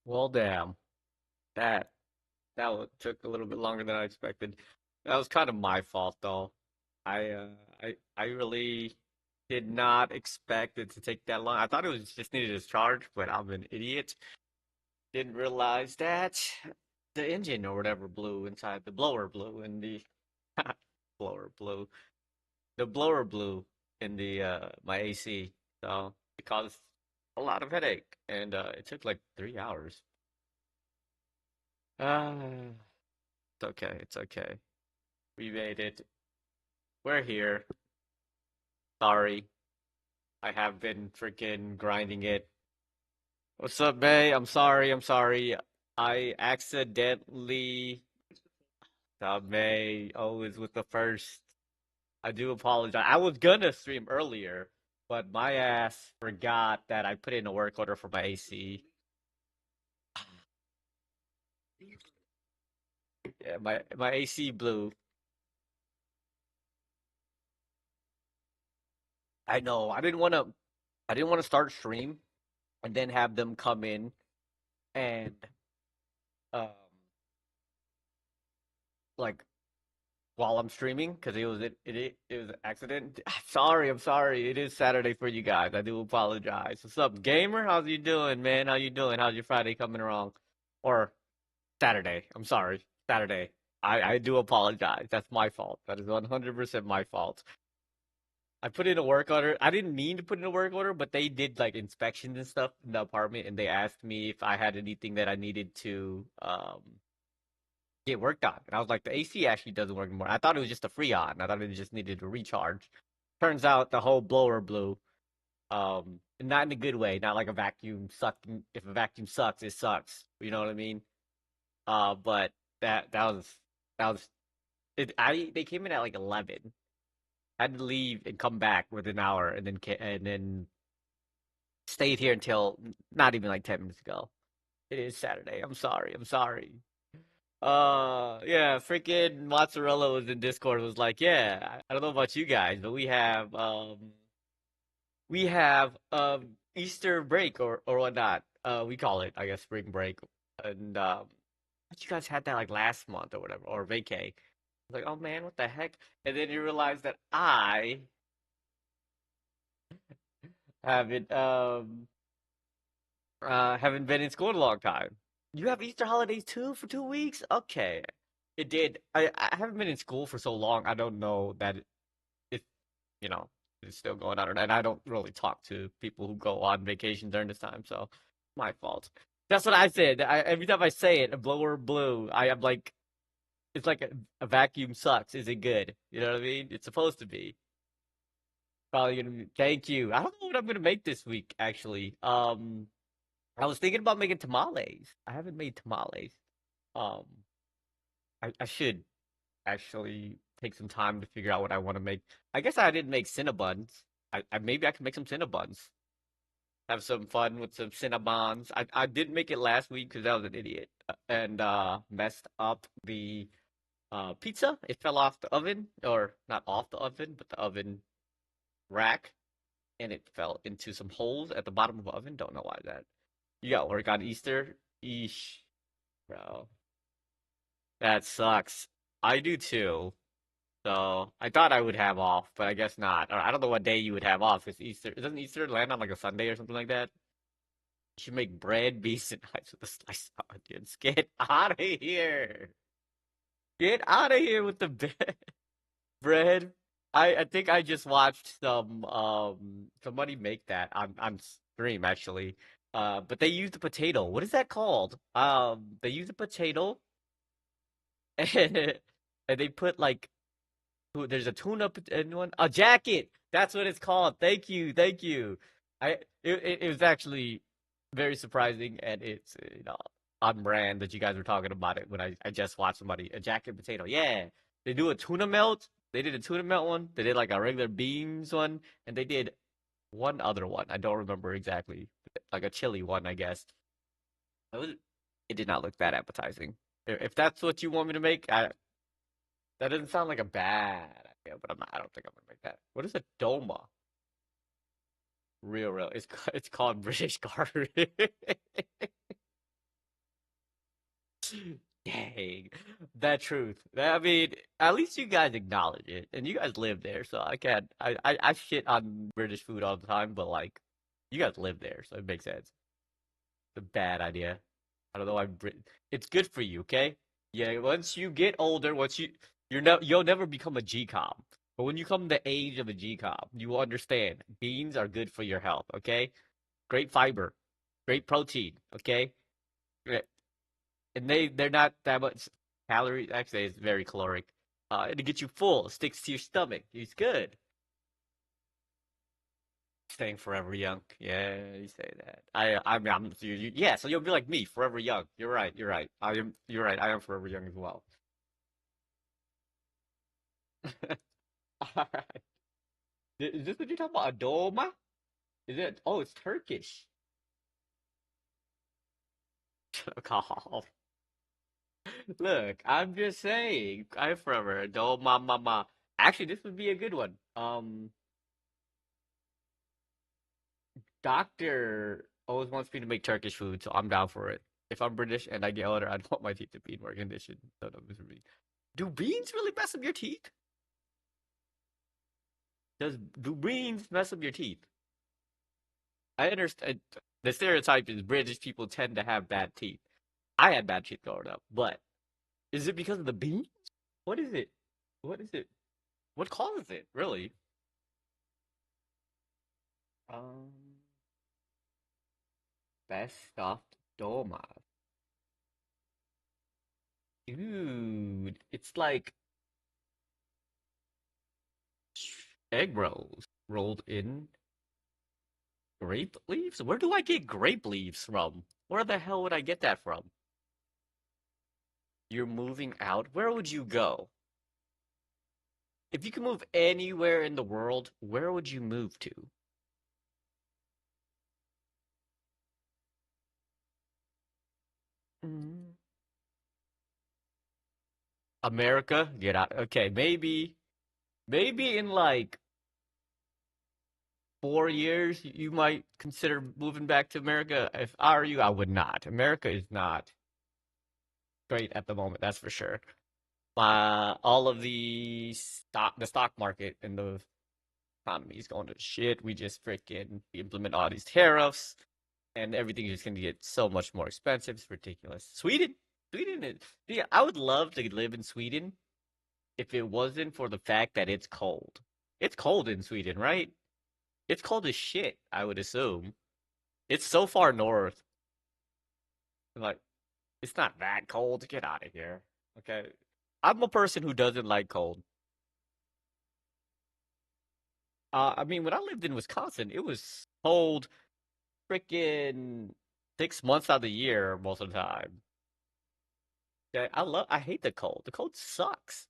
Well, damn. That took a little bit longer than I expected. That was kind of my fault, though. I uh, I really did not expect it to take that long. I thought it was just needed a charge, but I'm an idiot. Didn't realize that the engine or whatever blew inside the blower blew in the blower blew the blower blew in the my AC. So it caused a lot of headache, and it took like 3 hours. Ah, it's okay. It's okay. We made it. We're here. Sorry. I have been freaking grinding it. What's up, May? I'm sorry. I'm sorry. I accidentally. May always with the first. I do apologize. I was gonna stream earlier, but my ass forgot that I put in a work order for my AC. Yeah, my AC blew. I know. I didn't want to start stream and then have them come in and um like while I'm streaming because it was an accident. I'm sorry. It is Saturday for you guys. I do apologize. What's up, gamer? How's you doing, man? How you doing? How's your Friday coming along? Or Saturday? I'm sorry, Saturday. I do apologize. That's my fault. That is 100% my fault. I put in a work order. I didn't mean to put in a work order, but they did like inspections and stuff in the apartment, and they asked me if I had anything that I needed to get worked on. And I was like, the AC actually doesn't work anymore. I thought it was just a freon. I thought it just needed to recharge. Turns out the whole blower blew. Not in a good way. Not like a vacuum sucking. If a vacuum sucks, it sucks. You know what I mean? But that was it. I They came in at like 11. I had to leave and come back within an hour, and then stayed here until not even like 10 minutes ago. It is Saturday. I'm sorry. I'm sorry. Yeah, freaking mozzarella was in Discord. Was like, yeah, I don't know about you guys, but we have Easter break or whatnot. We call it, I guess, spring break, and but you guys had that like last month or whatever, or vacay. Like, oh man, what the heck? And then you realize that I haven't haven't been in school in a long time. You have Easter holidays too for 2 weeks? Okay. It did. I haven't been in school for so long. I don't know that it you know it's still going on, and I don't really talk to people who go on vacation during this time. So my fault. That's what I said. Every time I say it, a blower blue. I am like, it's like a vacuum sucks. Is it good? You know what I mean? It's supposed to be. Probably gonna be. Thank you. I don't know what I'm gonna make this week. Actually, I was thinking about making tamales. I haven't made tamales. Um, I should actually take some time to figure out what I want to make. I guess I didn't make Cinnabons. I maybe I can make some Cinnabons. Have some fun with some Cinnabons. I did make it last week because I was an idiot and messed up the pizza. It fell off the oven, or not off the oven, but the oven rack, and it fell into some holes at the bottom of the oven. Don't know why that. You got work on Easter? Eesh, bro. That sucks. I do too. So I thought I would have off, but I guess not. Or I don't know what day you would have off. It's Easter. Doesn't Easter land on like a Sunday or something like that? You should make bread, beans, and rice with a slice of onions. Get out of here. Get out of here with the bread. I think I just watched somebody make that on stream actually. But they used a potato. What is that called? They use a potato and and they put like, there's a tuna in one. A jacket. That's what it's called. Thank you. Thank you. It was actually very surprising, and it's on brand that you guys were talking about it when I just watched somebody a jacket potato. Yeah, they do a tuna melt. They did a tuna melt one. They did like a regular beans one, and they did one other one. I don't remember exactly. Like a chili one, I guess. It was. It did not look that appetizing. If that's what you want me to make, that doesn't sound like a bad idea, but I don't think I'm gonna make that. What is a doma? Real. It's called British Garden. Dang, that truth. I mean, at least you guys acknowledge it, and you guys live there, so I can't. I shit on British food all the time, but like, you guys live there, so it makes sense. It's a bad idea. I don't know why it's good for you, okay? Yeah, once you get older, you'll never become a GCOM. But when you come the age of a GCOM, you will understand beans are good for your health, okay? Great fiber, great protein, okay? Yeah, and they're not that much calories. Actually, it's very caloric. It'll get you full, sticks to your stomach. It's good. Staying forever young. Yeah, you say that. Yeah. So you'll be like me, forever young. You're right. You're right. I am. You're right. I am forever young as well. All right. Is this what you're talking about? Adoma? Is it? Oh, it's Turkish. Call. Look, I'm just saying. I'm forever. Adoma, mama. Actually, this would be a good one. Doctor always wants me to make Turkish food, so I'm down for it. If I'm British and I get older, I don't want my teeth to be in more condition. So that was for me. Do beans really mess up your teeth? Do beans mess up your teeth? I understand the stereotype is British people tend to have bad teeth. I had bad teeth growing up, but is it because of the beans? What is it? What is it? What causes it, really? Um, best stuffed dolma. Dude, it's like egg rolls rolled in grape leaves? Where do I get grape leaves from? Where the hell would I get that from? You're moving out? Where would you go? If you could move anywhere in the world, where would you move to? Mm. America? Get out. Okay, maybe in like 4 years you might consider moving back to America. If I were you, I would not. America is not great at the moment, that's for sure. All of the stock market and the economy is going to shit. We just freaking implement all these tariffs, and everything is going to get so much more expensive. It's ridiculous. Sweden is. Yeah, I would love to live in Sweden if it wasn't for the fact that it's cold. It's cold in Sweden, right? It's cold as shit, I would assume. It's so far north. Like, it's not that cold. Get out of here. Okay. I'm a person who doesn't like cold. I mean, when I lived in Wisconsin, it was cold freaking 6 months out of the year most of the time. Okay, I hate the cold. The cold sucks.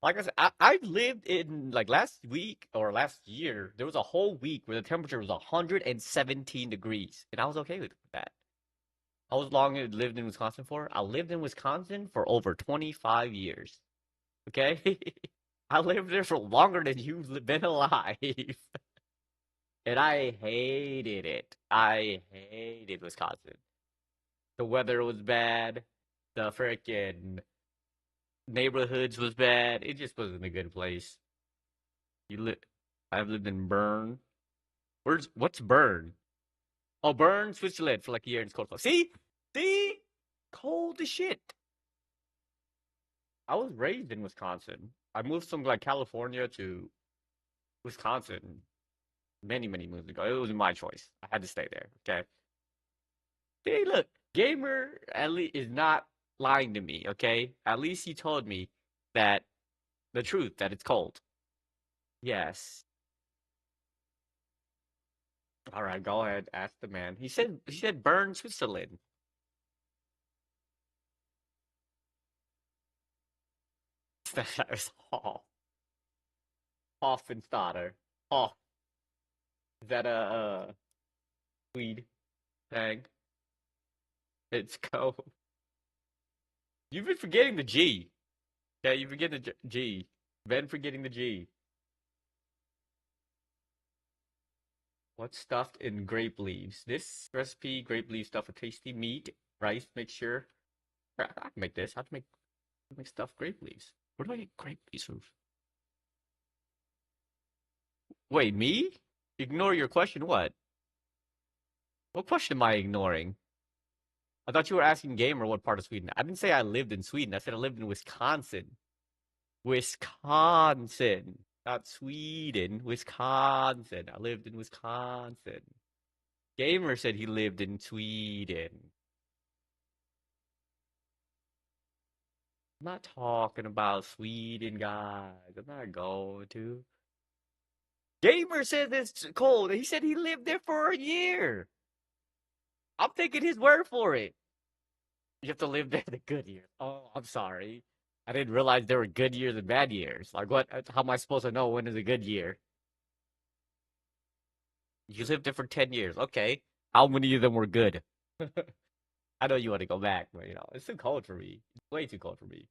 Like I said, I've lived in like last week or last year, there was a whole week where the temperature was 117 degrees, and I was okay with that. How long I lived in Wisconsin for? I lived in Wisconsin for over 25 years. Okay? I lived there for longer than you've been alive. And I hated it. I hated Wisconsin. The weather was bad. The freaking neighborhoods was bad. It just wasn't a good place. You li I've lived in Bern. What's Bern? Oh, Bern, Switzerland for like a year in cold. See? See? Cold as shit. I was raised in Wisconsin. I moved from like California to Wisconsin many moons ago. It was my choice. I had to stay there. Okay. Hey, look, gamer at least is not lying to me. Okay. At least he told me that the truth that it's cold. Yes. All right. Go ahead. Ask the man. He said Bern, Switzerland. That was Hoffenstatter. Oh, is that a Swede thing? It's cold. You've been forgetting the G. Yeah, you forget the G. Been forgetting the G. What's stuffed in grape leaves? This recipe, grape leaf stuff with tasty meat, rice mixture, I can make this. How to make stuffed grape leaves? Where do I get grape leaves from? Wait, me? Ignore your question? What? What question am I ignoring? I thought you were asking Gamer what part of Sweden. I didn't say I lived in Sweden. I said I lived in Wisconsin. Wisconsin. Not Sweden. Wisconsin. I lived in Wisconsin. Gamer said he lived in Sweden. I'm not talking about Sweden, guys. I'm not going to. Gamer said it's cold. He said he lived there for a year. I'm taking his word for it. You have to live there the good years. Oh, I'm sorry. I didn't realize there were good years and bad years. Like, what? How am I supposed to know when is a good year? You lived there for 10 years. Okay. How many of them were good? I know you want to go back, but, it's too cold for me. It's way too cold for me.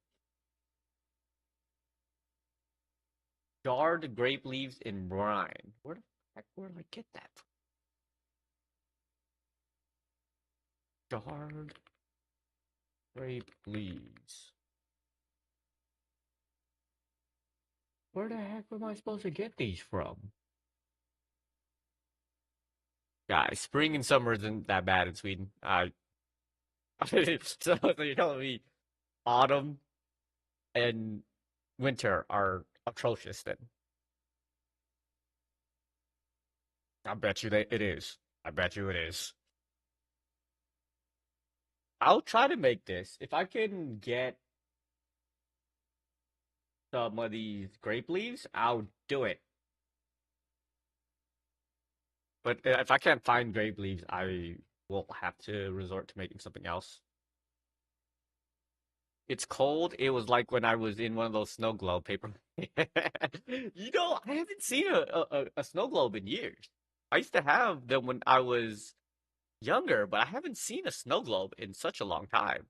Jarred grape leaves in brine. Where the heck, where did I get that from? Jarred grape leaves. Where the heck am I supposed to get these from? Guys, spring and summer isn't that bad in Sweden. So you're telling me autumn and winter are atrocious then? I bet you that it is. I bet you it is. I'll try to make this. If I can get some of these grape leaves, I'll do it. But if I can't find grape leaves, I will have to resort to making something else. It's cold. It was like when I was in one of those snow globe paper. I haven't seen a snow globe in years. I used to have them when I was younger, but I haven't seen a snow globe in such a long time.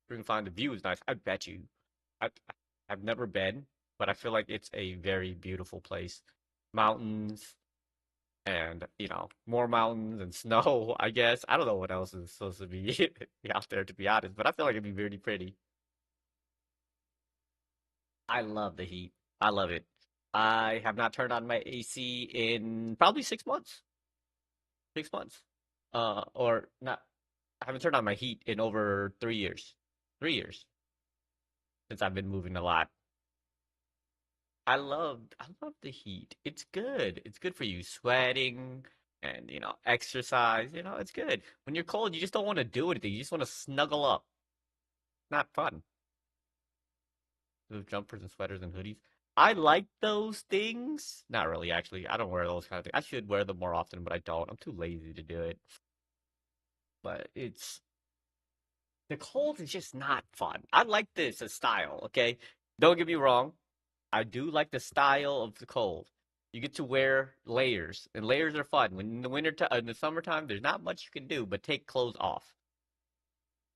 You can find the view is nice. I bet you. I, I've never been, but I feel like it's a very beautiful place. Mountains and, more mountains and snow, I guess. I don't know what else is supposed to be out there, to be honest, but I feel like it'd be really pretty. I love the heat. I love it. I have not turned on my AC in probably 6 months. 6 months. Or not. I haven't turned on my heat in over 3 years. 3 years since I've been moving a lot. I love the heat. It's good. It's good for you sweating and exercise. It's good. When you're cold, you just don't want to do anything. You just want to snuggle up. Not fun. Those jumpers and sweaters and hoodies. I like those things. Not really, actually. I don't wear those kind of things. I should wear them more often, but I don't. I'm too lazy to do it. But the cold is just not fun. I like this as style, okay? Don't get me wrong. I do like the style of the cold. You get to wear layers, and layers are fun. When in the in the summertime, there's not much you can do but take clothes off.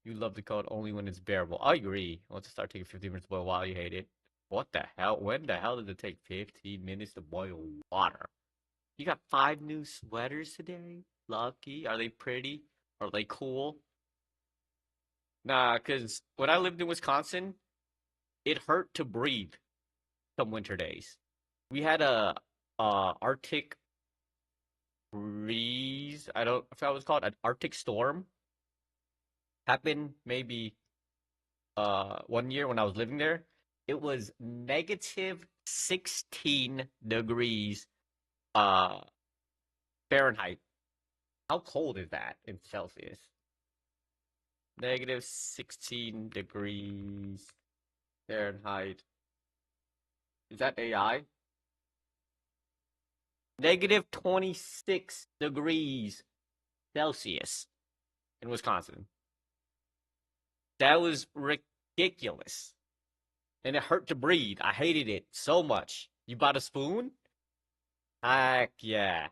You love the cold only when it's bearable. I agree. Once it start taking 15 minutes to boil water, you hate it. What the hell? When the hell does it take 15 minutes to boil water? You got 5 new sweaters today? Lucky. Are they pretty? Are they cool? Nah, because when I lived in Wisconsin, it hurt to breathe some winter days. We had a Arctic breeze. I don't I forgot what it's called, an Arctic storm happened maybe one year when I was living there. It was negative 16 degrees uh Fahrenheit. How cold is that in Celsius? Negative 16 degrees Fahrenheit. Is that AI? Negative 26 degrees Celsius in Wisconsin. That was ridiculous. And it hurt to breathe. I hated it so much. You bought a spoon? Heck yeah.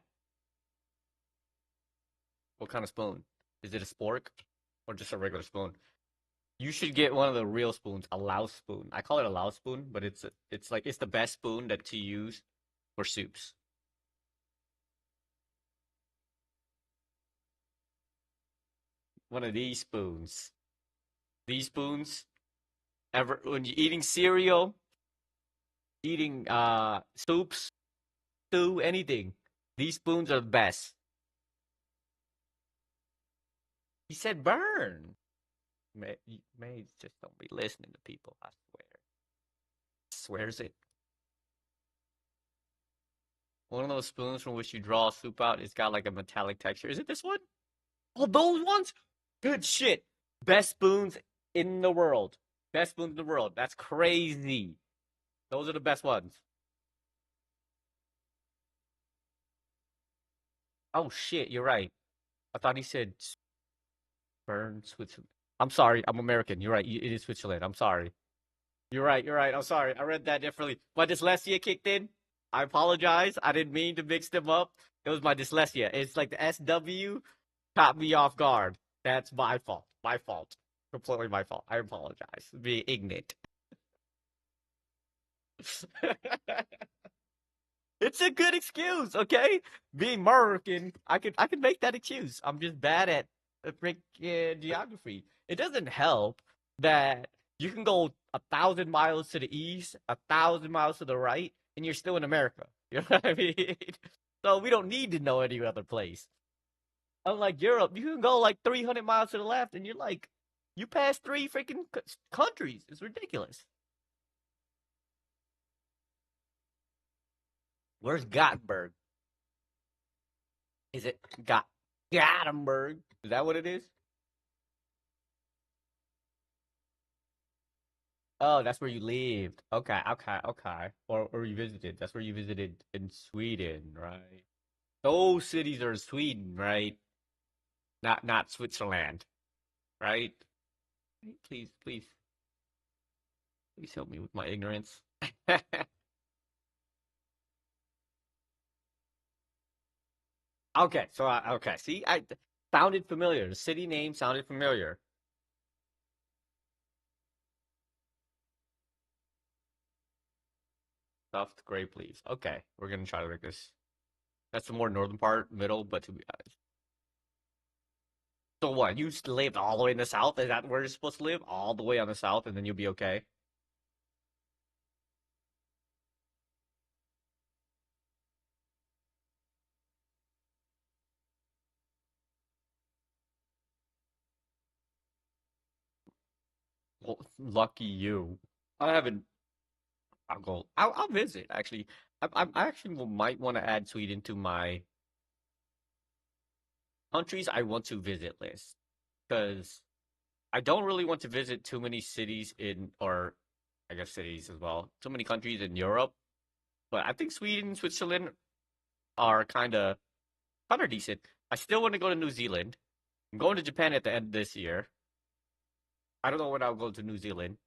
What kind of spoon? Is it a spork or just a regular spoon? You should get one of the real spoons, a louse spoon. I call it a louse spoon, but it's the best spoon to use for soups. One of these spoons. These spoons, ever when you're eating cereal, eating soups, stew, anything. These spoons are the best. He said burn. May just don't be listening to people, I swear. Swears it. One of those spoons from which you draw soup out, it's got like a metallic texture. Is it this one? Oh, those ones? Good shit. Best spoons in the world. Best spoons in the world. That's crazy. Those are the best ones. Oh shit, you're right. I thought he said burn Switzerland. I'm sorry, I'm American. You're right. It is Switzerland. I'm sorry. You're right. You're right. I'm sorry. I read that differently. My dyslexia kicked in. I apologize. I didn't mean to mix them up. It was my dyslexia. It's like the SW caught me off guard. That's my fault. My fault. Completely my fault. I apologize. Being ignorant. It's a good excuse, okay? Being American, I can make that excuse. I'm just bad at freaking geography. It doesn't help that you can go 1,000 miles to the east, 1,000 miles to the right, and you're still in America. You know what I mean? So we don't need to know any other place. Unlike Europe, you can go like 300 miles to the left, and you're like, you pass three freaking countries. It's ridiculous. Where's Gothenburg? Is it Gothenburg? Is that what it is? Oh, that's where you lived. Okay, okay, okay. Or you visited. That's where you visited in Sweden, right? Those cities are in Sweden, right? Not Switzerland, right? Please, please, please help me with my ignorance. Okay, so okay. See, I sounded familiar. The city name sounded familiar. Stuffed grape leaves. Okay, we're gonna try to make this. That's the more northern part, middle, but to be honest. So what? You live all the way in the south? Is that where you're supposed to live? All the way on the south, and then you'll be okay. Well, lucky you. I haven't. I'll go. I'll visit. Actually, I actually might want to add Sweden to my countries I want to visit list because I don't really want to visit too many cities in, or I guess cities as well. Too many countries in Europe, but I think Sweden, Switzerland are kind of decent. I still want to go to New Zealand. I'm going to Japan at the end of this year. I don't know when I'll go to New Zealand,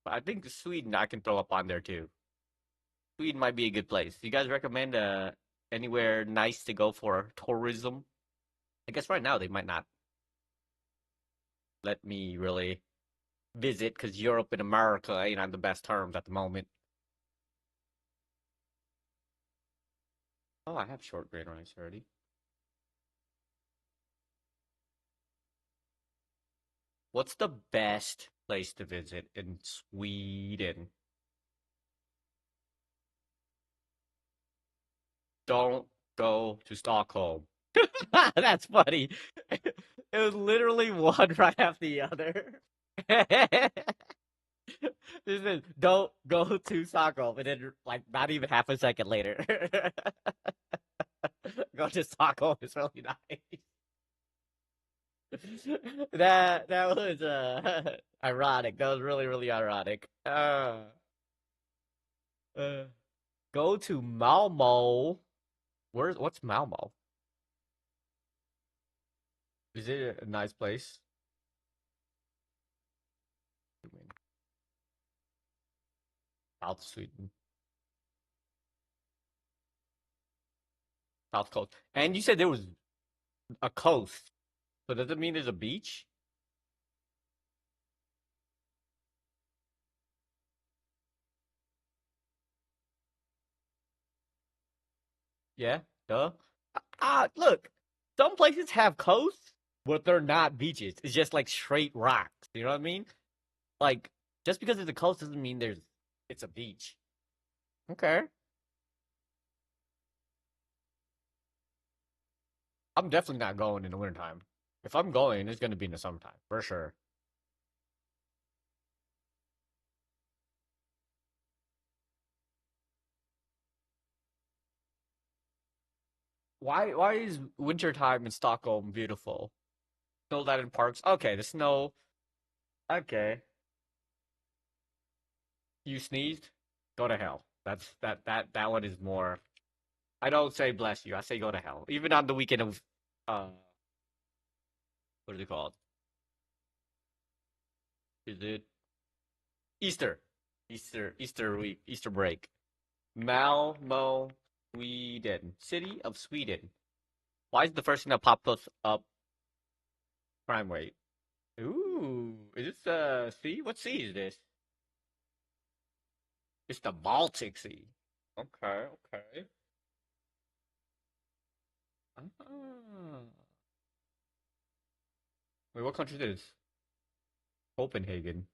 but I think Sweden I can throw up on there too. Sweden might be a good place. You guys recommend anywhere nice to go for tourism? I guess right now they might not let me really visit because Europe and America ain't on the best terms at the moment. Oh, I have short grain rice already. What's the best place to visit in Sweden? Don't go to Stockholm. That's funny. It was literally one right after the other. This is don't go to Stockholm, and then like not even half a second later, go to Stockholm is really nice. That was ironic. That was really ironic. Uh, go to Malmo. What's Malmo? Is it a nice place? South Sweden, South Coast. And you said there was a coast. So does it mean there's a beach? Yeah, duh. Look, some places have coasts, but they're not beaches. It's just like straight rocks. You know what I mean? Like, just because it's a coast doesn't mean it's a beach. Okay. I'm definitely not going in the wintertime. If I'm going, it's gonna be in the summertime, for sure. Why is wintertime in Stockholm beautiful? Snow that in parks. Okay, the snow. Okay. You sneezed? Go to hell. That one is more. I don't say bless you. I say go to hell. Even on the weekend of what is it called? Is it Easter? Easter week, Easter break. Malmo, Sweden. City of Sweden. Why is the first thing that pops up crime rate? Ooh, is this sea? What sea is this? It's the Baltic Sea. Okay, okay. Ah. Wait, what country is this? Copenhagen.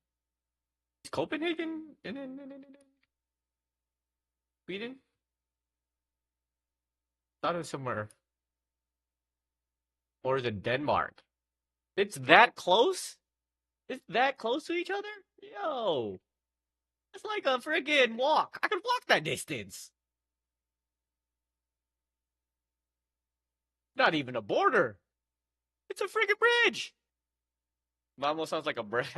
Is Copenhagen in Sweden? Thought it was somewhere. Or is it Denmark? It's that close? It's that close to each other? Yo, it's like a friggin' walk. I could walk that distance. Not even a border. It's a friggin' bridge. Mamo sounds like a brand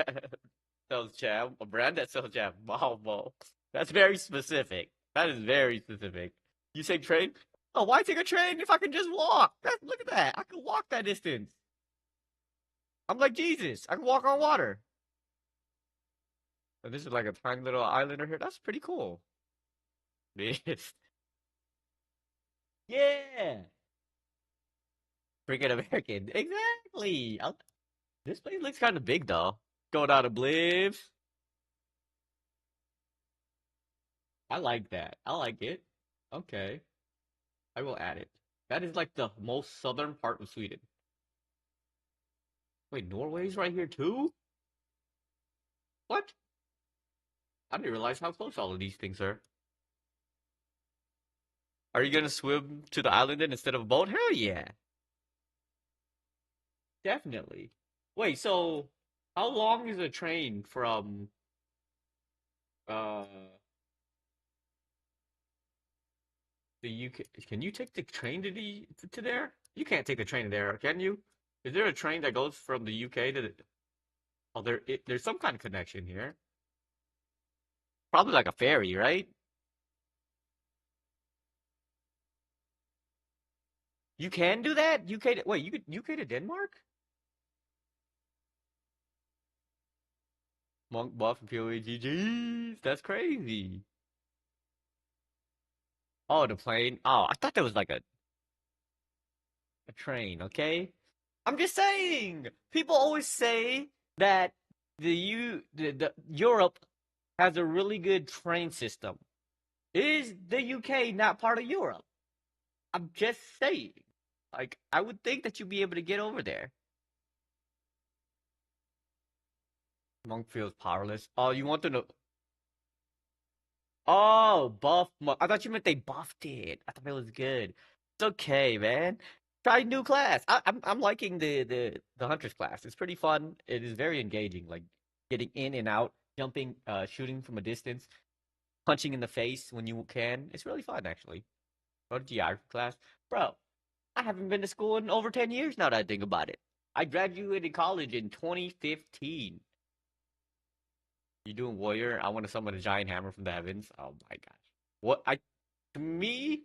sells jam. A brand that sells jam. Mamo. That's very specific. That is very specific. You say train? Oh, why take a train if I can just walk? Look at that. I can walk that distance. I'm like Jesus. I can walk on water. And this is like a tiny little island here. That's pretty cool. This. Yeah. Freaking American. Exactly. This place looks kind of big though. Going out of Blibs. I like that. I like it. Okay. I will add it. That is like the most southern part of Sweden. Wait, Norway's right here too? What? I didn't realize how close all of these things are. Are you gonna swim to the island then instead of a boat? Hell yeah. Definitely. Wait, so how long is a train from uh the UK? Can you take the train to there? You can't take the train to there, can you? Is there a train that goes from the UK to the Oh, there's some kind of connection here. Probably like a ferry, right? You can do that? UK to, wait, you could UK to Denmark? Monk Buff and POE GG's. That's crazy. Oh, the plane. Oh, I thought that was like a train, okay? I'm just saying. People always say that the Europe has a really good train system. Is the UK not part of Europe? I'm just saying. Like, I would think that you'd be able to get over there. Monk feels powerless. Oh, you want to know? Oh, buff. I thought you meant they buffed it. I thought it was good. It's okay, man. Try new class. I'm liking the Huntress class. It's pretty fun. It is very engaging. Like getting in and out, jumping, shooting from a distance, punching in the face when you can. It's really fun, actually. Go to geography class, bro. I haven't been to school in over 10 years now that I think about it. I graduated college in 2015. You doing warrior? I want to summon a giant hammer from the heavens. Oh my gosh. What I To me,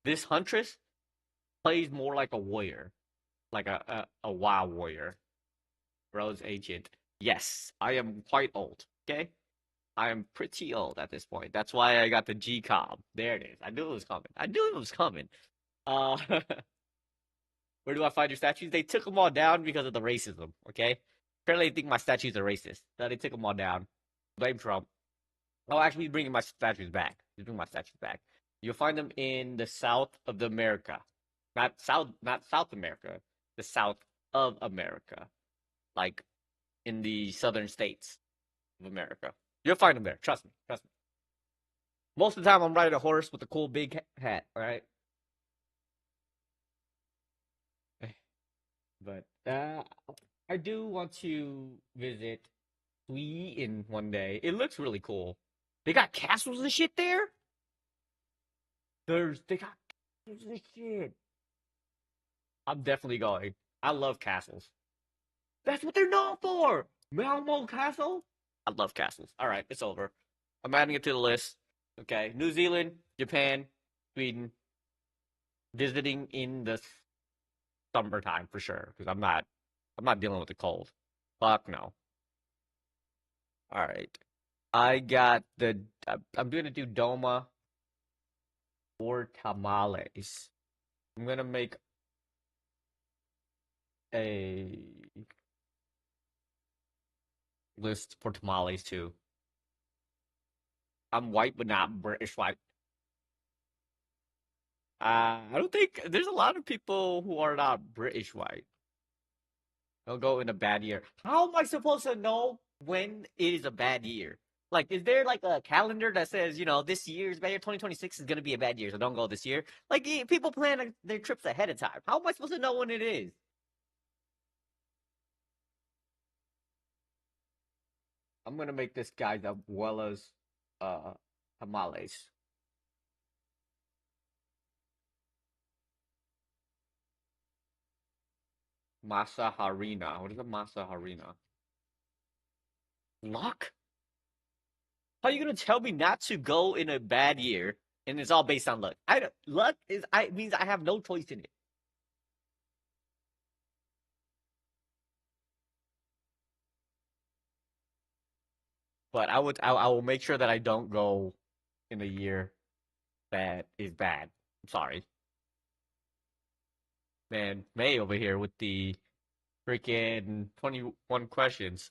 this huntress plays more like a warrior. Like a WoW warrior. Rose Agent. Yes, I am quite old. Okay? I am pretty old at this point. That's why I got the G comm. There it is. I knew it was coming. I knew it was coming. Uh where do I find your statues? They took them all down because of the racism, okay? Apparently they think my statues are racist. So they took them all down. Blame Trump. Oh, actually, he's bringing my statues back. He's bringing my statues back. You'll find them in the south of the America, not South America, the south of America, like in the southern states. of America. You'll find them there. Trust me. Trust me. Most of the time, I'm riding a horse with a cool big hat. All right. But I do want to visit Sweden one day. It looks really cool. They got castles and shit there. They got castles and shit. I'm definitely going. I love castles. That's what they're known for. Malmo Castle. I love castles. All right, it's over. I'm adding it to the list. Okay, New Zealand, Japan, Sweden. Visiting in the summertime for sure because I'm not dealing with the cold. Fuck no. All right. I got the. I'm gonna do Doma or tamales. I'm gonna make a list for tamales too. I'm white, but not British white. I don't think there's a lot of people who are not British white. They'll go in a bad year. How am I supposed to know when it is a bad year? Like, is there like a calendar that says, this year's bad year, 2026 is going to be a bad year, so don't go this year? Like, people plan their trips ahead of time. How am I supposed to know when it is? I'm going to make this guy's abuela's uh, tamales. Masa harina. What is a masa harina? Luck? How are you going to tell me not to go in a bad year and it's all based on luck? Luck means I have no choice in it. But I will make sure that I don't go in a year that is bad. I'm sorry. Man, May over here with the freaking 21 questions.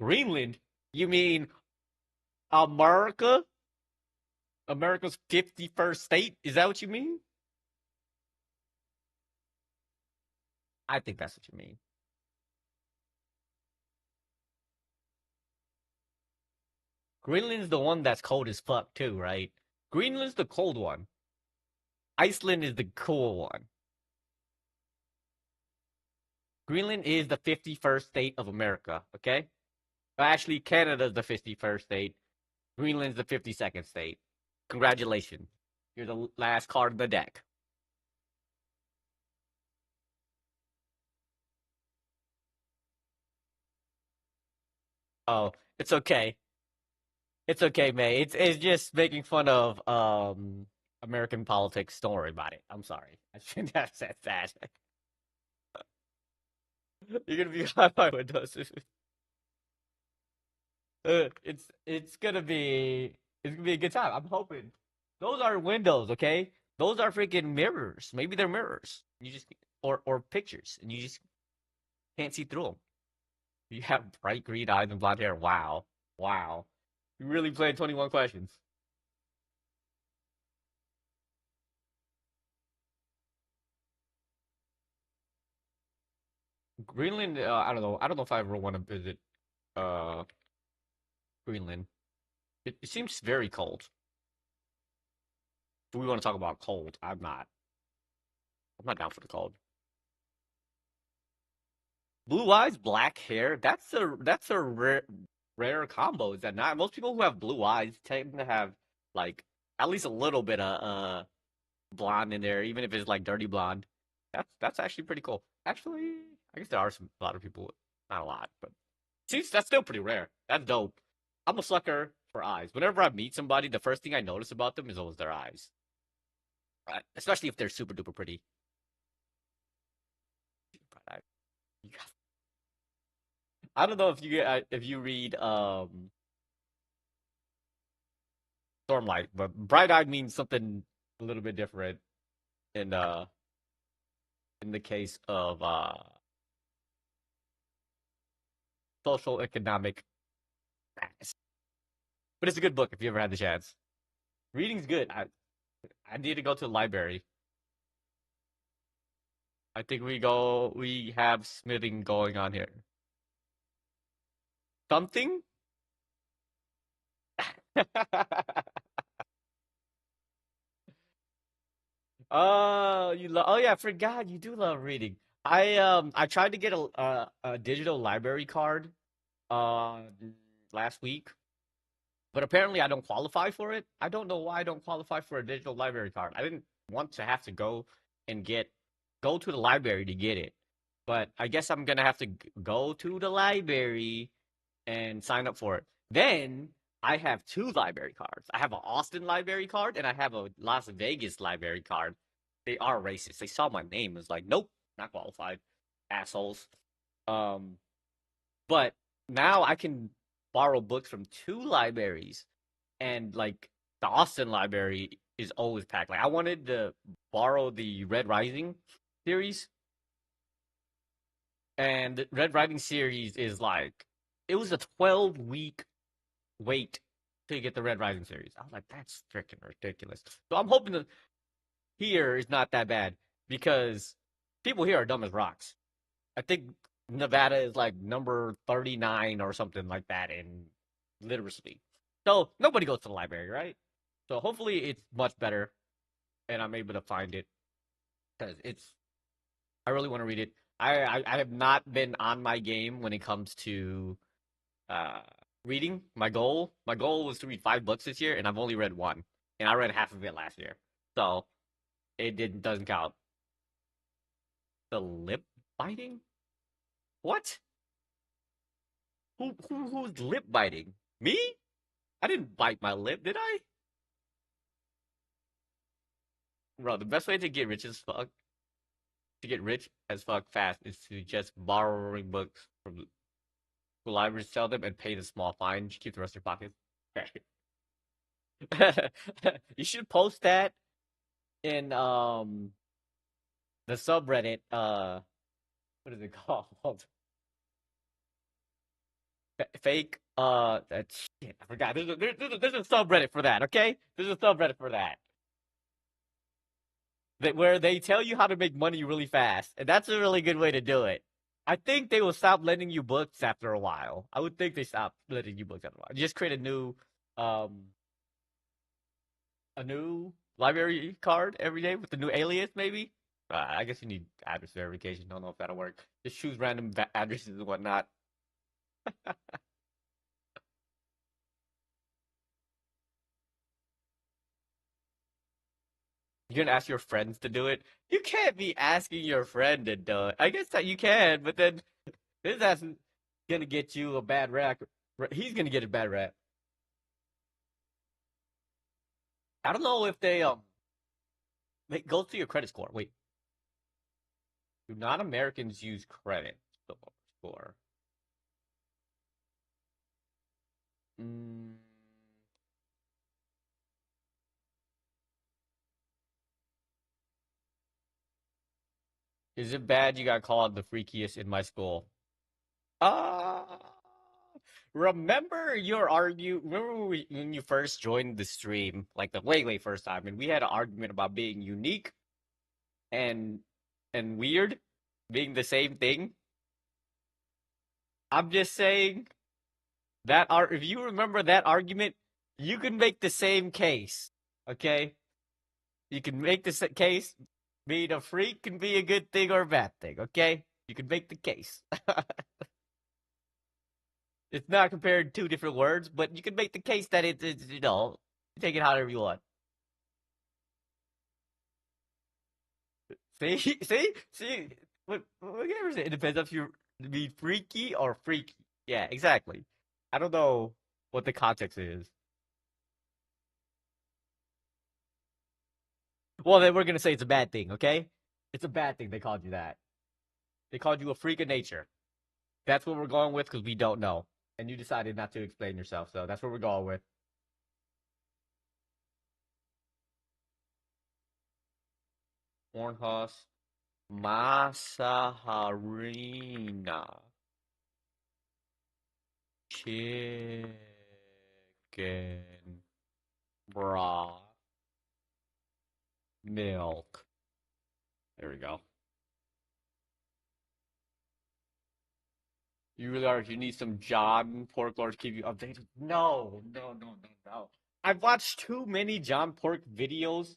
Greenland? You mean America? America's 51st state? Is that what you mean? I think that's what you mean. Greenland's the one that's cold as fuck too, right? Greenland's the cold one. Iceland is the cool one. Greenland is the 51st state of America, okay? Actually, Canada's the 51st state. Greenland's the 52nd state. Congratulations. You're the last card in the deck. Oh, it's okay. It's okay, May. It's just making fun of American politics. Don't worry about it. I'm sorry. I shouldn't have said that. You're gonna be behind my windows. It's gonna be a good time. I'm hoping. Those are windows, okay? Those are freaking mirrors. Maybe they're mirrors. You just or pictures, and you just can't see through them. You have bright green eyes and blonde hair. Wow, wow. You really played 21 questions. Greenland. I don't know. I don't know if I ever want to visit uh Greenland. It seems very cold. If we want to talk about cold, I'm not. I'm not down for the cold. Blue eyes, black hair. That's a rare combo. Is that not? Most people who have blue eyes tend to have like at least a little bit of blonde in there, even if it's like dirty blonde. That's actually pretty cool. Actually, I guess there are a lot of people, not a lot, but see, that's still pretty rare. That's dope. I'm a sucker for eyes. Whenever I meet somebody, the first thing I notice about them is always their eyes. Especially if they're super duper pretty. I, I don't know if you read Stormlight, but bright eyed means something a little bit different in in the case of social economic status. But it's a good book if you ever had the chance. Reading's good. I need to go to the library. I think we have smithing going on here. Something? Oh, you love. Oh yeah, I forgot you do love reading. I tried to get a digital library card uh last week, but apparently I don't qualify for it. I don't know why I don't qualify for a digital library card. I didn't want to have to and go to the library to get it, but I guess I'm gonna have to go to the library and sign up for it. Then I have two library cards. I have an Austin library card and I have a Las Vegas library card. They are racist. They saw my name. It's like, nope, not qualified. Assholes. Um, but now I can borrow books from two libraries, and like the Austin library is always packed. Like I wanted to borrow the Red Rising series, and the Red Rising series is like it was a 12-week wait to get the Red Rising series. I was like, that's freaking ridiculous. So I'm hoping that here is not that bad because people here are dumb as rocks. I think Nevada is like number 39 or something like that in literacy. So nobody goes to the library, right? So hopefully it's much better and I'm able to find it because I really want to read it. I have not been on my game when it comes to uh, reading. My goal was to read 5 books this year, and I've only read one, and I read half of it last year, so doesn't count. The lip biting? What? Who's lip biting? Me? I didn't bite my lip, did I? Bro, the best way to get rich as fuck fast is to just borrowing books from the libraries, sell them, and pay the small fine. Just keep the rest of your pocket. You should post that in the subreddit. What is it called? Fake. That shit. I forgot. There's a subreddit for that. Okay, there's a subreddit for that. Where they tell you how to make money really fast, and that's a really good way to do it. I think they will stop lending you books after a while. I would think they stop lending you books after a while. Just create um, a new library card every day with the new alias, maybe. I guess you need address verification. Don't know if that'll work. Just choose random addresses and whatnot. You're gonna ask your friends to do it. You can't be asking your friend to do it. I guess that you can, but then his ass is gonna get you a bad rap. He's gonna get a bad rap. I don't know if they go to your credit score. Wait, do not Americans use credit score? Mm, is it bad you got called the freakiest in my school? Uh remember remember when you first joined the stream, like the way first time, and we had an argument about being unique and weird being the same thing. I'm just saying if you remember that argument, you can make the same case. Okay? You can make this case. Being a freak can be a good thing or a bad thing, okay? You can make the case. It's not comparing two different words, but you can make the case that it's you take it however you want. See, see. What can say? It depends if you be freaky or freaky. Yeah, exactly. I don't know what the context is. Well, then we're gonna say it's a bad thing, okay? It's a bad thing they called you that. They called you a freak of nature. That's what we're going with because we don't know, and you decided not to explain yourself, so that's what we're going with. Hornhusk, Masaharina, chicken broth, milk. There we go. You really are. You need some John Pork Lord to keep you updated. No, no, no, no, no. I've watched too many John Pork videos.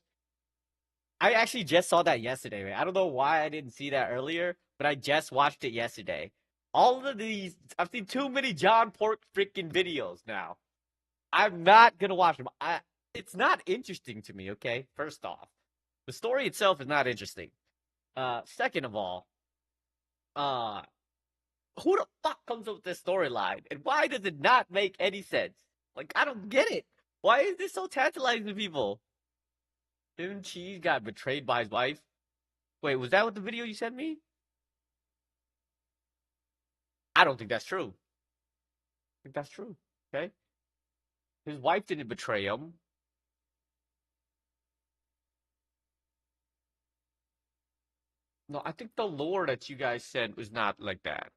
I actually just saw that yesterday, man. I don't know why I didn't see that earlier, but I just watched it yesterday. All of these, I've seen too many John Pork freaking videos now. I'm not gonna watch them. It's not interesting to me. Okay, first off, the story itself is not interesting. Second of all, uh, who the fuck comes up with this storyline, and why does it not make any sense? Like, I don't get it. Why is this so tantalizing to people? Him Cheese got betrayed by his wife. Wait, was that what the video you sent me? I don't think that's true. I think that's true. Okay, his wife didn't betray him. No, I think the lore that you guys sent was not like that.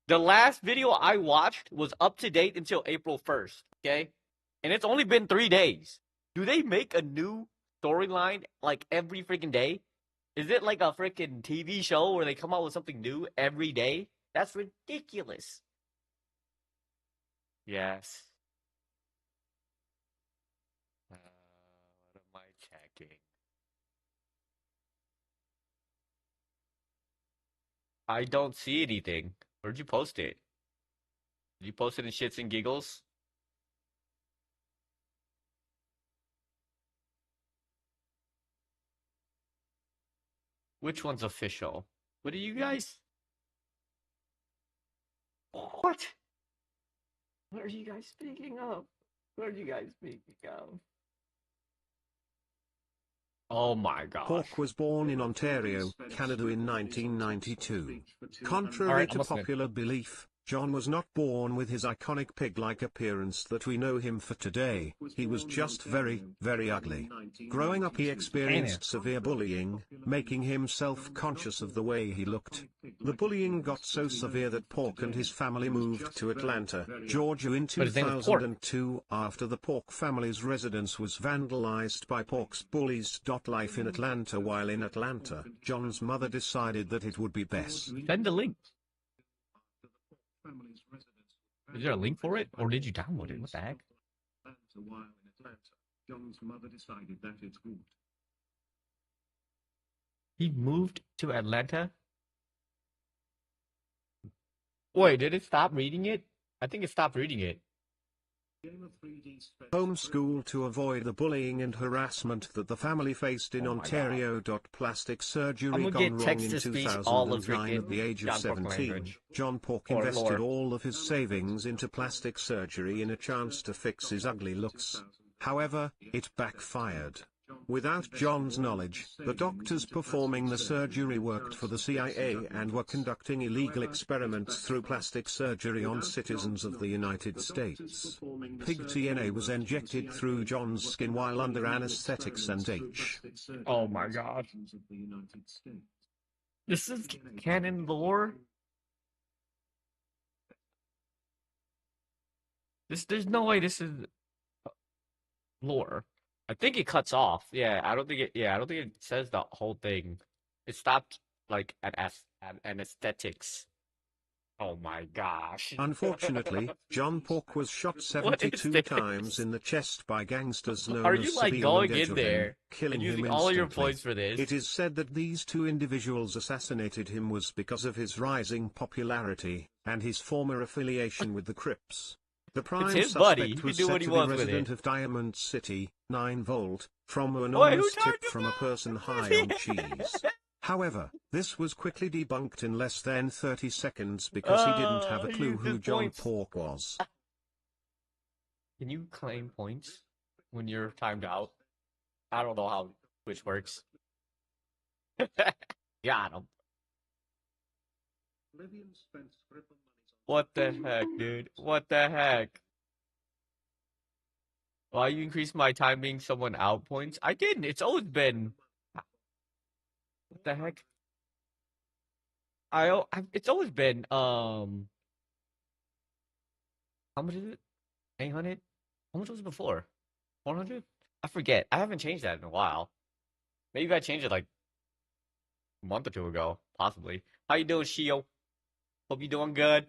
The last video I watched was up to date until April 1st, okay? And it's only been 3 days. Do they make a new storyline like every freaking day? Is it like a freaking TV show where they come out with something new every day? That's ridiculous. Yes. What am I checking? I don't see anything. Where'd you post it? Did you post it in shits and giggles? Which one's official? What are you guys? What? What are you guys speaking of? What are you guys speaking of? Oh my gosh. Pork was born in Ontario, Canada in 1992. Contrary to popular belief, John was not born with his iconic pig-like appearance that we know him for today. He was just very, very ugly. Growing up he experienced severe bullying, making him self-conscious of the way he looked. The bullying got so severe that Pork and his family moved to Atlanta, Georgia in 2002 after the Pork family's residence was vandalized by Pork's bullies. Life in Atlanta. While in Atlanta, John's mother decided that it would be best. Send the link. Is there a link for it, or did you download it? What the heck? He moved to Atlanta? Wait, did it stop reading it? I think it stopped reading it. Homeschooled to avoid the bullying and harassment that the family faced in Ontario. Plastic surgery gone wrong in 2009 at the age of 17. John Pork invested all of his savings into plastic surgery in a chance to fix his ugly looks. However, it backfired. Without John's knowledge, the doctors performing the surgery worked for the CIA and were conducting illegal experiments through plastic surgery on citizens of the United States. Pig DNA was injected through John's skin while under anesthetics and Oh my god. This is canon lore? There's no way this is lore. I think it cuts off. Yeah, I don't think it says the whole thing. It stopped like at anesthetics. Oh my gosh. Unfortunately, John Pork was shot 72 times in the chest by gangsters known Are as you like Sabine going and in there Edgerton, killing and him using instantly. all your points for this? It is said that these two individuals assassinated him was because of his rising popularity, and his former affiliation with the Crips. The prime suspect was said to be resident of Diamond City, 9 Volt, from an anonymous tip from a person high on cheese. However, this was quickly debunked in less than 30 seconds because he didn't have a clue who John Pork was. Can you claim points when you're timed out? I don't know how Twitch works. Got him. What the heck, dude? What the heck? Why you increase my timing someone out points? I didn't. It's always been. What the heck? It's always been how much is it? 800? How much was it before? 100? I forget. I haven't changed that in a while. Maybe I changed it like a month or two ago, possibly. How you doing, Shio? Hope you're doing good.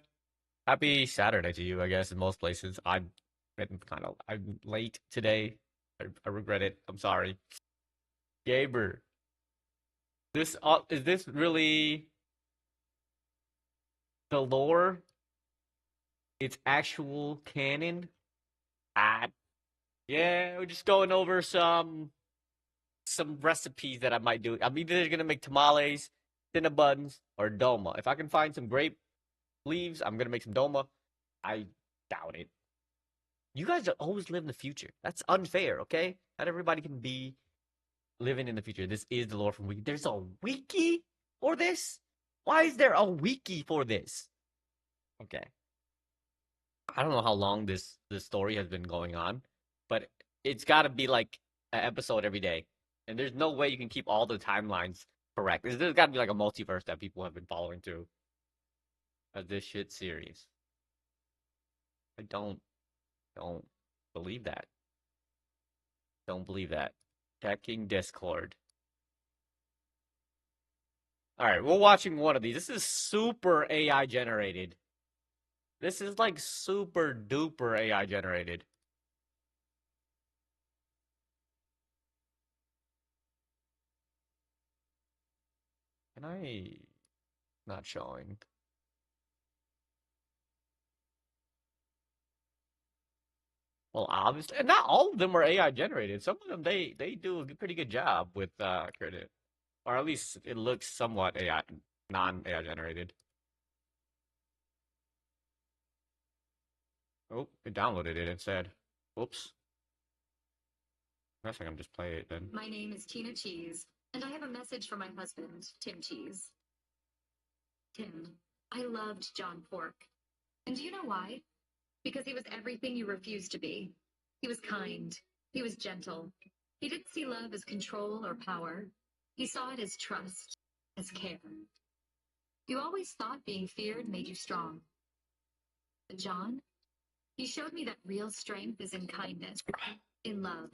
Happy Saturday to you, I guess, in most places. I'm late today. I regret it. I'm sorry. Gaber, is this really the lore? It's actual canon? Ah, yeah, we're just going over some recipes that I might do. I'm either gonna make tamales, cinnabuns, or doma. If I can find some grape leaves, I'm gonna make some doma. I doubt it. You guys always live in the future. That's unfair, okay? Not everybody can be living in the future. This is the lore from Wiki. There's a wiki for this? Why is there a wiki for this? Okay. I don't know how long this story has been going on, but it's got to be like an episode every day. And there's no way you can keep all the timelines correct. There's got to be like a multiverse that people have been following through of this shit series. I don't believe that. Don't believe that. Checking Discord. All right, we're watching one of these. This is super AI generated. This is like super duper AI generated. Can I not showing? Well, obviously, and not all of them are AI generated. Some of them they do a pretty good job with credit, or at least it looks somewhat AI, non-AI generated. Oh, it downloaded it instead. Oops. I guess I can just play it then. My name is Tina Cheese, and I have a message for my husband, Tim Cheese. Tim, I loved John Pork. And do you know why? Because he was everything you refused to be. He was kind. He was gentle. He didn't see love as control or power. He saw it as trust, as care. You always thought being feared made you strong. But John, he showed me that real strength is in kindness, in love.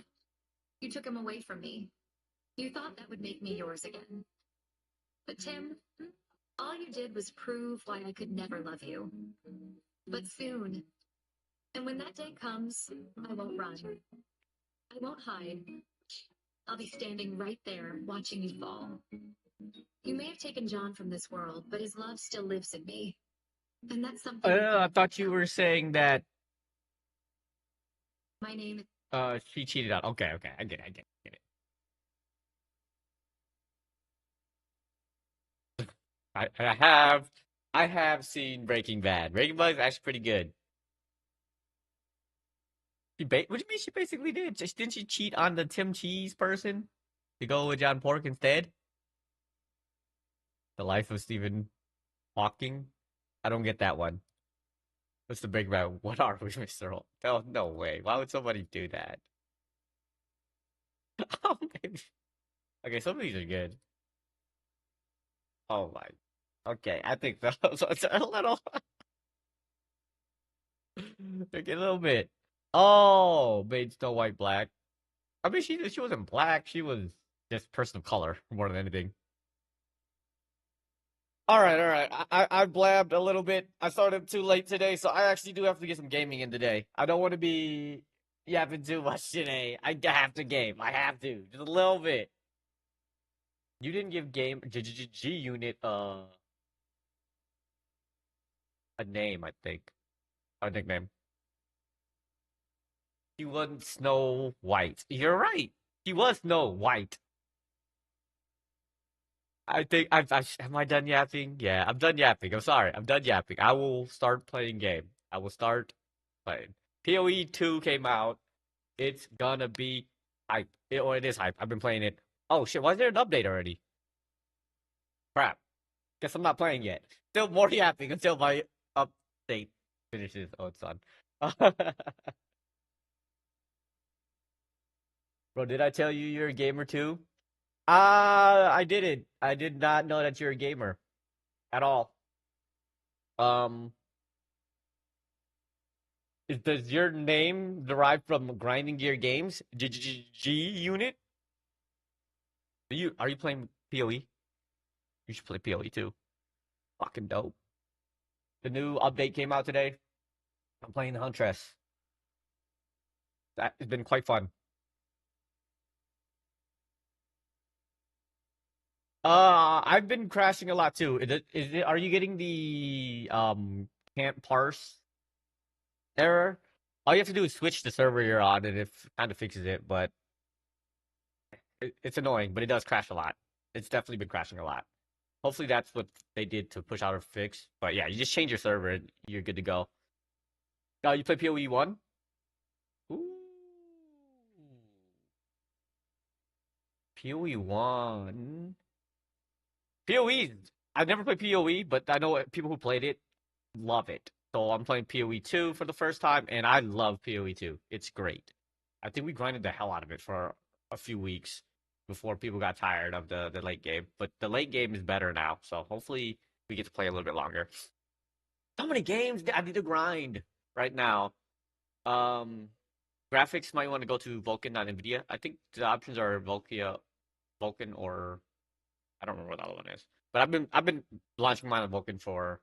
You took him away from me. You thought that would make me yours again. But Tim, all you did was prove why I could never love you. But soon, and when that day comes, I won't run. I won't hide. I'll be standing right there, watching you fall. You may have taken John from this world, but his love still lives in me. And that's something. I thought you were saying that. My name is. She cheated on. Okay, I get it. I have seen Breaking Bad. Breaking Bad is actually pretty good. What do you mean she basically did? Didn't she cheat on the Tim Cheese person to go with John Pork instead? The Life of Stephen Hawking? I don't get that one. What's the Breaking Bad? What are we, Mr. Holt? Oh, no way. Why would somebody do that? Oh, maybe. Okay, some of these are good. Oh my. Okay, I think those are a little. Okay, a little bit. Oh, made Snow White black. I mean, she wasn't black. She was just person of color more than anything. All right, all right. I blabbed a little bit. I started too late today, so I actually do have to get some gaming in today. I don't want to be yapping too much today. I have to game. I have to just a little bit. You didn't give game G Unit a name, I think, a nickname. She wasn't Snow White. You're right. She was Snow White. I think am I done yapping? Yeah, I'm done yapping. I'm sorry. I'm done yapping. I will start playing game. I will start playing. POE 2 came out. It's gonna be hype. It is hype. I've been playing it. Oh shit, why is there an update already? Crap. Guess I'm not playing yet. Still more yapping until my update finishes. Oh, it's done. Bro, did I tell you you're a gamer too? I didn't. I did not know that you're a gamer at all. Um, does your name derive from Grinding Gear Games? G Unit? Are you playing PoE? You should play POE too. Fucking dope. The new update came out today. I'm playing the Huntress. That has been quite fun. I've been crashing a lot too. Are you getting the can't parse error? All you have to do is switch the server you're on, and it kind of fixes it. But it's annoying, but it does crash a lot. It's definitely been crashing a lot. Hopefully that's what they did to push out a fix. But yeah, you just change your server and you're good to go. You play PoE 1? Ooh. PoE 1. PoE. I've never played PoE, but I know people who played it love it. So I'm playing PoE 2 for the first time, and I love PoE 2. It's great. I think we grinded the hell out of it for a few weeks before people got tired of the late game. But the late game is better now, so hopefully we get to play a little bit longer. So many games I need to grind right now. Um, Graphics might want to go to Vulkan, not NVIDIA. I think the options are Vulkan, or I don't remember what the other one is. But I've been launching mine on Vulkan for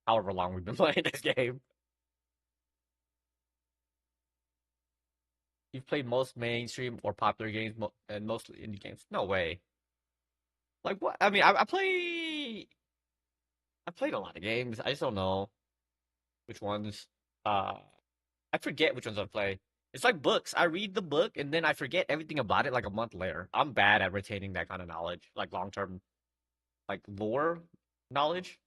however long we've been playing this game. You've played most mainstream or popular games and mostly indie games. No way. Like what? I mean, I played a lot of games. I just don't know which ones. Uh, I forget which ones I play. It's like books. I read the book and then I forget everything about it like a month later. I'm bad at retaining that kind of knowledge, like long term, like lore knowledge.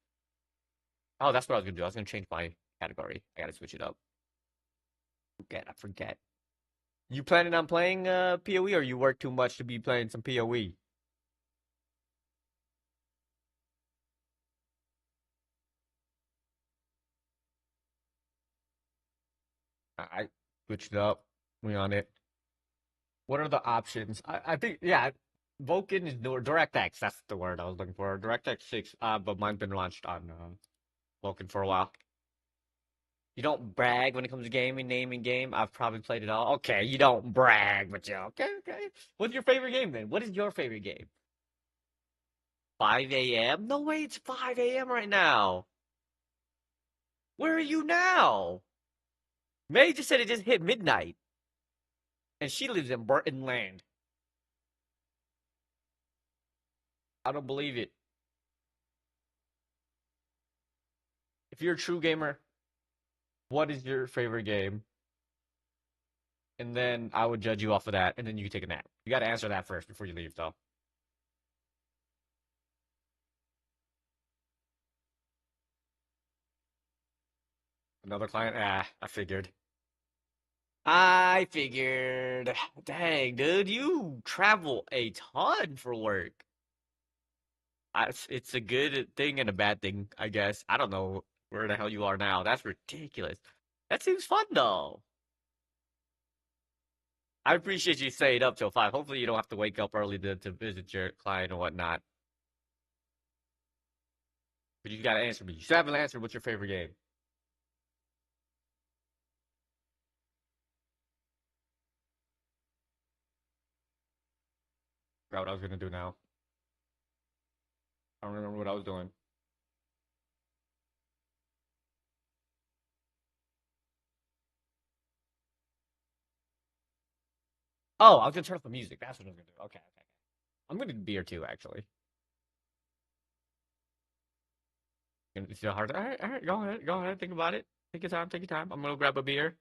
Oh, that's what I was gonna do. I was gonna change my category. I gotta switch it up. I forget. You planning on playing PoE, or you work too much to be playing some PoE? I switched it up. We on it. What are the options? I think yeah, Vulkan is DirectX. That's the word I was looking for. DirectX 6. But mine's been launched on Vulkan for a while. You don't brag when it comes to gaming, naming game. I've probably played it all. Okay, you don't brag, but you okay, okay. What's your favorite game then? What is your favorite game? 5 a.m.? No way, it's 5 a.m. right now. Where are you now? May just said it just hit midnight, and she lives in Burton Land. I don't believe it. If you're a true gamer, what is your favorite game? And then I would judge you off of that, and then you can take a nap. You got to answer that first before you leave, though. Another client? Ah, I figured. I figured. Dang, dude, you travel a ton for work. It's a good thing and a bad thing, I guess. I don't know where the hell you are now. That's ridiculous. That seems fun, though. I appreciate you staying up till 5. Hopefully, you don't have to wake up early to visit your client or whatnot. But you got to answer me. You still haven't answered what's your favorite game. Forgot what I was going to do now. I don't remember what I was doing. Oh, I was going to turn off the music. That's what I was going to do. Okay, okay. I'm going to do beer too, actually. It's still hard. All right. Go ahead. Go ahead. Think about it. Take your time. Take your time. I'm going to grab a beer,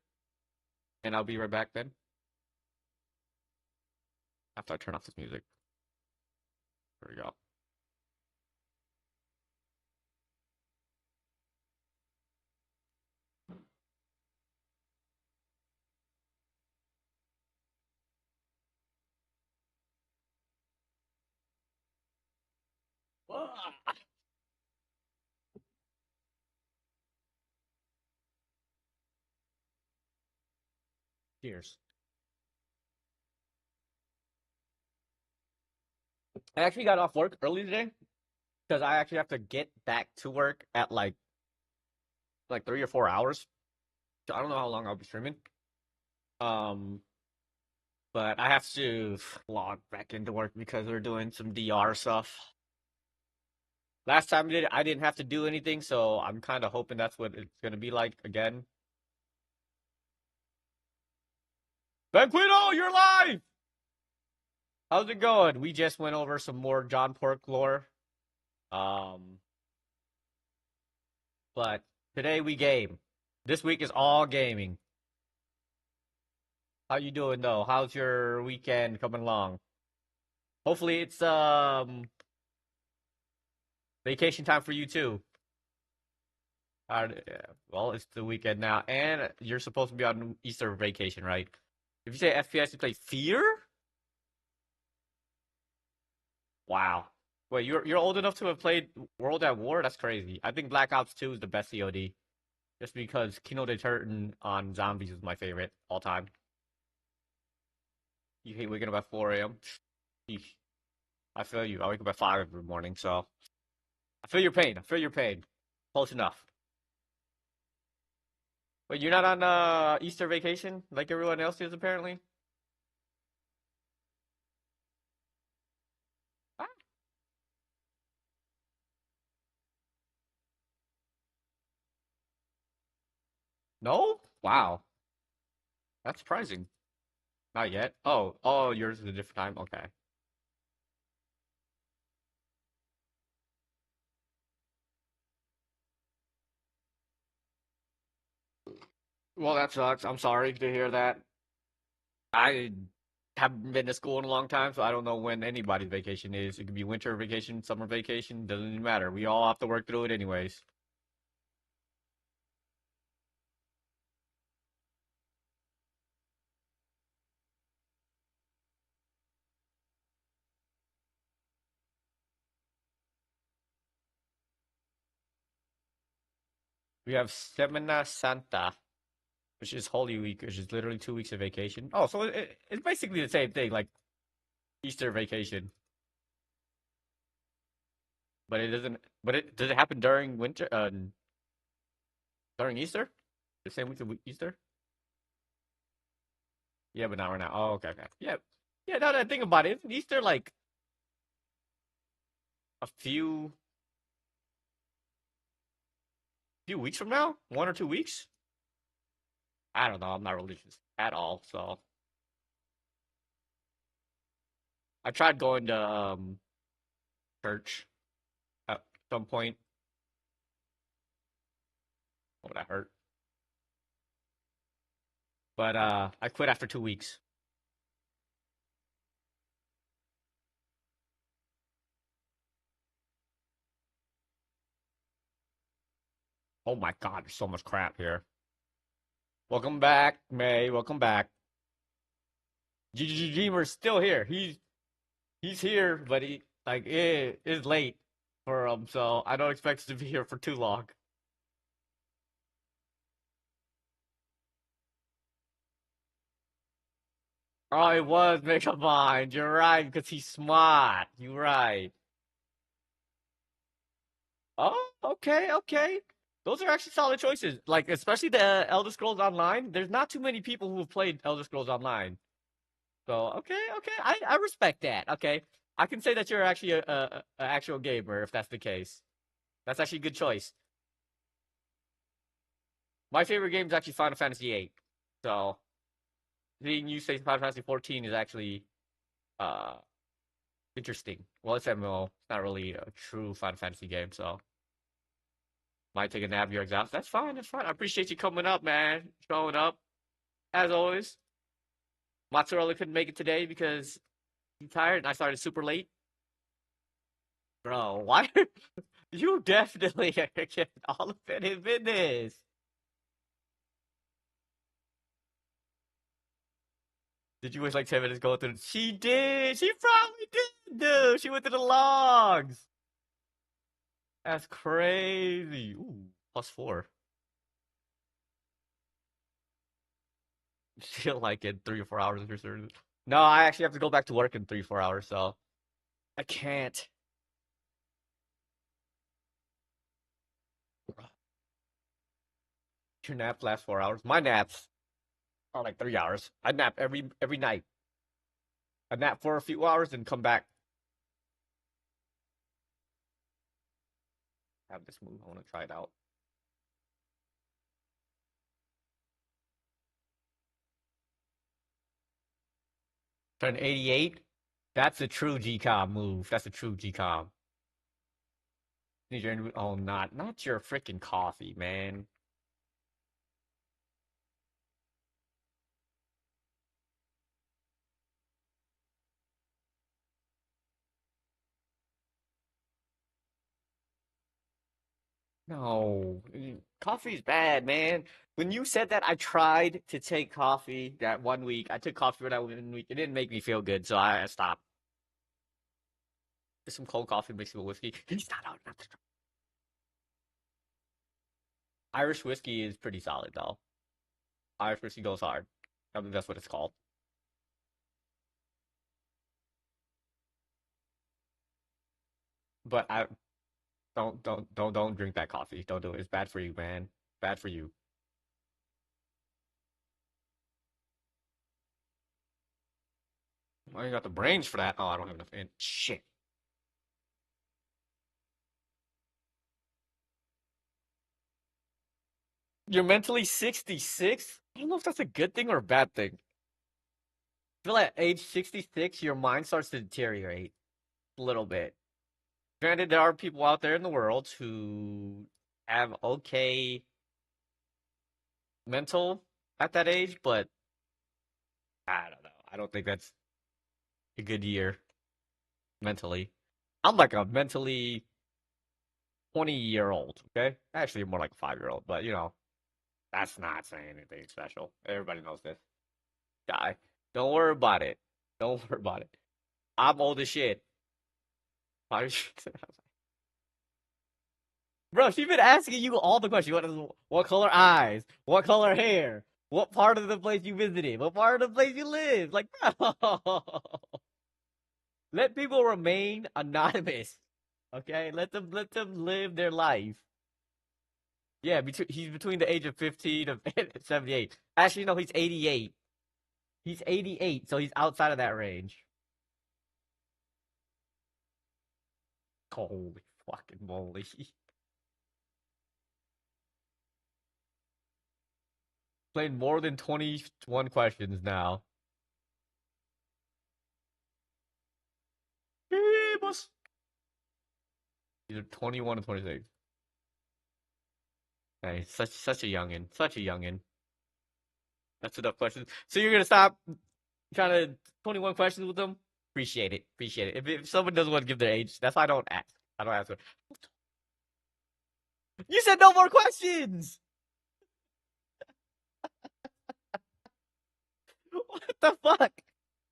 and I'll be right back then after I turn off this music. There we go. Ah! Cheers. I actually got off work early today because I actually have to get back to work at like 3 or 4 hours. So I don't know how long I'll be streaming. Um, but I have to log back into work because we're doing some DR stuff. Last time I didn't have to do anything, so I'm kind of hoping that's what it's gonna be like again. Banquito, you're live! How's it going? We just went over some more John Pork lore. Um, but today we game. This week is all gaming. How you doing though? How's your weekend coming along? Hopefully it's vacation time for you too. Yeah, well, it's the weekend now, and you're supposed to be on Easter vacation, right? If you say FPS, you play Fear? Wow. Wait, you're old enough to have played World at War? That's crazy. I think Black Ops 2 is the best COD. Just because Kino de Turton on zombies is my favorite all time. You hate waking up at 4 a.m. Eesh. I feel you. I wake up at 5 every morning, so I feel your pain. I feel your pain. Close enough. Wait, you're not on Easter vacation like everyone else is apparently? Ah, no? Wow. That's surprising. Not yet. Oh, yours is a different time. Okay. Well, that sucks. I'm sorry to hear that. I haven't been to school in a long time, so I don't know when anybody's vacation is. It could be winter vacation, summer vacation, doesn't even matter. We all have to work through it anyways. We have Semana Santa, which is Holy Week, which is literally 2 weeks of vacation. Oh, so it's basically the same thing, like Easter vacation, but it doesn't. But it does it happen during winter? During Easter, the same week of Easter? Yeah, but not right now. Oh, okay, okay. Yeah, yeah. Now that I think about it, isn't Easter like a few weeks from now? 1 or 2 weeks? I don't know. I'm not religious at all, so I tried going to church at some point. Oh, that hurt. But I quit after 2 weeks. Oh my God, there's so much crap here. Welcome back, May. Welcome back. GGG Dreamer's still here. He's here, but he like it is late for him, so I don't expect him to be here for too long. Oh, it was Make a Mind. You're right, because he's smart. You're right. Oh, okay, okay. Those are actually solid choices. Like, especially the Elder Scrolls Online. There's not too many people who have played Elder Scrolls Online. So, okay, okay. I respect that. Okay. I can say that you're actually a actual gamer if that's the case. That's actually a good choice. My favorite game is actually Final Fantasy VIII. So, seeing you say Final Fantasy 14 is actually uh interesting. Well, it's MMO. It's not really a true Final Fantasy game, so might take a nap. You're exhausted. That's fine. That's fine. I appreciate you coming up, man. Showing up as always. Mozzarella couldn't make it today because he's tired, and I started super late. Bro, why? You definitely are getting all of it in business. Did you wish like 10 minutes go through? She did. She probably did, dude. She went through the logs. That's crazy. Ooh, +4. Feel like in 3 or 4 hours if you're certain. No, I actually have to go back to work in 3 or 4 hours, so I can't. Your nap lasts 4 hours. My naps are like 3 hours. I nap every night. I nap for a few hours and come back. have this move. I want to try it out. Turn 88. That's a true GCOM move. That's a true GCOM. Oh, not your freaking coffee, man. No, coffee's bad, man. When you said that, I tried to take coffee that 1 week. I took coffee for that 1 week. It didn't make me feel good, so I stopped. Just some cold coffee mixed with whiskey. He's not out. Irish whiskey is pretty solid, though. Irish whiskey goes hard. I mean, that's what it's called. But I don't drink that coffee. Don't do it. It's bad for you, man. Bad for you. I ain't got the brains for that. Oh, I don't have enough. Shit. You're mentally 66? I don't know if that's a good thing or a bad thing. I feel at age 66, your mind starts to deteriorate a little bit. Granted, there are people out there in the world who have okay mental at that age, but I don't know. I don't think that's a good year mentally. I'm like a mentally 20-year-old, okay? Actually, more like a 5-year-old, but that's not saying anything special. Everybody knows this. Guy, don't worry about it. Don't worry about it. I'm old as shit. Bro, she's been asking you all the questions. What color eyes? What color hair? What part of the place you visited? What part of the place you live? Like, bro. Let people remain anonymous. Okay? Let them live their life. Yeah, he's between the age of 15 and 78. Actually, no, he's 88. He's 88, so he's outside of that range. Holy fucking moly. Played more than 21 questions now. These are 21 and 26. Hey, such a youngin. Such a youngin. That's enough questions. So you're gonna stop trying to 21 questions with them? Appreciate it. Appreciate it. If someone doesn't want to give their age, that's why I don't ask. I don't ask her. You said no more questions! What the fuck?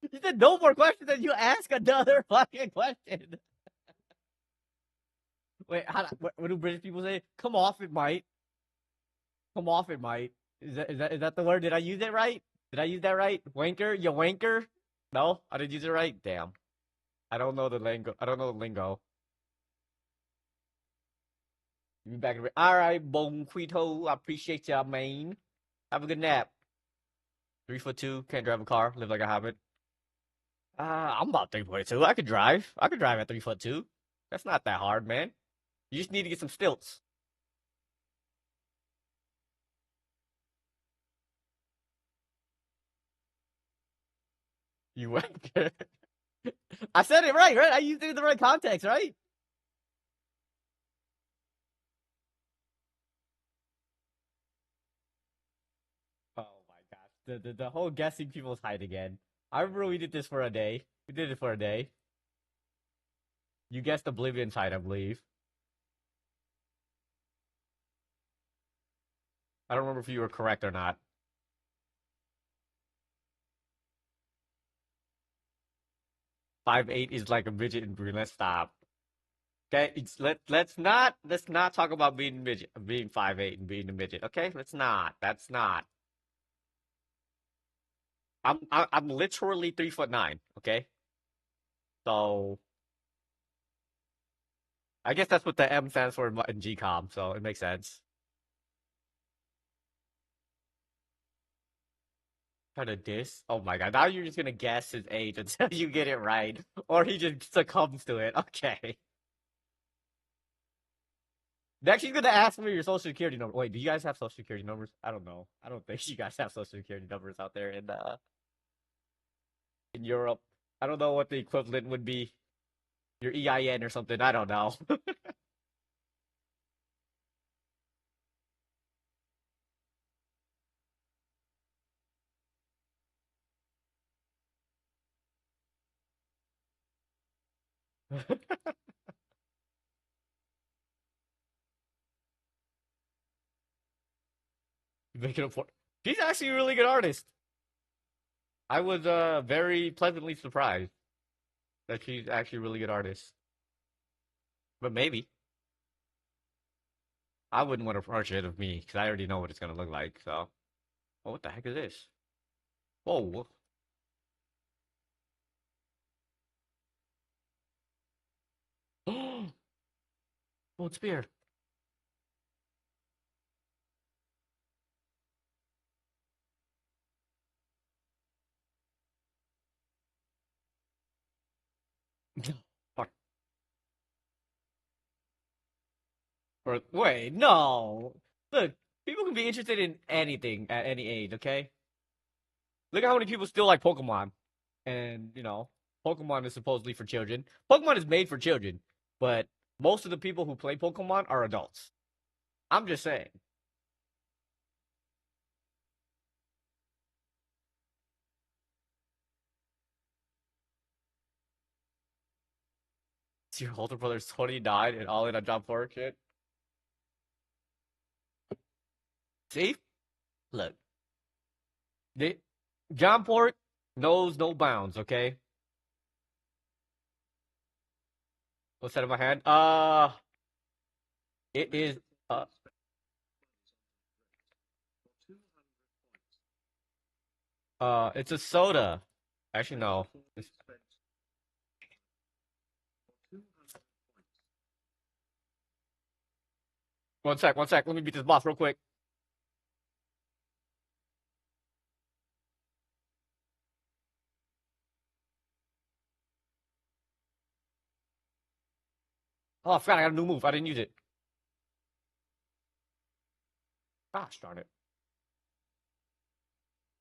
You said no more questions and you ask another fucking question. Wait, what do British people say? Come off it might. Come off it might. Is that the word? Did I use it right? Did I use that right? Wanker? You wanker? No? I didn't use it right? Damn. I don't know the lingo. I don't know the lingo. You back. Alright, Bonquito. I appreciate ya, man. Have a good nap. 3'2", can't drive a car, live like a hobbit. I'm about 3.2. I could drive. I could drive at 3'2". That's not that hard, man. You just need to get some stilts. You wanker. I said it right? I used it in the right context, right? Oh my gosh. The whole guessing people's height again. I remember we did this for a day. We did it for a day. You guessed Oblivion's height, I believe. I don't remember if you were correct or not. 5'8" is like a midget in green. Let's stop. Okay, let's not talk about being midget, being 5'8" and being a midget. Okay, let's not. That's not. I'm literally 3'9". Okay, so I guess that's what the M stands for in GCOM. So it makes sense. Try to diss. Oh my god! Now you're just gonna guess his age until you get it right, or he just succumbs to it. Okay. Next, she's gonna ask me your social security number. Wait, do you guys have social security numbers? I don't know. I don't think you guys have social security numbers out there in Europe. I don't know what the equivalent would be. Your EIN or something. I don't know. Making up for. She's actually a really good artist. I was very pleasantly surprised that she's actually a really good artist. But maybe I wouldn't want to approach it of me because I already know what it's gonna look like. So, oh, what the heck is this? Whoa! Oh, it's beer. Fuck. Or wait, no. Look, people can be interested in anything at any age. Okay. Look at how many people still like Pokemon, and Pokemon is supposedly for children. Pokemon is made for children, but most of the people who play Pokemon are adults. I'm just saying. Your older brother's 29 and all in on John Pork shit. See? Look. They, John Pork knows no bounds, okay? What's that in my hand? It is uh it's a soda. Actually no. One sec. Let me beat this boss real quick. Oh, I forgot I got a new move. I didn't use it. Gosh darn it.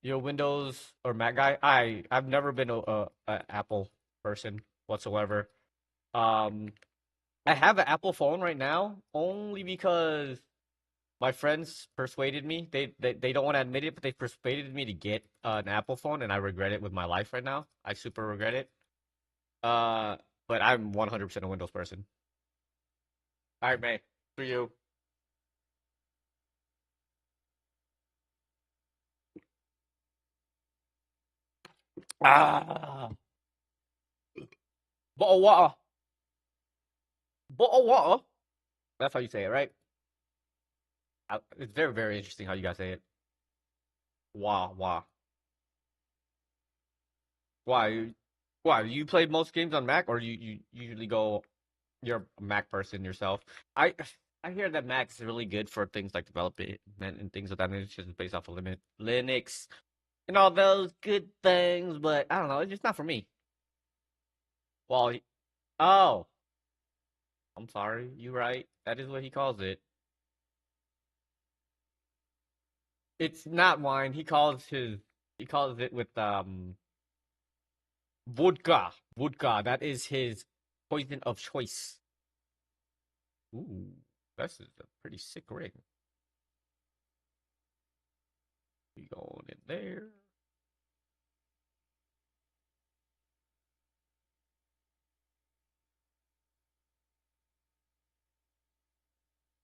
You a Windows or Mac guy? I've never been a Apple person whatsoever. Um, I have an Apple phone right now only because my friends persuaded me. They don't want to admit it, but they persuaded me to get an Apple phone, and I regret it with my life right now. I super regret it. Uh, but I'm 100% a Windows person. All right, man. For you. Ah, bottle of water. Bottle of water. That's how you say it, right? It's very, very interesting how you guys say it. Wow, wow. Why? Why? You play most games on Mac, or you usually go? You're a Mac person yourself. I I hear that Mac is really good for things like development and things like that. And it's just based off of limit Linux and all those good things, but I don't know. It's just not for me. Well, oh, I'm sorry. You're right. That is what he calls it. It's not wine. He calls it with vodka. Vodka. That is his poison of choice. Ooh, that's a pretty sick ring. We going in there.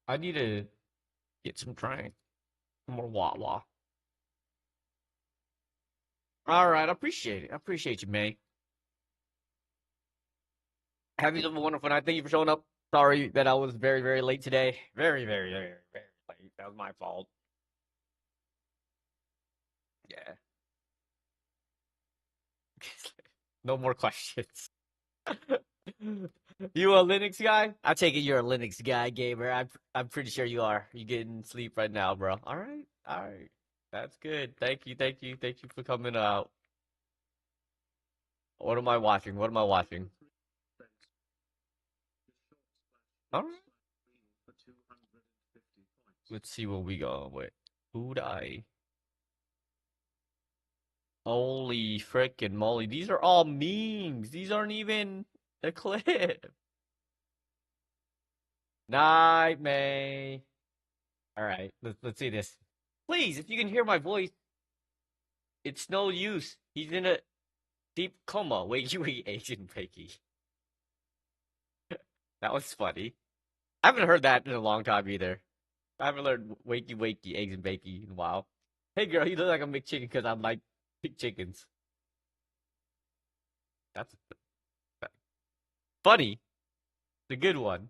I need to get some drink. More Wawa. All right, I appreciate it. I appreciate you, man. Have you have a wonderful night. Thank you for showing up. Sorry that I was very, very late today. Very, very, very, very late. That was my fault. Yeah. No more questions. You a Linux guy? I take it you're a Linux guy, gamer. I'm pretty sure you are. You getting sleep right now, bro. All right, all right. That's good. Thank you for coming out. What am I watching? What am I watching? All right. Let's see what we got with. Who'd I? Holy frickin' moly. These are all memes. These aren't even a clip. Night, May. Alright, let's see this. Please, if you can hear my voice, it's no use. He's in a deep coma. Wakey, wakey, Asian fakey. That was funny. I haven't heard that in a long time either. I haven't learned wakey, wakey, eggs and bakey in a while. Hey girl, you look like a McChicken because I'm like big chickens. That's funny. The good one.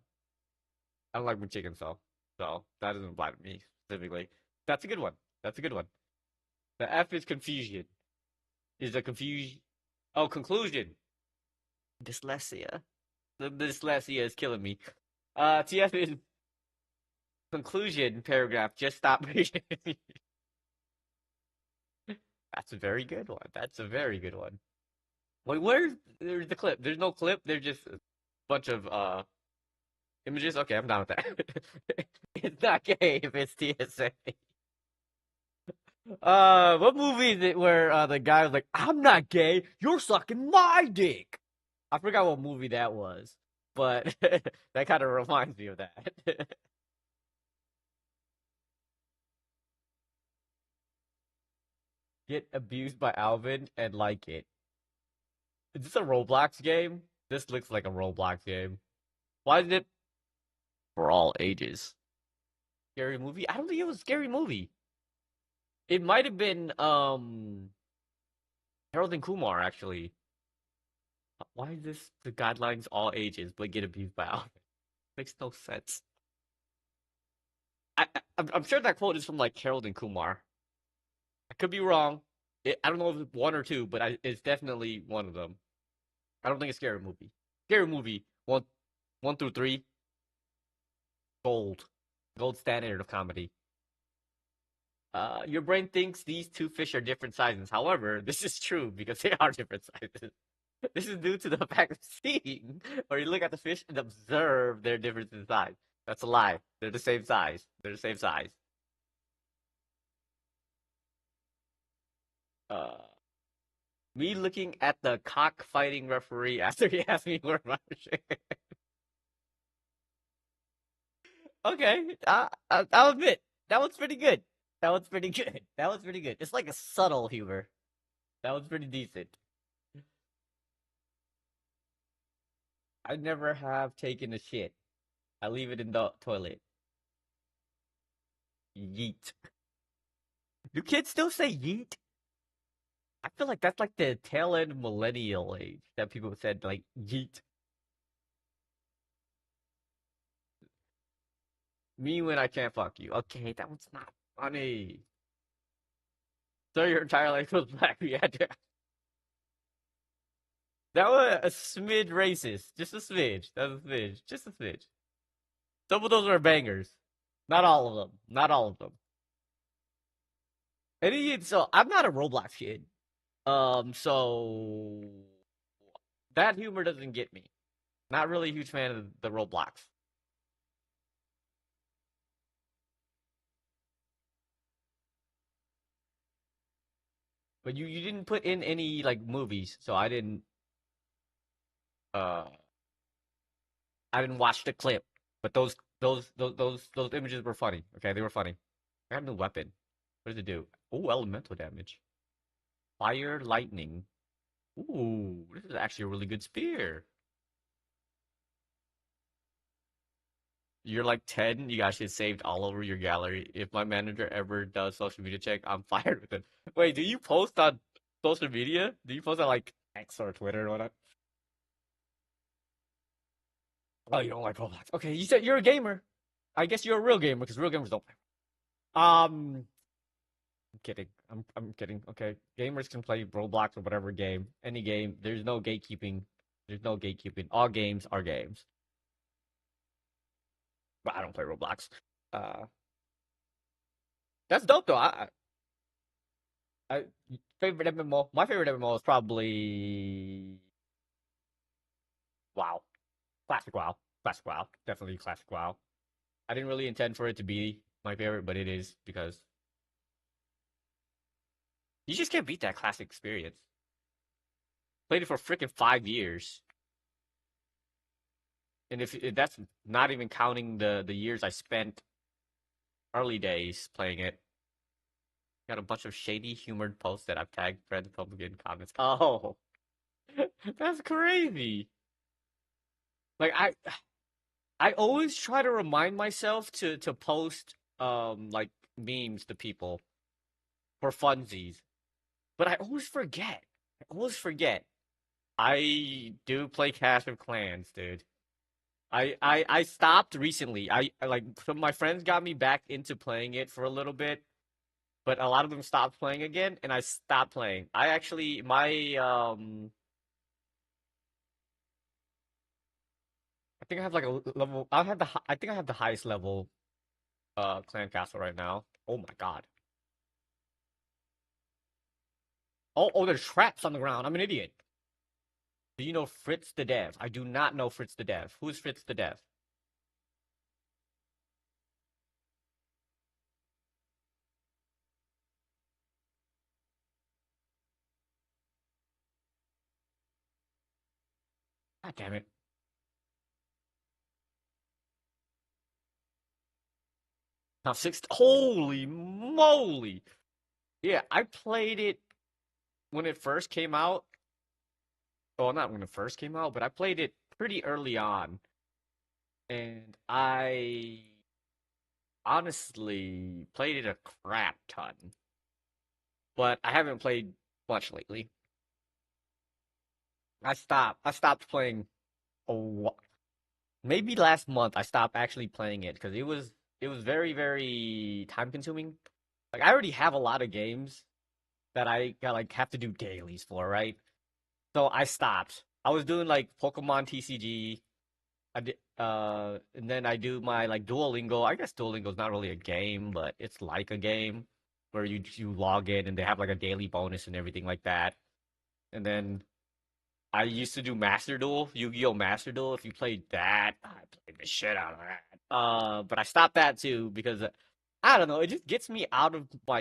I don't like McChicken, so that doesn't apply to me specifically. That's a good one. That's a good one. The F is confusion. Is a confusion. Oh, conclusion. Dyslexia. The dyslexia is killing me. TF is conclusion paragraph. Just stop reading. That's a very good one. That's a very good one. Wait, there's the clip? There's no clip. There's just a bunch of images. Okay, I'm down with that. It's not gay if it's TSA. What movie is it where the guy was like, "I'm not gay. You're sucking my dick." I forgot what movie that was, but that kind of reminds me of that. Get abused by Alvin and like it. Is this a Roblox game? This looks like a Roblox game. Why is it for all ages? Scary movie? I don't think it was a scary movie. It might have been Harold and Kumar actually. Why is this the guidelines all ages but get abused by Alvin? Makes no sense. I'm sure that quote is from like Harold and Kumar. I could be wrong. I don't know if it's one or two, but it's definitely one of them. I don't think it's scary movie. Scary movie 1 through 3. Gold, gold standard of comedy. Your brain thinks these two fish are different sizes. However, this is true because they are different sizes. This is due to the fact of seeing, where you look at the fish and observe their difference in size. That's a lie. They're the same size. They're the same size. Uh, Me looking at the cockfighting referee after he asked me where my shit. Okay, I'll admit that one's pretty good. That one's pretty good. That one's pretty good. It's like a subtle humor. That one's pretty decent. I never have taken a shit. I leave it in the toilet. Yeet. Do kids still say yeet? I feel like that's like the tail end millennial age that people said like yeet. Me when I can't fuck you. Okay, that one's not funny. So your entire life goes black. Yeah, that was a smidge racist. Just a smidge. That was a smidge. Just a smidge. Some of those are bangers. Not all of them. Not all of them. And so I'm not a Roblox kid. So that humor doesn't get me. Not really a huge fan of the Roblox. But you didn't put in any like movies, so uh I didn't watch the clip. But those images were funny. Okay, they were funny. I got a new weapon. What does it do? Oh, elemental damage. Fire, lightning. Ooh, this is actually a really good spear. You're like 10, you got shit saved all over your gallery. If my manager ever does social media check, I'm fired with it. Wait, do you post on social media? Do you post on like X or Twitter or whatnot? Oh, you don't like Roblox. Okay, you said you're a gamer. I guess you're a real gamer because real gamers don't play. I'm kidding. I'm kidding. Okay, gamers can play Roblox or whatever game, any game. There's no gatekeeping. There's no gatekeeping. All games are games. But I don't play Roblox. Uh, that's dope though. I favorite MMO. My favorite MMO is probably WoW. Classic WoW. Classic WoW. Definitely classic WoW. I didn't really intend for it to be my favorite, but it is because you just can't beat that classic experience. Played it for freaking 5 years, and if that's not even counting the years I spent early days playing it. Got a bunch of shady, humored posts that I've tagged Fred the Republican comments. Oh, that's crazy. Like I always try to remind myself to post like memes to people for funsies, but I always forget. I always forget. I do play Clash of Clans, dude. I stopped recently. I like some of my friends got me back into playing it for a little bit, but a lot of them stopped playing again, and I stopped playing. I actually my I think I have like a level. I have I think I have the highest level clan castle right now. Oh my god. Oh, there's traps on the ground. I'm an idiot. Do you know Fritz the Dev? I do not know Fritz the Dev. Who's Fritz the Dev? God damn it. Now six. Holy moly. Yeah, I played it when it first came out. Well, not when it first came out, but I played it pretty early on. And I honestly played it a crap ton. But I haven't played much lately. I stopped playing a maybe last month I stopped actually playing it because it was very very time consuming. Like I already have a lot of games that I got like have to do dailies for, right? So I stopped. I was doing like Pokemon TCG. I did, and then I do my like Duolingo. I guess Duolingo is not really a game, but it's like a game where you log in and they have like a daily bonus and everything like that. And then I used to do Master Duel, Yu-Gi-Oh! Master Duel. If you played that, I played the shit out of that. But I stopped that too because I don't know. It just gets me out of my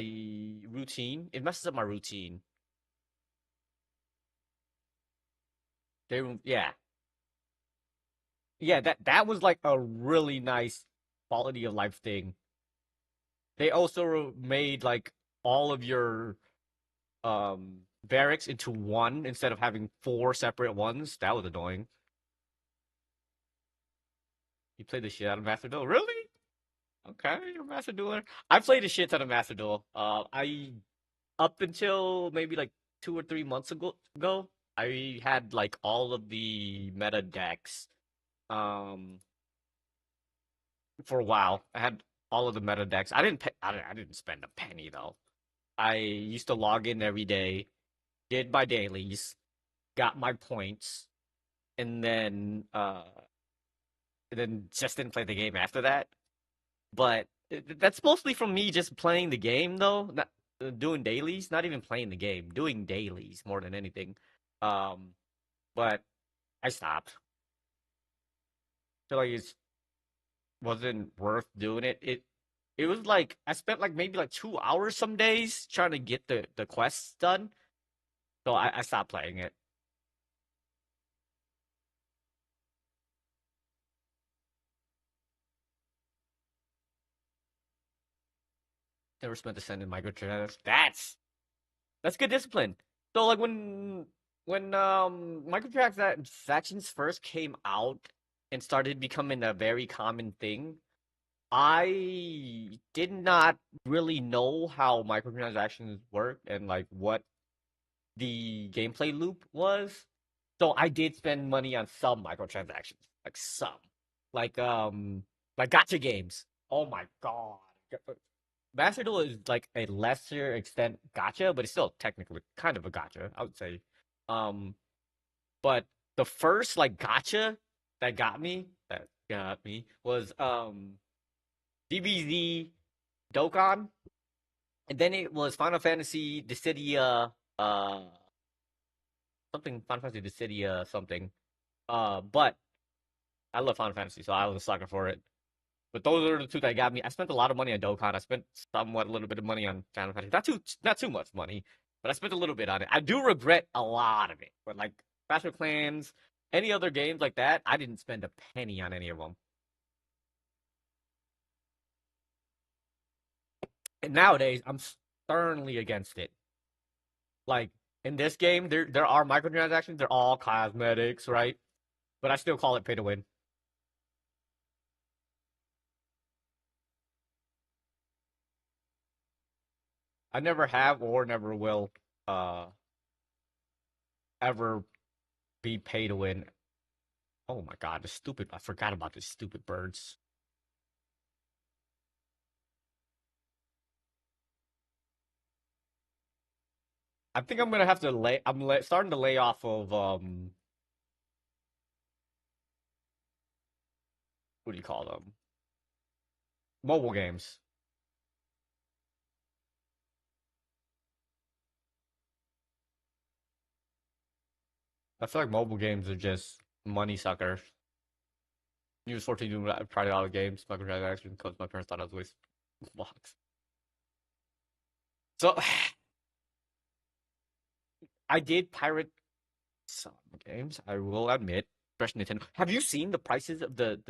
routine. It messes up my routine. Yeah, yeah. That was like a really nice quality of life thing. They also made like all of your barracks into one instead of having four separate ones. That was annoying. You played the shit out of Master Duel, really? Okay, you're a Master Dueler. I played a shit ton of Master Duel. I up until maybe like 2 or 3 months ago, I had like all of the meta decks. Um, for a while, I had all of the meta decks. I didn't spend a penny though. I used to log in every day, did my dailies, got my points, and then just didn't play the game after that. But that's mostly from me just playing the game, though. Not doing dailies, not even playing the game, doing dailies more than anything. Um, but I stopped. Feel like it wasn't worth doing it. It was like I spent like maybe like 2 hours some days trying to get the quests done. So I stopped playing it. Never spent a cent in microtransactions. That's good discipline. So like when microtransactions first came out and started becoming a very common thing, I did not really know how microtransactions work and like what the gameplay loop was. So I did spend money on some microtransactions, like some, like um, like gotcha games. Oh my god, Master Duel is like a lesser extent gotcha, but it's still technically kind of a gotcha, I would say. Um, but the first like gotcha that got me was DBZ Dokkan, and then it was Final Fantasy Dissidia uh something Final Fantasy Dissidia something. But I love Final Fantasy, so I was a sucker for it. But those are the two that got me. I spent a lot of money on Dokkan. I spent somewhat a little bit of money on Final Fantasy. Not too much money, but I spent a little bit on it. I do regret a lot of it. But like Clash of Clans, any other games like that, I didn't spend a penny on any of them. And nowadays, I'm sternly against it. Like in this game, there are microtransactions. They're all cosmetics, right? But I still call it pay to win. I never have or never will ever be pay to win. Oh my god, the stupid I forgot about these stupid birds. I think I'm gonna have to starting to lay off of what do you call them? Mobile games. I feel like mobile games are just money suckers. You was 14 doing tried a lot of games, microtransactions, because my parents thought I was wasting blocks. So I did pirate some games, I will admit, especially Nintendo. Have you seen the prices of the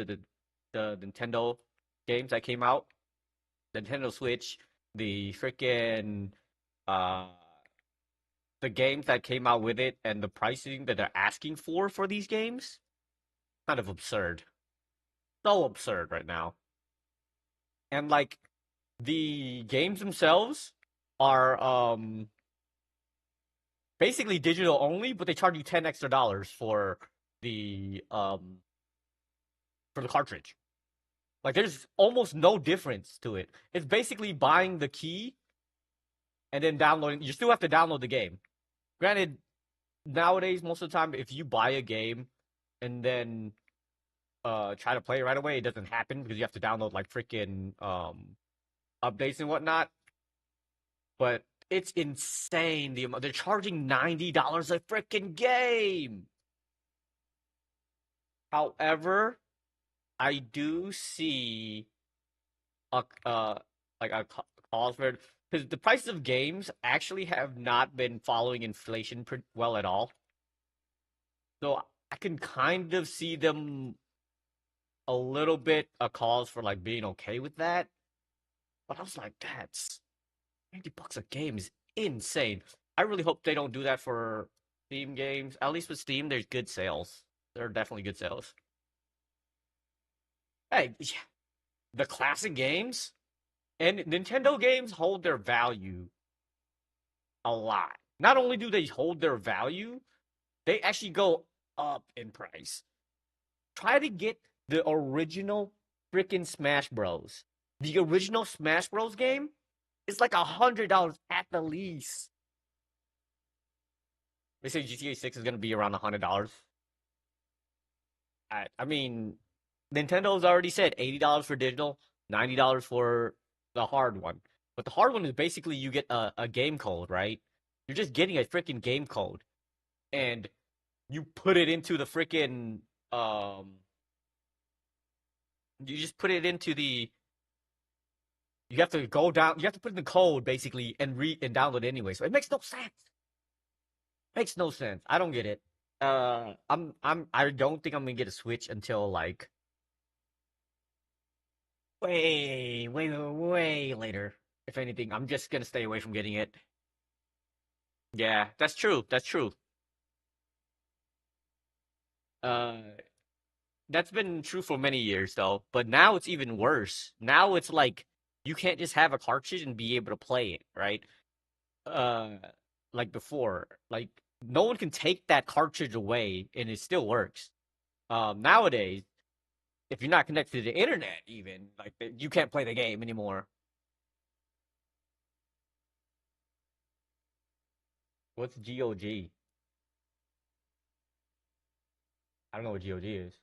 Nintendo games that came out? The Nintendo Switch, the freaking uh the games that came out with it and the pricing that they're asking for these games? Kind of absurd. So absurd right now. And like the games themselves are basically digital only, but they charge you 10 extra dollars for the cartridge. Like there's almost no difference to it. It's basically buying the key and then downloading. You still have to download the game. Granted, nowadays most of the time if you buy a game and then try to play it right away, it doesn't happen because you have to download like freaking updates and whatnot. But it's insane the amount they're charging $90 a freaking game. However, I do see a like a cause for it because the prices of games actually have not been following inflation well at all. So I can kind of see them a little bit a cause for like being okay with that. But I was like, that's $90 a game is insane. I really hope they don't do that for Steam games. At least with Steam, there's good sales. There are definitely good sales. Hey, the classic games and Nintendo games hold their value a lot. Not only do they hold their value, they actually go up in price. Try to get the original freaking Smash Bros. The original Smash Bros. Game is like $100 at the least. They say GTA 6 is gonna be around $100. I mean, Nintendo's already said $80 for digital, $90 for the hard one. But the hard one is basically you get a game code, right? You're just getting a freaking game code, and you put it into the freaking you just put it into the. You have to go down. You have to put in the code basically and read and download it anyway. So it makes no sense. Makes no sense. I don't get it. I don't think I'm gonna get a Switch until like way later. If anything, I'm just gonna stay away from getting it. Yeah, that's true. That's true. Uh, that's been true for many years though. But now it's even worse. Now it's like you can't just have a cartridge and be able to play it, right? Uh, like before, like no one can take that cartridge away and it still works. Nowadays, if you're not connected to the internet, even like you can't play the game anymore. What's GOG? I don't know what GOG is.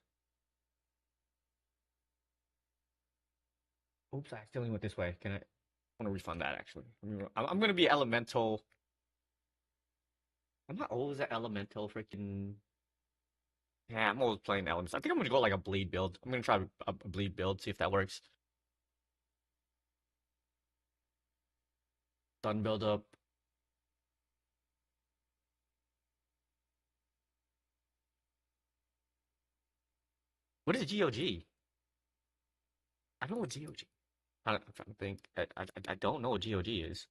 Oops, I accidentally went this way. Can I want to refund that actually? I'm gonna be elemental. I'm not always at elemental freaking. Yeah, I'm always playing elements. I think I'm gonna go like a bleed build. I'm gonna try a bleed build, see if that works. Sun buildup. What is GOG? I don't know what GOG. I'm trying to think. I don't know what GOG is.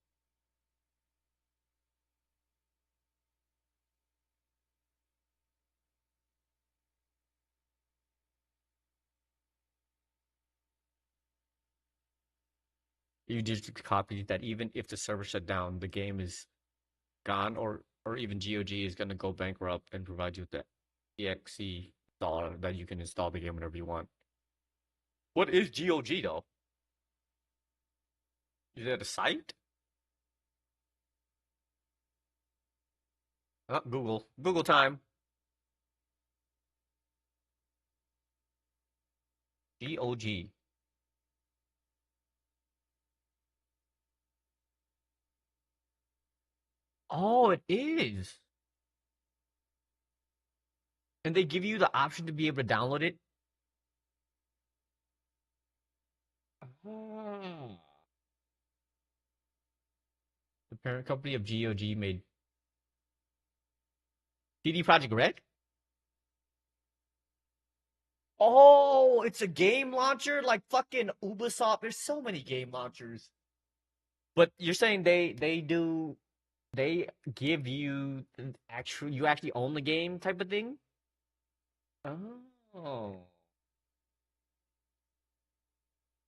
You just copy that even if the server shut down, the game is gone, or even GOG is gonna go bankrupt and provide you with the exe installer that you can install the game whenever you want. What is GOG though? Is that a site? Google. Google time. GOG. Oh, it is. And they give you the option to be able to download it. Oh. The parent company of GOG made CD Projekt Red. Oh, it's a game launcher like fucking Ubisoft. There's so many game launchers. But you're saying they give you you actually own the game type of thing? Oh.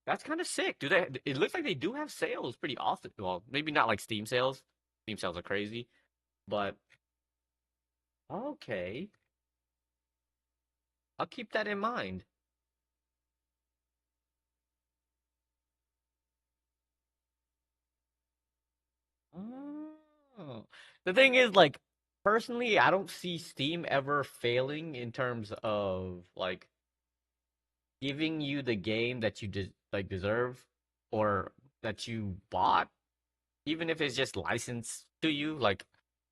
That's kind of sick. Do they it looks like they do have sales pretty often. Well, maybe not like Steam sales. Steam sales are crazy, but okay. I'll keep that in mind. Oh. The thing is, like, personally, I don't see Steam ever failing in terms of like giving you the game that you deserve or that you bought, even if it's just licensed to you. Like,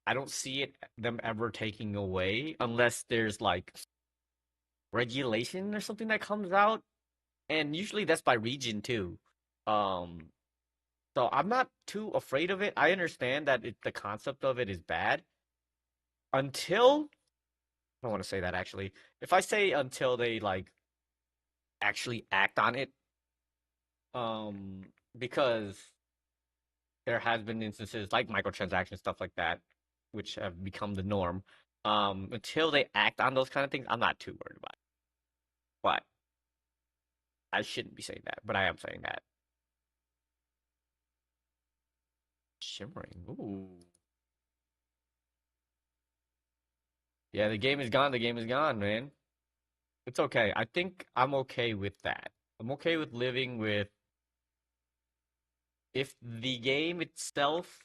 I don't see them ever taking away unless there's like regulation or something that comes out, and usually that's by region too. Um, so I'm not too afraid of it. I understand that the concept of it is bad until I don't want to say that actually. If I say until they like actually act on it, um, because there has been instances like microtransactions, stuff like that, which have become the norm. Until they act on those kind of things, I'm not too worried about it. But I shouldn't be saying that, but I am saying that. Shimmering. Ooh. Yeah, the game is gone. The game is gone, man. It's okay. I think I'm okay with that. I'm okay with living with if the game itself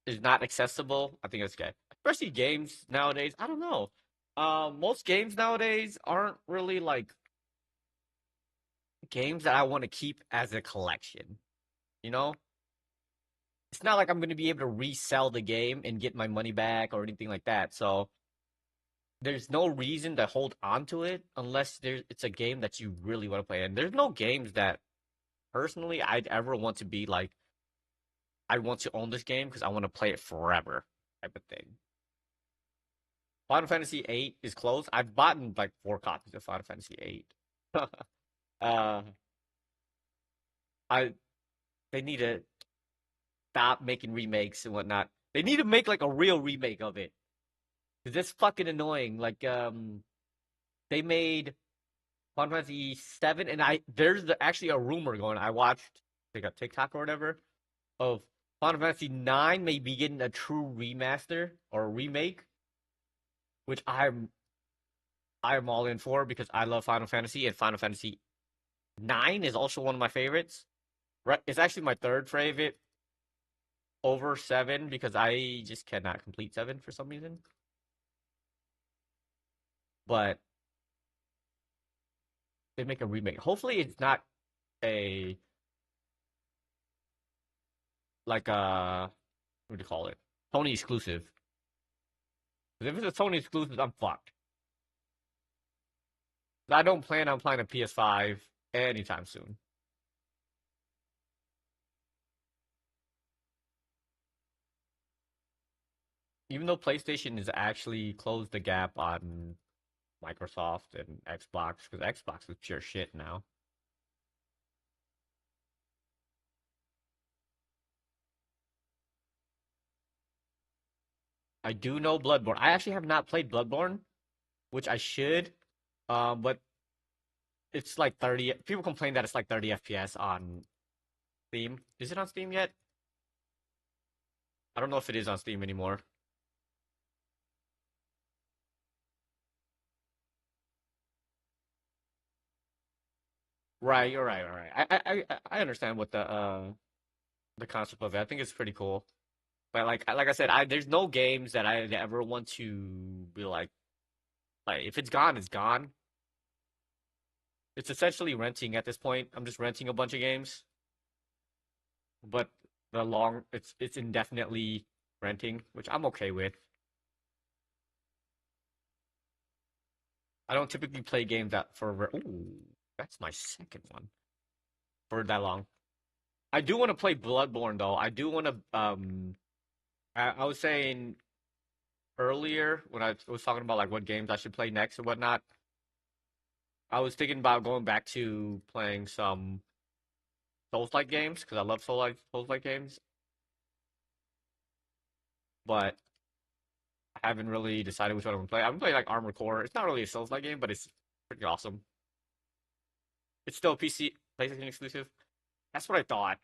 is not accessible, I think it's okay. Especially games nowadays. I don't know. Most games nowadays aren't really like games that I want to keep as a collection. You know? It's not like I'm going to be able to resell the game and get my money back or anything like that. So there's no reason to hold on to it unless it's a game that you really want to play. And there's no games that personally I'd ever want to be like I want to own this game because I want to play it forever type of thing. Final Fantasy VIII is closed. I've bought like 4 copies of Final Fantasy VIII. uh, I they need to stop making remakes and whatnot. They need to make like a real remake of it. Cause it's fucking annoying. Like they made Final Fantasy VII, and there's actually a rumor going. I watched like a TikTok or whatever of Final Fantasy IX may be getting a true remaster or a remake, which I'm all in for because I love Final Fantasy, and Final Fantasy IX is also one of my favorites. Right, it's actually my third favorite over 7 because I just cannot complete 7 for some reason. But they make a remake. Hopefully, it's not a like a what do you call it? Sony exclusive. Because if it's a Sony exclusive, I'm fucked. I don't plan on playing a PS5 anytime soon. even though PlayStation has actually closed the gap on Microsoft and Xbox, because Xbox is pure shit now. I do know Bloodborne. I actually have not played Bloodborne, which I should. But it's like 30. People complain that it's like 30 FPS on Steam. Is it on Steam yet? I don't know if it is on Steam anymore. Right, you're right, all right. I understand what the concept of it. I think it's pretty cool. But like I said, I there's no games that I ever want to be like if it's gone, it's gone. It's essentially renting at this point. I'm just renting a bunch of games, but it's indefinitely renting, which I'm okay with. I don't typically play games that for ooh, that's my second one for that long. I do want to play Bloodborne though. I do want to I was saying earlier when I was talking about like what games I should play next and whatnot. I was thinking about going back to playing some Souls-like games because I love Souls-like games, but I haven't really decided which one I'm gonna play. I'm playing like Armored Core. It's not really a Souls-like game, but it's pretty awesome. It's still a PC PlayStation exclusive. That's what I thought.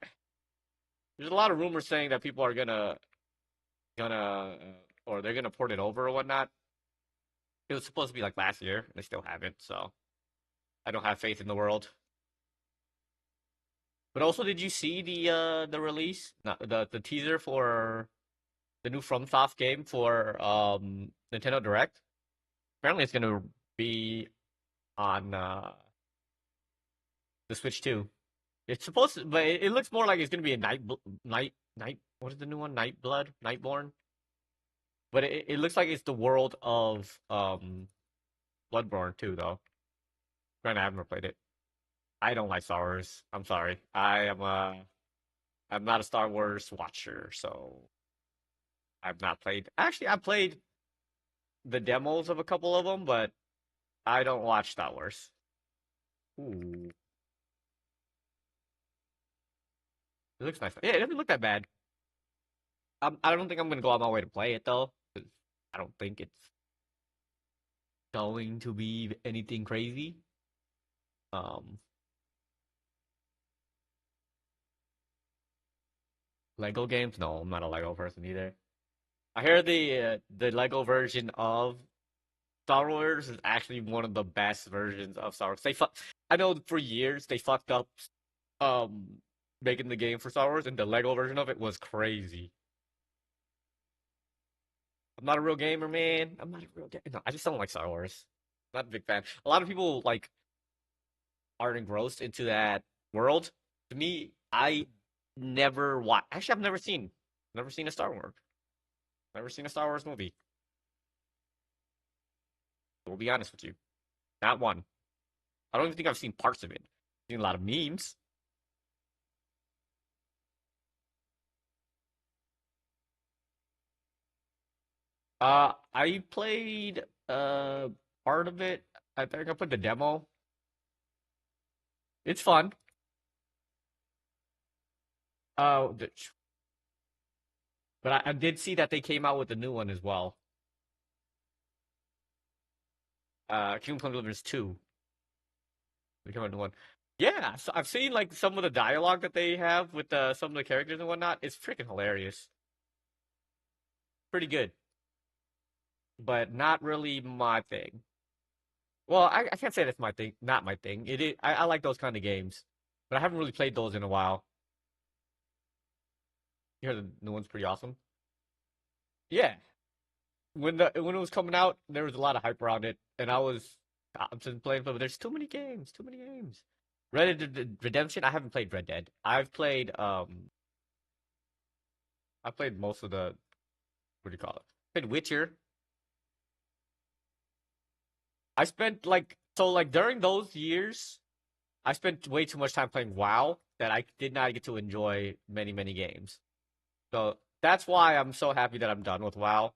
There's a lot of rumors saying that people are gonna or they're gonna port it over or whatnot. It was supposed to be like last year, and they still haven't. So I don't have faith in the world. But also, did you see the release, no, the teaser for the new FromSoft game for Nintendo Direct? Apparently, it's gonna be on the Switch too. It's supposed to, but it looks more like it's gonna be a night. What is the new one? Nightborn. But it looks like it's the world of Bloodborne too, though. Granted, I haven't ever played it. I don't like Star Wars. I'm sorry. I'm not a Star Wars watcher, so I've not played. Actually, I played the demos of a couple of them, but I don't watch Star Wars. Ooh, it looks nice. Yeah, it doesn't look that bad. I don't think I'm gonna go out my way to play it though, 'cause I don't think it's going to be anything crazy. Um, Lego games? No, I'm not a Lego person either. I hear the Lego version of Star Wars is actually one of the best versions of Star Wars. I know for years they fucked up um making the game for Star Wars, and the Lego version of it was crazy. I'm not a real gamer, man. I'm not a real gamer. No, I just don't like Star Wars. Not a big fan. A lot of people like are engrossed into that world. To me, I never watch. Actually, I've never seen a Star Wars. Never seen a Star Wars movie. We'll be honest with you, not one. I don't even think I've seen parts of it. I've seen a lot of memes. I played part of it. I think I put the demo. It's fun. Uh, but I did see that they came out with a new one as well. Kingdom Come Deliverance 2. They came out with one. Yeah, so I've seen like some of the dialogue that they have with some of the characters and whatnot. It's freaking hilarious. Pretty good, but not really my thing. Well, I can't say that's my thing. Not my thing. It is. I like those kind of games, but I haven't really played those in a while. You heard the new one's pretty awesome. Yeah, when it was coming out, there was a lot of hype around it, and I'm just playing. But there's too many games. Too many games. Red Dead Redemption. I haven't played Red Dead. I played most of the what do you call it? Played Witcher. I spent like during those years, I spent way too much time playing WoW that I did not get to enjoy many games. So that's why I'm so happy that I'm done with WoW.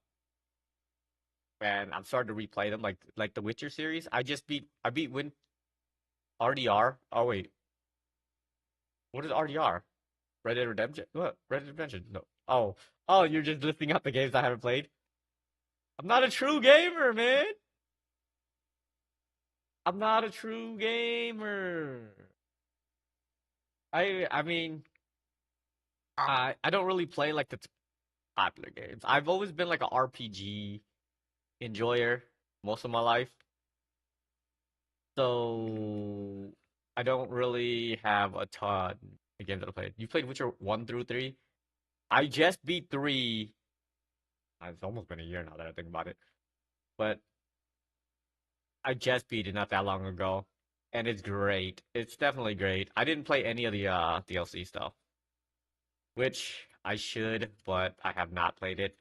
and I'm starting to replay them, like the Witcher series. I beat Win RDR. Oh wait, what is RDR? Red Dead Redemption? What? Red Dead Redemption? No. Oh, you're just listing up the games I haven't played. I'm not a true gamer, man. I'm not a true gamer. I mean, I don't really play like the popular games. I've always been like an RPG enjoyer most of my life. So I don't really have a ton of games that I played. You played Witcher 1 through 3? I just beat 3. It's almost been a year now that I think about it. But I just beat it not that long ago. And it's great. It's definitely great. I didn't play any of the DLC stuff, which I should, but I have not played it.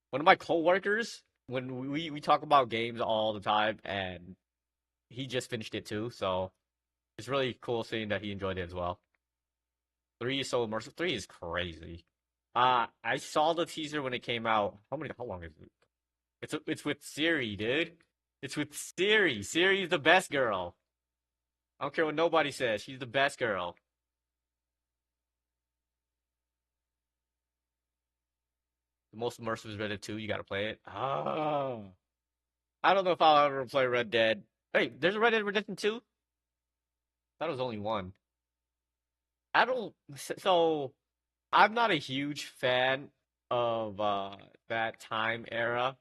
One of my coworkers, when we talk about games all the time, and he just finished it too, so it's really cool seeing that he enjoyed it as well. 3 is so immersive. 3 is crazy. I saw the teaser when it came out. How long is it? It's with Siri, dude. It's with Siri. Siri's the best girl. I don't care what nobody says. She's the best girl. The most immersive is Red Dead 2. You gotta play it. Oh. I don't know if I'll ever play Red Dead. Hey, there's a Red Dead Redemption 2? Thought it was only one. I don't so I'm not a huge fan of that time era,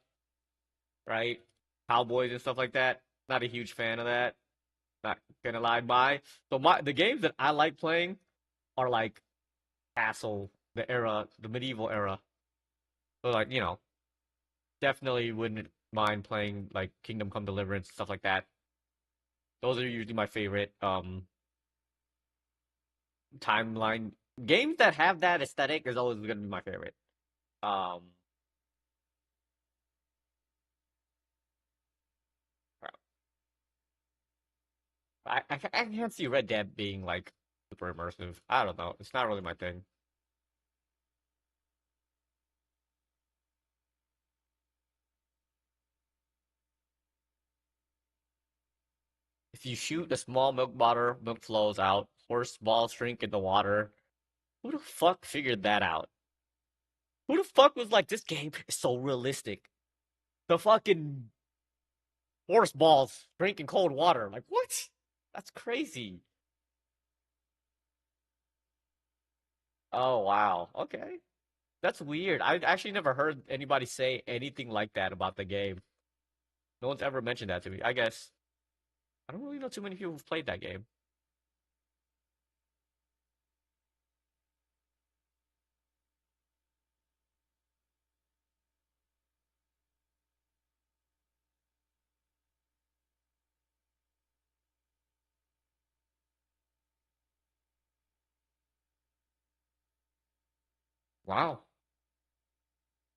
right? Cowboys and stuff like that. Not a huge fan of that. Not gonna lie by. So the games that I like playing are like Castle, the era, the medieval era. So like, definitely wouldn't mind playing like Kingdom Come Deliverance, stuff like that. Those are usually my favorite timeline games that have that aesthetic is always gonna be my favorite. Um I can't see Red Dead being like super immersive. I don't know. It's not really my thing. If you shoot a small milk bottle, milk flows out. Horse balls shrink in the water. Who the fuck figured that out? Who the fuck was like, this game is so realistic? The fucking horse balls drink in cold water. Like, what? That's crazy. Oh, wow. Okay. That's weird. I actually never heard anybody say anything like that about the game. No one's ever mentioned that to me. I guess I don't really know too many people who've played that game. Wow.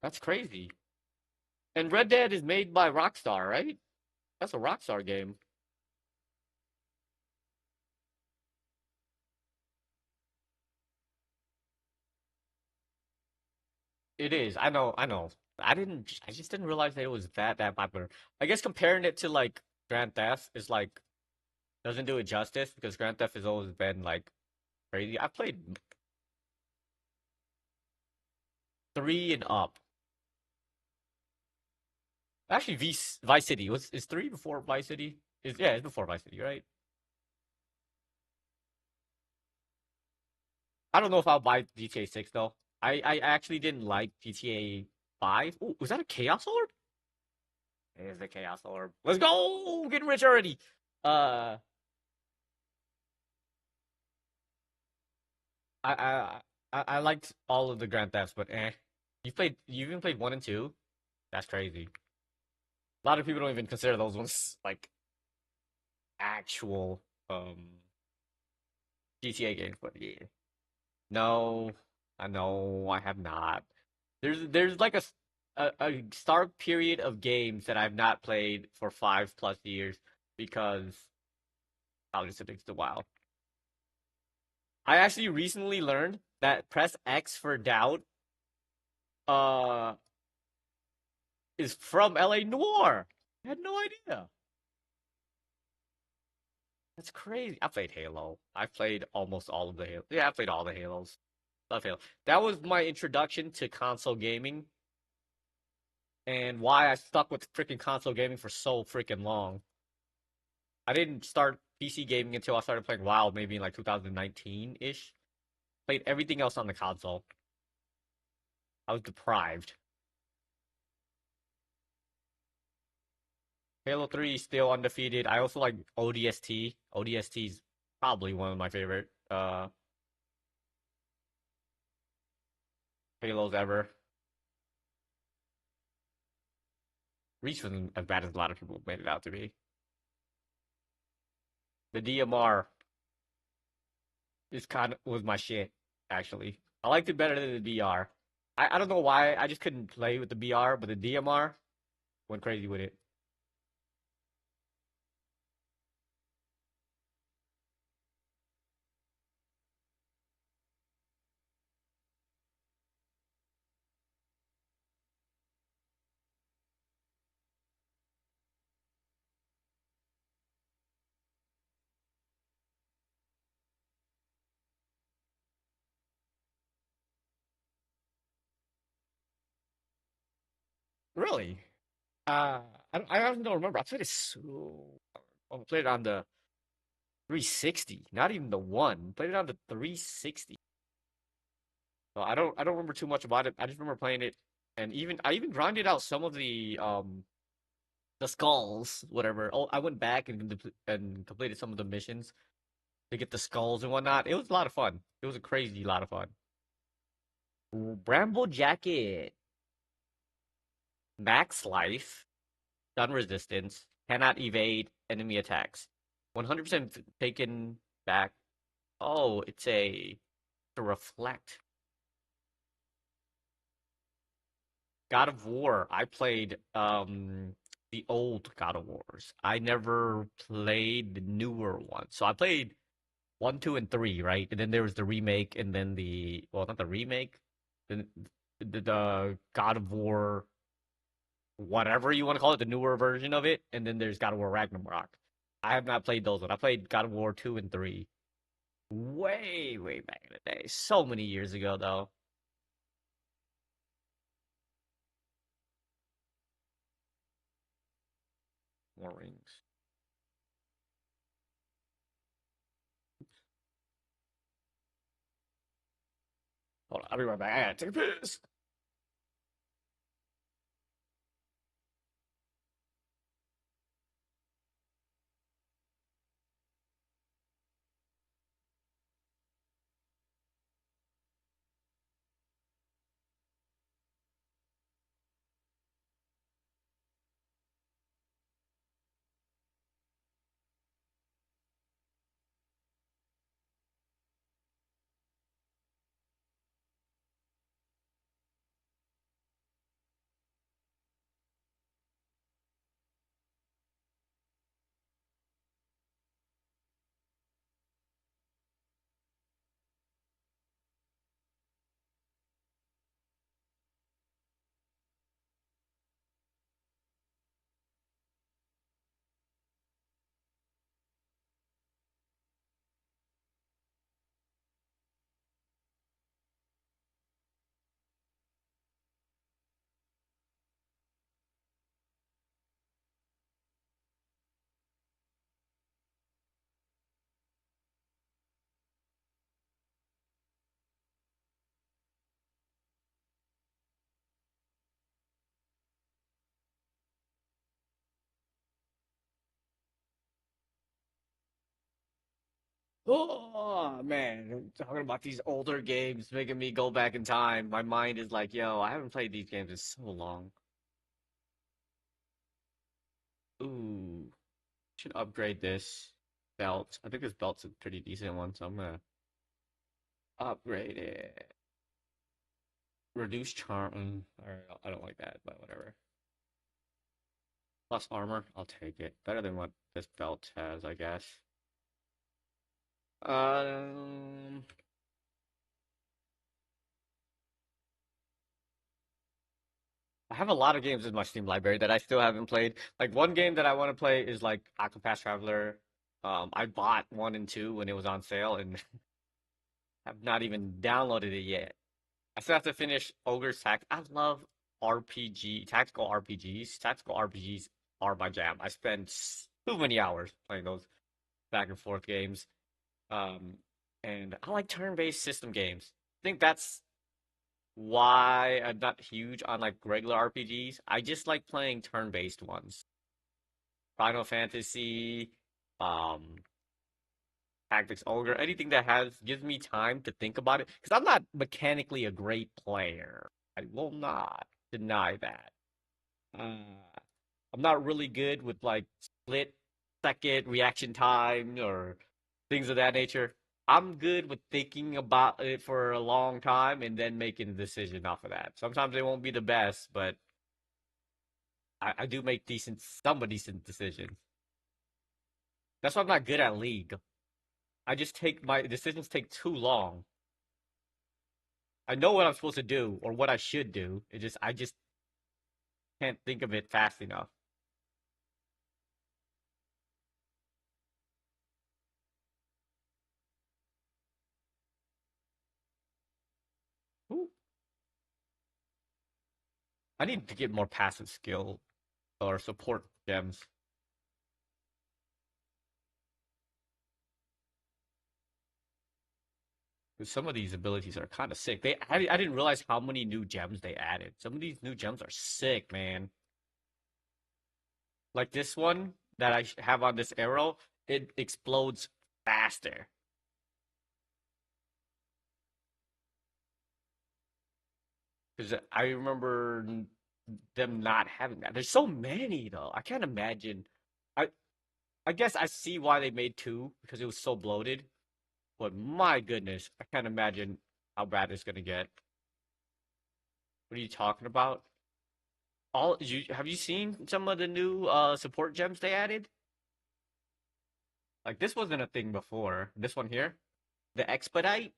That's crazy. And Red Dead is made by Rockstar, right? That's a Rockstar game. It is. I know. I know. I just didn't realize that it was that popular. I guess comparing it to like Grand Theft is like doesn't do it justice because Grand Theft has always been like crazy. I played 3 and up. Actually, Vice City was is 3 before Vice City? Is Yeah, it's before Vice City, right? I don't know if I'll buy GTA 6 though. I actually didn't like GTA 5. Oh, was that a Chaos Orb? It is a Chaos Orb. Let's go! Getting rich already. Uh, I I I liked all of the Grand Thefts, but eh. You even played 1 and 2? That's crazy. A lot of people don't even consider those ones like actual GTA games, but yeah. No, I know I have not. There's like a stark period of games that I've not played for 5+ years because I'll just addicted to WoW. I actually recently learned that press X for doubt uh is from LA Noir. I had no idea. That's crazy. I played Halo. I played almost all of the Halo. Yeah, I played all the Halos. Love Halo. That was my introduction to console gaming and why I stuck with freaking console gaming for so freaking long. I didn't start PC gaming until I started playing WoW, maybe in like 2019 ish. Played everything else on the console. I was deprived. Halo 3 still undefeated. I also like ODST. ODST is probably one of my favorite Halos ever. Reach wasn't as bad as a lot of people made it out to be. The DMR is kind of was my shit, actually. I liked it better than the BR. I don't know why. I just couldn't play with the BR, but the DMR went crazy with it. Really? Uh, I honestly don't remember. I played it so. I played it on the 360, not even the one. Played it on the 360. So I don't remember too much about it. I just remember playing it, and I even grinded out some of the skulls, whatever. Oh, I went back and completed some of the missions to get the skulls and whatnot. It was a lot of fun. It was a crazy lot of fun. Bramble Jacket, max life, stun resistance, cannot evade enemy attacks. 100% taken back. Oh, it's a to reflect. God of War. I played the old God of Wars. I never played the newer one. So I played 1, 2, and 3, right? And then there was the remake, and then not the remake, the God of War, whatever you want to call it, the newer version of it, and then there's God of War Ragnarok. I have not played those ones. I played God of War 2 and 3 way, way back in the day. So many years ago, though. More rings. Hold on, I'll be right back. I gotta take a piss. Oh man, talking about these older games making me go back in time. My mind is like, yo, I haven't played these games in so long. Ooh, should upgrade this belt. I think this belt's a pretty decent one, so I'm gonna upgrade it. Reduce charm. Alright, I don't like that, but whatever. Plus armor, I'll take it. Better than what this belt has, I guess. Um, I have a lot of games in my Steam library that I still haven't played. Like one game that I want to play is like Octopath Traveler. I bought one and two when it was on sale and have not even downloaded it yet. I still have to finish Ogre's Tax. I love tactical RPGs. Tactical RPGs are my jam. I spend too many hours playing those back and forth games. Um, and I like turn-based system games. I think that's why I'm not huge on like regular RPGs. I just like playing turn-based ones. Final Fantasy, um, Tactics Ogre, anything that has gives me time to think about it. Because I'm not mechanically a great player. I will not deny that. Uh, I'm not really good with like split second reaction time or things of that nature. I'm good with thinking about it for a long time and then making a decision off of that. Sometimes it won't be the best, but I do make somewhat decent decisions. That's why I'm not good at League. My decisions take too long. I know what I'm supposed to do or what I should do. I just can't think of it fast enough. Ooh. I need to get more passive skill or support gems. 'Cause some of these abilities are kind of sick. I didn't realize how many new gems they added. Some of these new gems are sick, man. Like this one that I have on this arrow, it explodes faster. Because I remember them not having that. There's so many though. I can't imagine. I I guess I see why they made two because it was so bloated. But my goodness, I can't imagine how bad it's gonna get. What are you talking about? Have you seen some of the new support gems they added? Like this wasn't a thing before. This one here, the expedite,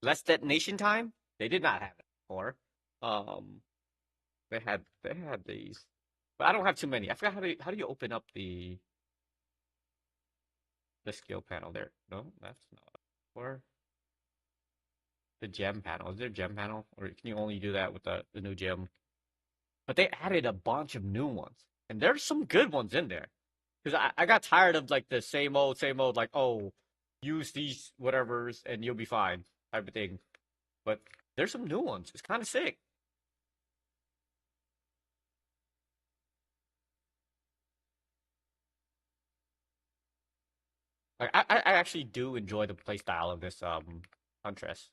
less detonation time. They did not have it before. Um, they had these, but I don't have too many. I forgot how do you open up the skill panel there? No, that's not. Or the gem panel. Is there a gem panel, or can you only do that with the new gem? But they added a bunch of new ones, and there's some good ones in there. Because I got tired of like the same old, like, oh, use these whatevers and you'll be fine type of thing. But there's some new ones. It's kind of sick. Like I actually do enjoy the play style of this Huntress.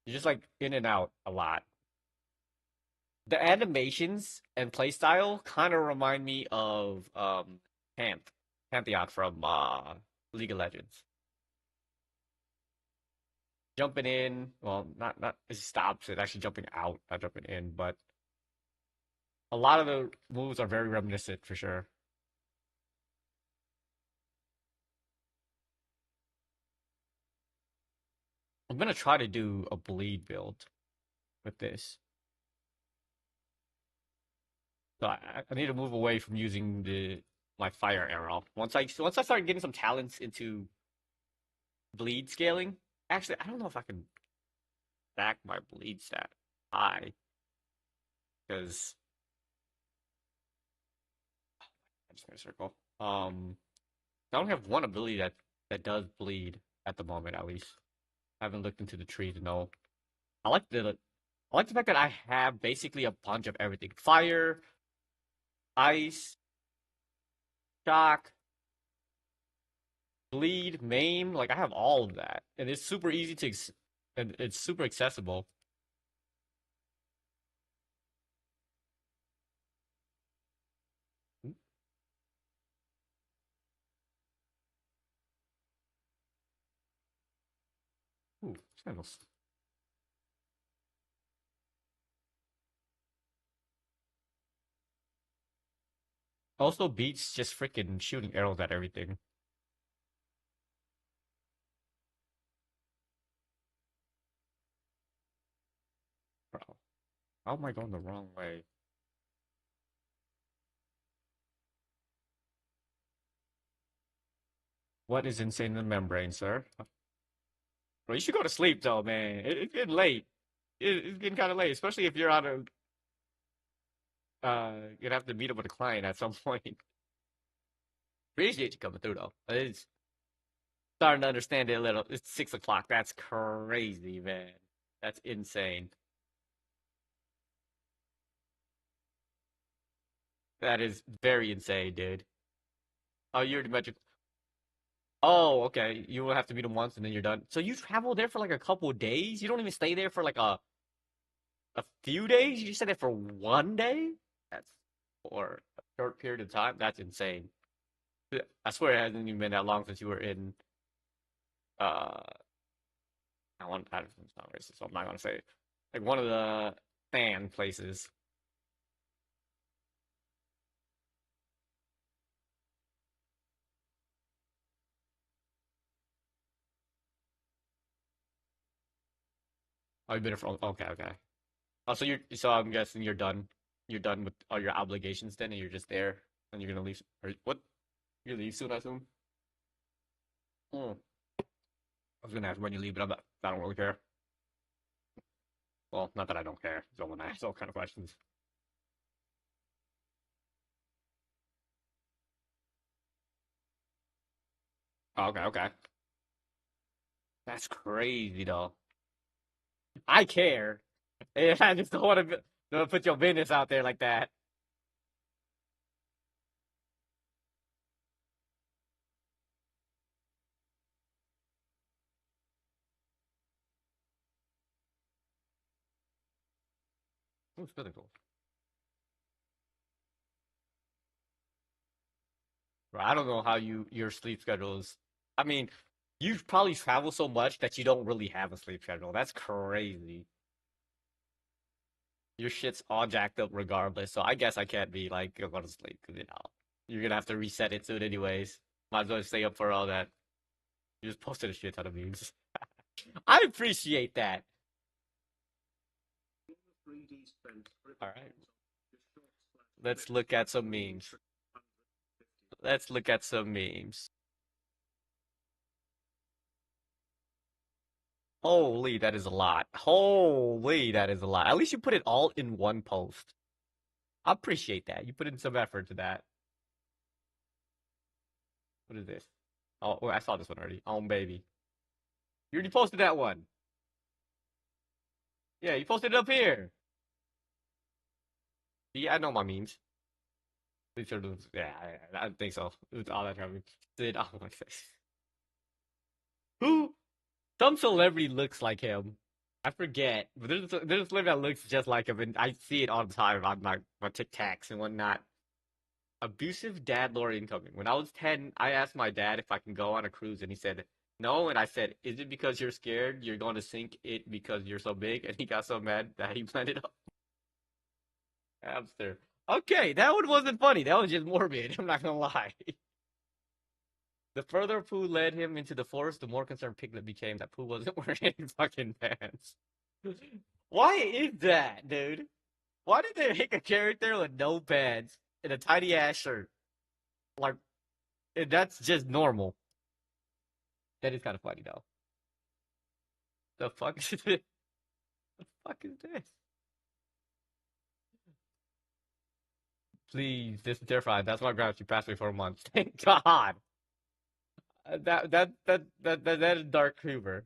You're just like in and out a lot. The animations and play style kind of remind me of Pantheon from League of Legends. Jumping in, well, not it stops it actually jumping out, not jumping in, but a lot of the moves are very reminiscent for sure. I'm gonna try to do a bleed build with this. So I need to move away from using the my fire arrow. Once I start getting some talents into bleed scaling, actually I don't know if I can back my bleed stat high because I'm just gonna circle. I only have one ability that does bleed at the moment at least. I haven't looked into the tree to know. I like the I like the fact that I have basically a bunch of everything. Fire, ice, shock, bleed, maim. Like I have all of that. And it's super easy and it's super accessible. Ooh, sandals. Also beats just freaking shooting arrows at everything. Bro. How am I going the wrong way? What is insane in the membrane, sir? Well, you should go to sleep, though, man. It's getting late. It's getting kind of late, especially if you're on a you'd have to meet up with a client at some point. Appreciate you coming through though. It's starting to understand it a little. It's 6 o'clock. That's crazy, man. That's insane. That is very insane, dude. Oh, you're the magic. Oh, okay. You will have to meet him once and then you're done. So you travel there for like a couple of days? You don't even stay there for like a few days? You just stay there for 1 day? That's for a short period of time. That's insane. I swear it hasn't even been that long since you were in uh it's not racist, so I'm not gonna say it. Like one of the fan places. Oh, you've been there for okay, okay. Oh, so I'm guessing you're done. You're done with all your obligations then, and you're just there, and you're gonna leave. Or what? You leave soon, I assume. Hmm. I was gonna ask when you leave, but I don't really care. Well, not that I don't care. So when I ask all kind of questions. Oh, okay, okay. That's crazy though. I care. I just don't want to put your business out there like that. It's really cool. Bro, I don't know how your sleep schedule is. I mean, you probably travel so much that you don't really have a sleep schedule. That's crazy. Your shit's all jacked up regardless. So I guess I can't be like go to sleep because you're gonna have to reset it soon anyways. Might as well stay up for all that. You just posted a shit ton of memes. I appreciate that. All right, let's look at some memes. Let's look at some memes. Holy, that is a lot. Holy, that is a lot. At least you put it all in one post. I appreciate that. You put in some effort to that. What is this? Oh, I saw this one already. Oh, baby. You already posted that one. Yeah, you posted it up here. Yeah, I know my memes. Yeah, I think so. It was all that time. Did oh my face. Who? Some celebrity looks like him. I forget, but there's a celebrity that looks just like him, and I see it all the time on my TikToks and whatnot. Abusive dad lore incoming. When I was 10, I asked my dad if I can go on a cruise, and he said no. And I said, "Is it because you're scared? You're going to sink it because you're so big?" And he got so mad that he planted a hamster. Okay, that one wasn't funny. That was just morbid. I'm not gonna lie. The further Pooh led him into the forest, the more concerned Piglet became that Pooh wasn't wearing any fucking pants. Why is that, dude? Why did they make a character with no pants and a tiny ass shirt? Like, that's just normal. That is kind of funny though. The fuck is this? The fuck is this? Please, this is terrifying. That's my grandma. She passed away for a month. Thank God. That is dark humor.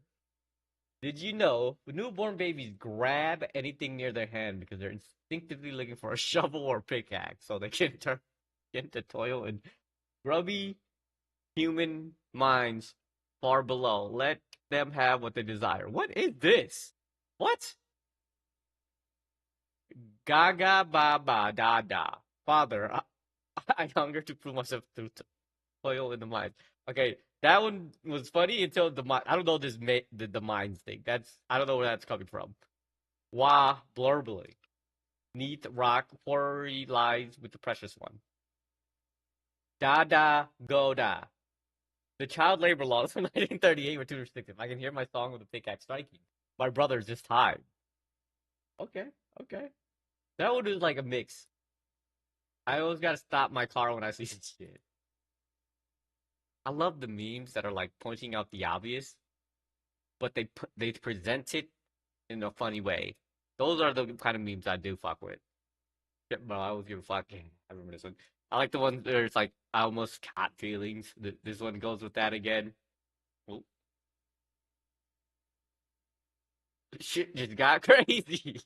Did you know newborn babies grab anything near their hand because they're instinctively looking for a shovel or pickaxe so they can turn into toil and grubby human minds far below. Let them have what they desire. What is this? What? Gaga ba ba da da. Father, I hunger to prove myself through toil in the mines. Okay, that one was funny until I don't know this the mines thing. I don't know where that's coming from. Wah blurbly. Neath rock quarry lies with the precious one. Da da go da. The child labor laws of 1938 were too restrictive. I can hear my song with a pickaxe striking. My brother's this time. Okay, okay. That one is like a mix. I always gotta stop my car when I see some shit. I love the memes that are like pointing out the obvious, but they present it in a funny way. Those are the kind of memes I do fuck with. Yeah, bro, I always give a fuck. I remember this one. I like the ones where it's like I almost caught feelings. This one goes with that again. Oh, shit just got crazy.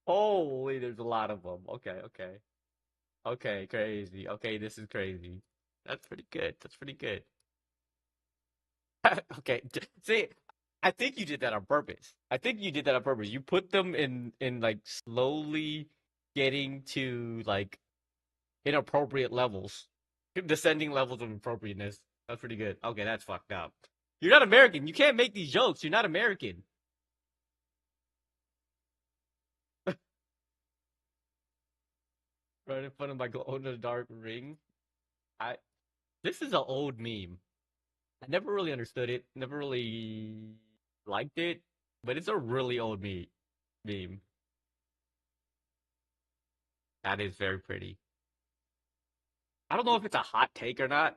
Holy, there's a lot of them. Okay, okay. Okay, crazy. Okay, this is crazy. That's pretty good. That's pretty good. Okay, see, I think you did that on purpose. I think you did that on purpose. You put them in like slowly getting to like inappropriate levels, descending levels of appropriateness. That's pretty good. Okay, that's fucked up. You're not American. You can't make these jokes. You're not American. Right in front of my glow in the dark ring. I This is an old meme. I never really understood it. Never really liked it, but it's a really old meme. That is very pretty. I don't know if it's a hot take or not,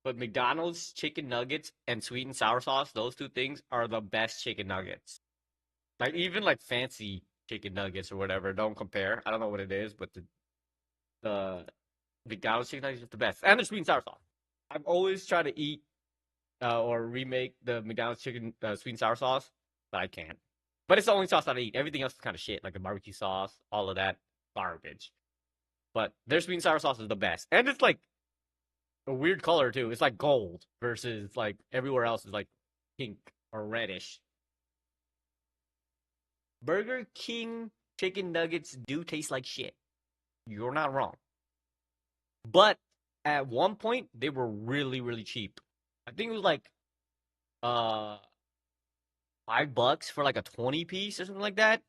but McDonald's chicken nuggets and sweet and sour sauce, those two things are the best chicken nuggets. Like even like fancy chicken nuggets or whatever, don't compare. I don't know what it is, but the McDonald's chicken nuggets are the best. And the sweet and sour sauce. I've always tried to eat or remake the McDonald's chicken sweet and sour sauce, but I can't. But it's the only sauce that I eat. Everything else is kind of shit, like the barbecue sauce, all of that garbage. But their sweet and sour sauce is the best, and it's like a weird color too. It's like gold versus like everywhere else is like pink or reddish. Burger King chicken nuggets do taste like shit. You're not wrong. But at one point they were really, really cheap. I think it was like uh $5 for like a 20 piece or something like that.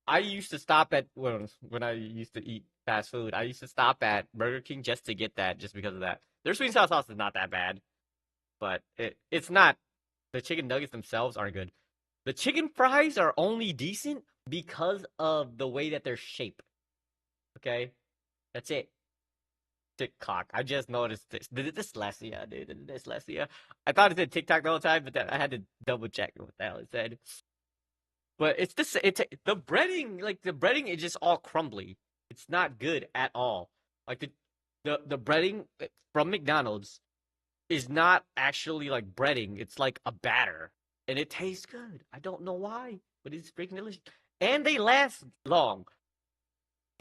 I used to stop at when I used to eat fast food. I used to stop at Burger King just to get that, just because of that. Their sweet and sour sauce is not that bad, but it's not. The chicken nuggets themselves aren't good. The chicken fries are only decent because of the way that they're shaped. Okay, that's it. TikTok. I just noticed this. Dyslexia, dude. Dyslexia. I thought it said TikTok the whole time, but then I had to double check what the hell it said. But it's this. It's the breading. Like the breading is just all crumbly. It's not good at all. Like the breading from McDonald's is not actually like breading. It's like a batter, and it tastes good. I don't know why, but it's freaking delicious. And they last long.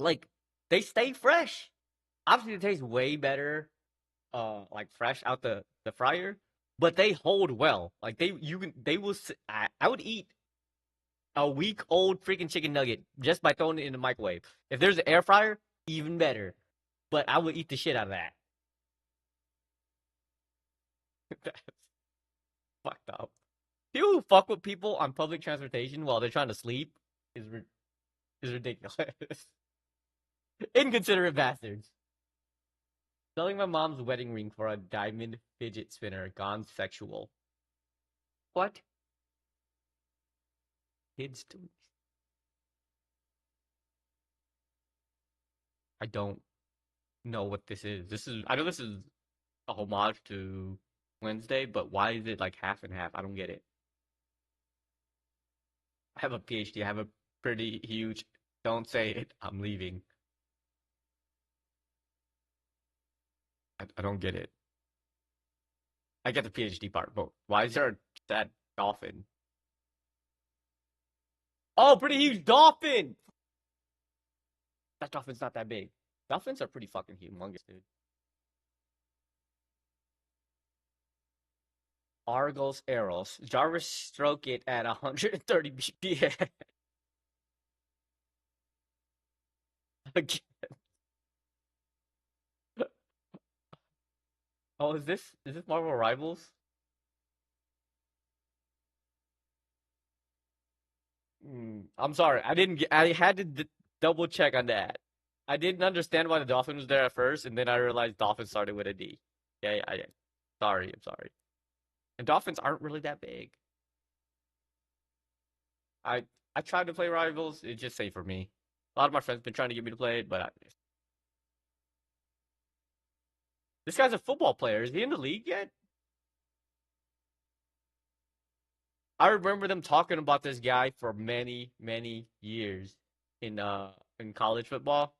Like they stay fresh. Obviously, it tastes way better, like fresh out the fryer. But they hold well. Like they will. I would eat a week old freaking chicken nugget just by throwing it in the microwave. If there's an air fryer, even better. But I would eat the shit out of that. That's fucked up. People who fuck with people on public transportation while they're trying to sleep is ridiculous. Inconsiderate bastards. Selling my mom's wedding ring for a diamond fidget spinner gone sexual. What? Kids do. I don't know what this is. I know this is a homage to Wednesday, but why is it like half and half? I don't get it. I have a PhD. I have a pretty huge. Don't say it. I'm leaving. I don't get it. I get the PhD part, but why is there that dolphin? Oh, pretty huge dolphin! That dolphin's not that big. Dolphins are pretty fucking humongous, dude. Argos Eros. Jarvis stroke it at 130 BPM. Again. Oh, is this Marvel Rivals? I'm sorry. I had to double check on that. I didn't understand why the dolphin was there at first, and then I realized dolphin started with a D. Yeah, sorry. I'm sorry. And dolphins aren't really that big. I I tried to play Rivals. It's just safe for me. A lot of my friends been trying to get me to play it, but this guy's a football player. Is he in the league yet? I remember them talking about this guy for many, many years in college football,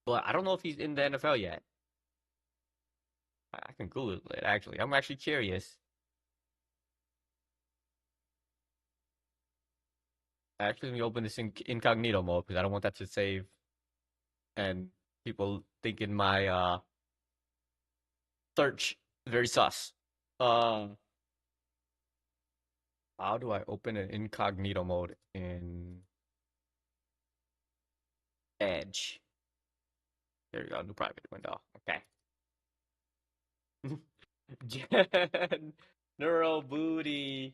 but I don't know if he's in the NFL yet. I can Google it actually. I'm actually curious. Actually, let me open this in incognito mode because I don't want that to save and people thinking my search very sus. Uh, how do I open an incognito mode in Edge? There you go, new private window. Okay. Neuro Booty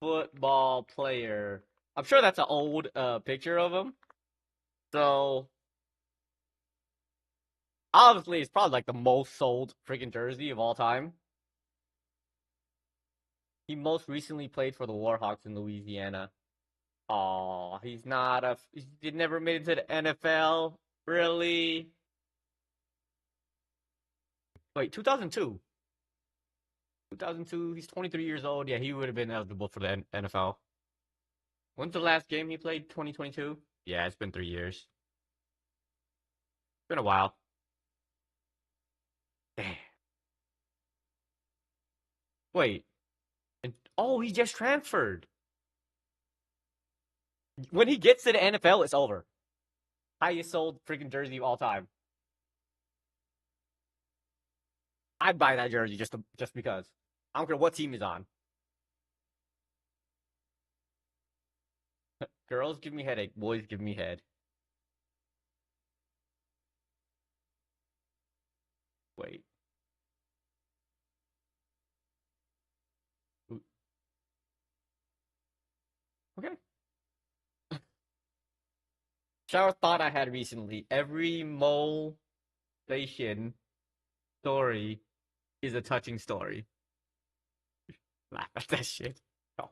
football player. I'm sure that's an old picture of him. So obviously it's probably like the most sold freaking jersey of all time. He most recently played for the Warhawks in Louisiana. Oh, he's not a. He never made it to the NFL. Really? Wait, 2002. 2002. He's 23 years old. Yeah, he would have been eligible for the NFL. When's the last game he played? 2022. Yeah, it's been 3 years. Been a while. Damn. Wait. Oh, he just transferred. When he gets to the NFL, it's over. Highest sold freaking jersey of all time. I'd buy that jersey just because. I don't care what team he's on. Girls give me headache. Boys give me head. Wait. Okay. Shower thought I had recently. Every mole station story is a touching story. Laugh at that shit. No.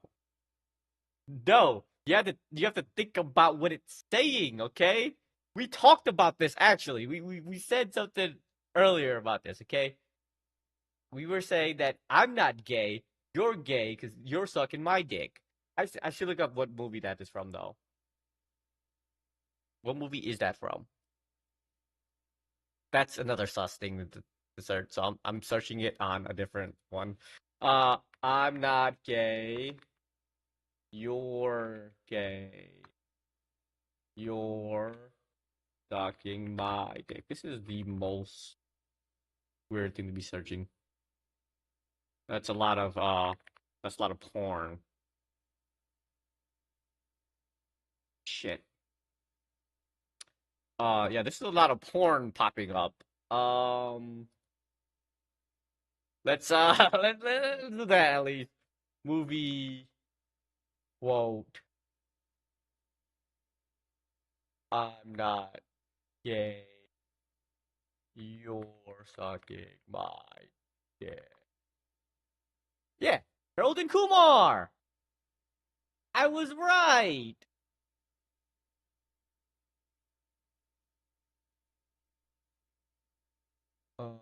No. You have to think about what it's saying, okay? We talked about this actually. We said something earlier about this, okay? We were saying that I'm not gay, you're gay because you're sucking my dick. I should look up what movie that is from though. What movie is that from? That's another sus thing to search. So I'm searching it on a different one. I'm not gay. You're gay. You're sucking my dick. This is the most weird thing to be searching. That's a lot of porn. Shit. Yeah, this is a lot of porn popping up. Let's let's do that at least. Movie quote. I'm not gay. You're sucking my dick. Yeah, Harold and Kumar. I was right. Um,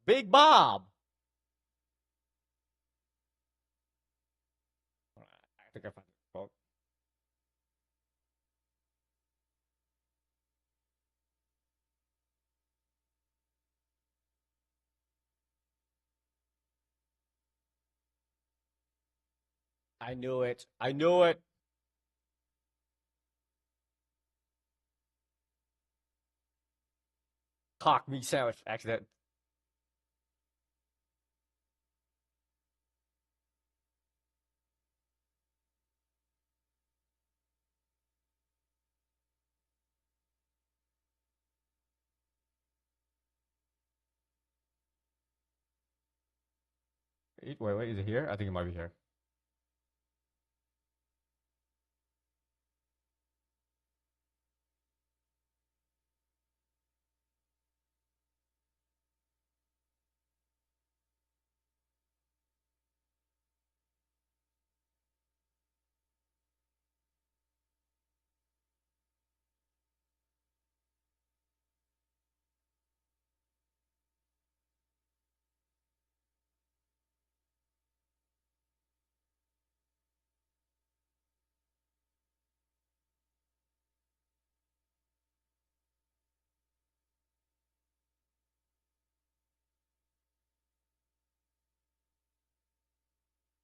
Big Bob. I think I found the quote. I knew it. I knew it. Cock meat sandwich accident. Wait, is it here? I think it might be here.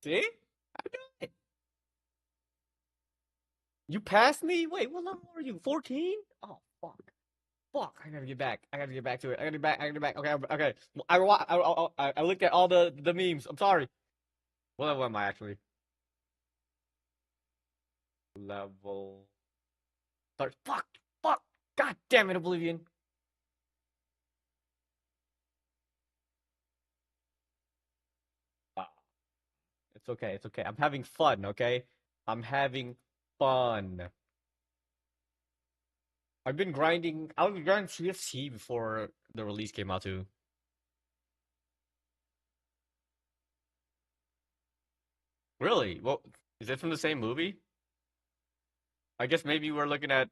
See? I do it. You passed me? Wait, what level are you? 14? Oh, fuck. Fuck, I gotta get back. I gotta get back to it. I gotta get back. I gotta get back. Okay, okay. I looked at all the memes. I'm sorry. What level am I actually? Level. Start. Fuck. Fuck. God damn it, Oblivion. Ah, it's okay. It's okay. I'm having fun. Okay. I'm having fun. I've been grinding. I was grinding CFC before the release came out too. Really? Well, is it from the same movie? I guess maybe we're looking at.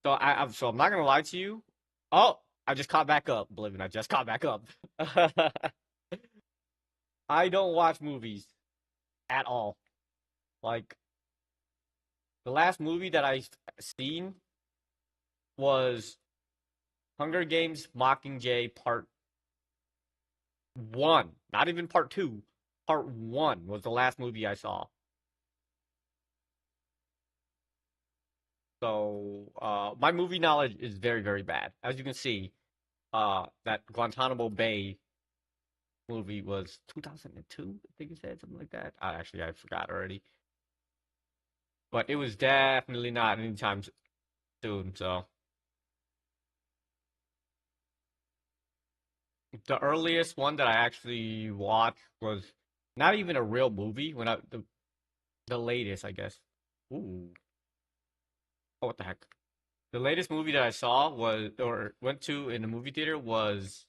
So I'm not gonna lie to you. Oh, I just caught back up, Oblivion. I just caught back up. I don't watch movies at all. Like the last movie that I seen was Hunger Games Mockingjay Part One. Not even Part Two. Part One was the last movie I saw. So my movie knowledge is very, very bad. As you can see, that Guantanamo Bay movie was 2002, I think you said something like that. I forgot already. But it was definitely not anytime soon. So the earliest one that I actually watched was not even a real movie. The latest, I guess. Ooh, oh, what the heck? The latest movie that I saw was or went to in the movie theater was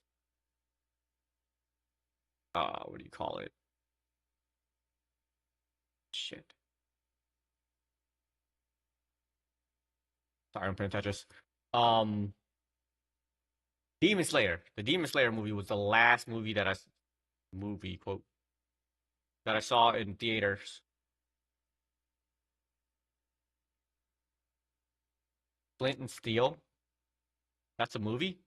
what do you call it? Shit. Sorry, I'm playing Tetris. Um, Demon Slayer. The Demon Slayer movie was the last movie movie quote that I saw in theaters. Flint and Steel. That's a movie.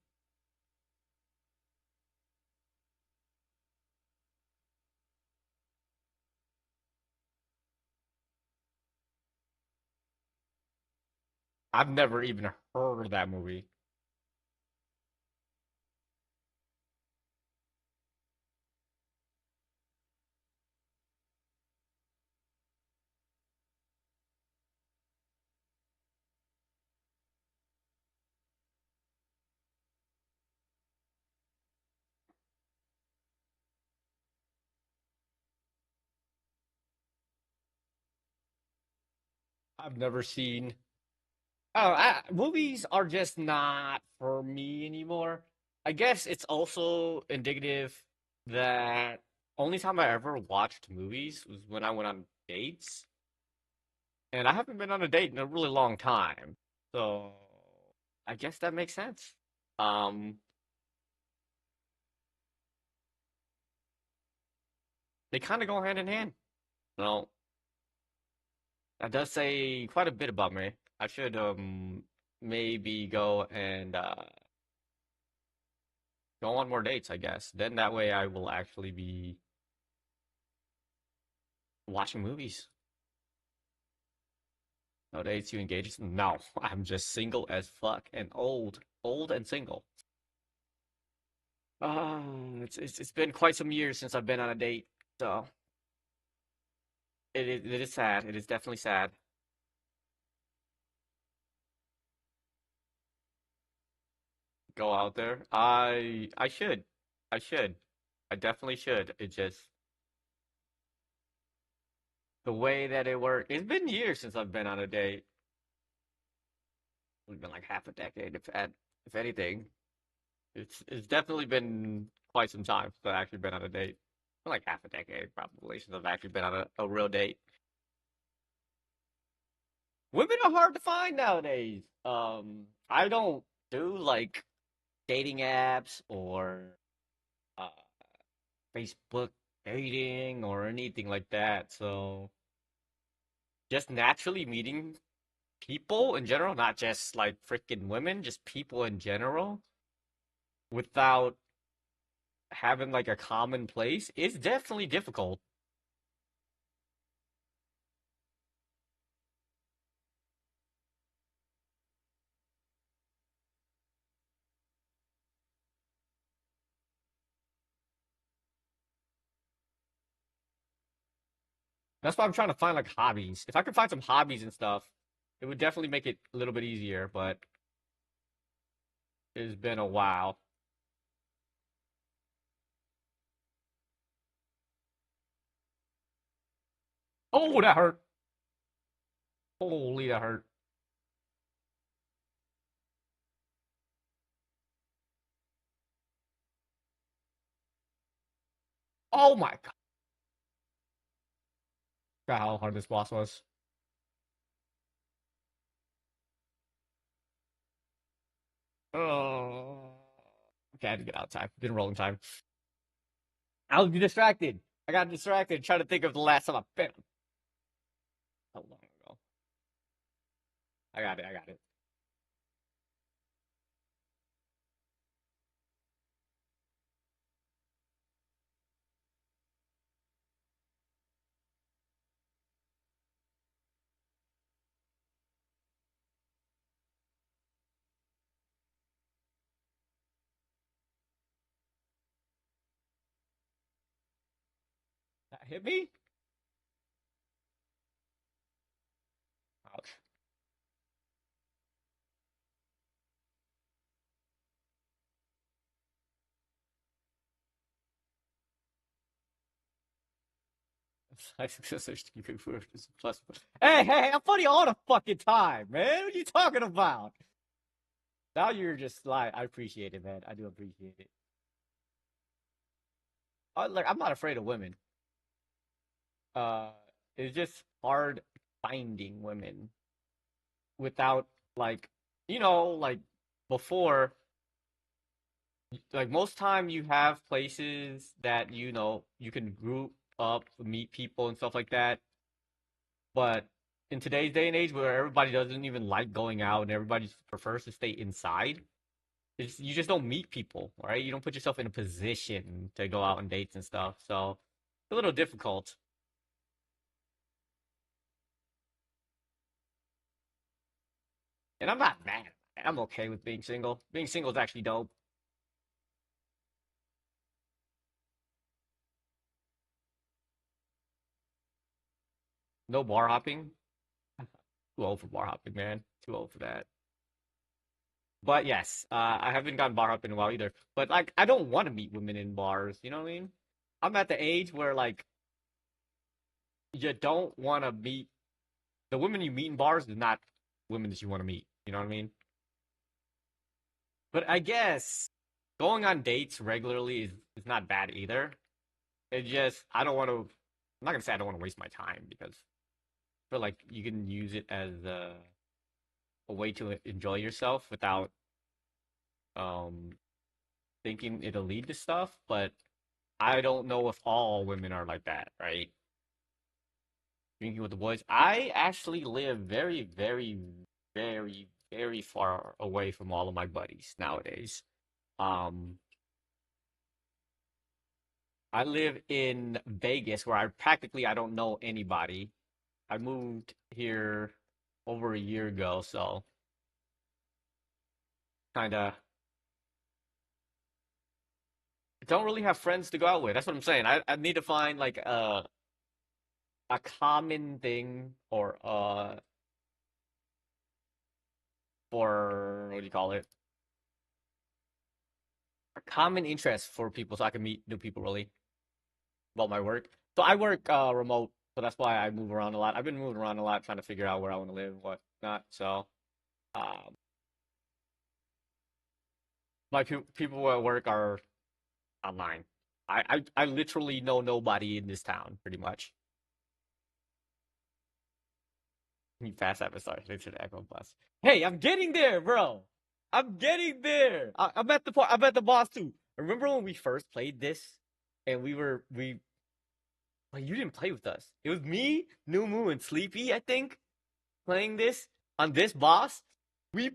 I've never even heard of that movie. I've never seen. Oh, movies are just not for me anymore. I guess it's also indicative that only time I ever watched movies was when I went on dates, and I haven't been on a date in a really long time. So I guess that makes sense. Um, they kind of go hand in hand. No, that does say quite a bit about me. I should maybe go and go on more dates, I guess. Then that way I will actually be watching movies. No dates you engage? No, I'm just single as fuck and old and single. It's been quite some years since I've been on a date, so it is sad. It is definitely sad. Go out there. I should. I should. I definitely should. It just the way that it worked. It's been years since I've been on a date. It's been like half a decade, if anything. It's definitely been quite some time since I've actually been on a date. Like half a decade, probably, since I've actually been on a real date. Women are hard to find nowadays. I don't do like dating apps or uh, Facebook dating or anything like that. So just naturally meeting people in general, not just like freaking women, just people in general, without having like a common place, it's definitely difficult. That's why I'm trying to find like hobbies. If I could find some hobbies and stuff, it would definitely make it a little bit easier, but it's been a while. Oh, that hurt. Holy, that hurt. Oh my God. God, how hard this boss was. Oh. Okay, I had to get out of time. Been rolling time. I was distracted. I got distracted trying to think of the last time I been. How long ago? I got it. I got it. That hit me? Ouch. I successors to keep it for plus. Hey, I'm funny all the fucking time, man. What are you talking about? Now you're just like, I appreciate it, man. I do appreciate it. Like, I'm not afraid of women. Uh, it's just hard finding women without like, like before, like most time you have places that you can group up, meet people and stuff like that. But in today's day and age, where everybody doesn't even like going out and everybody prefers to stay inside, you just don't meet people, right? You don't put yourself in a position to go out on dates and stuff. So it's a little difficult. And I'm not mad. I'm okay with being single. Being single is actually dope. No bar hopping. Too old for bar hopping, man. Too old for that. But yes, I haven't gone bar hopping in a while either. But like, I don't want to meet women in bars. You know what I mean? I'm at the age where like you don't want to meet the women you meet in bars is not women that you want to meet. You know what I mean? But I guess going on dates regularly is not bad either. It just I don't want to. I'm not gonna say I don't want to waste my time because I feel like you can use it as a way to enjoy yourself without um thinking it'll lead to stuff. But I don't know if all women are like that, right? Drinking with the boys. I actually live very, very, very, very far away from all of my buddies nowadays. Um, I live in Vegas where I don't know anybody. I moved here over a year ago, so kind of don't really have friends to go out with. That's what I'm saying. I need to find like a common thing or what do you call it? A common interest for people so I can meet new people really about my work. So I work remote, so that's why I move around a lot. I've been moving around a lot trying to figure out where I want to live and what not. So um my people at work are online. I literally know nobody in this town pretty much. You fast ever sorry, they should echo plus. Hey, I'm getting there, bro. I'm getting there. I'm at the part. I'm at the boss too. Remember when we first played this, and we well, you didn't play with us. It was me, New Moo, and Sleepy. I think playing this on this boss. We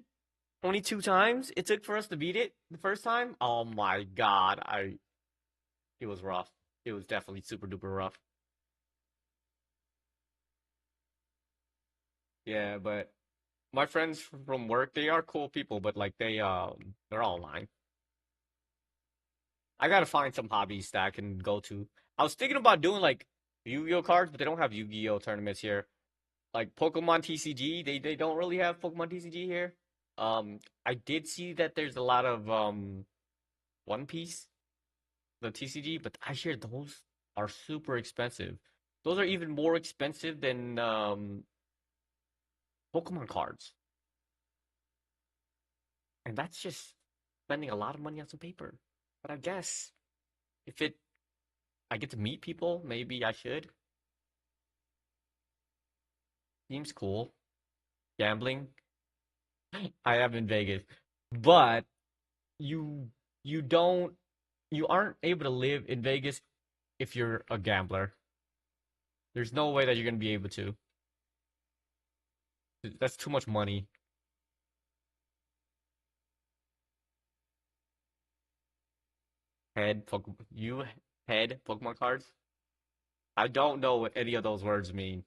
22 times it took for us to beat it the first time. Oh my god, I It was rough. It was definitely super duper rough. Yeah, but my friends from work, they are cool people, but like they're all online. I gotta find some hobbies that I can go to. I was thinking about doing like Yu-Gi-Oh cards, but they don't have Yu-Gi-Oh tournaments here. Like Pokemon TCG, they don't really have Pokemon TCG here. I did see that there's a lot of One Piece, the TCG, but I hear those are super expensive. Those are even more expensive than Pokemon cards, and that's just spending a lot of money on some paper. But I guess if it I get to meet people, maybe I should. Seems cool. Gambling. I am in Vegas, but you you don't you aren't able to live in Vegas if you're a gambler. There's no way that you're gonna be able to. That's too much money. You head Pokemon cards. I don't know what any of those words mean.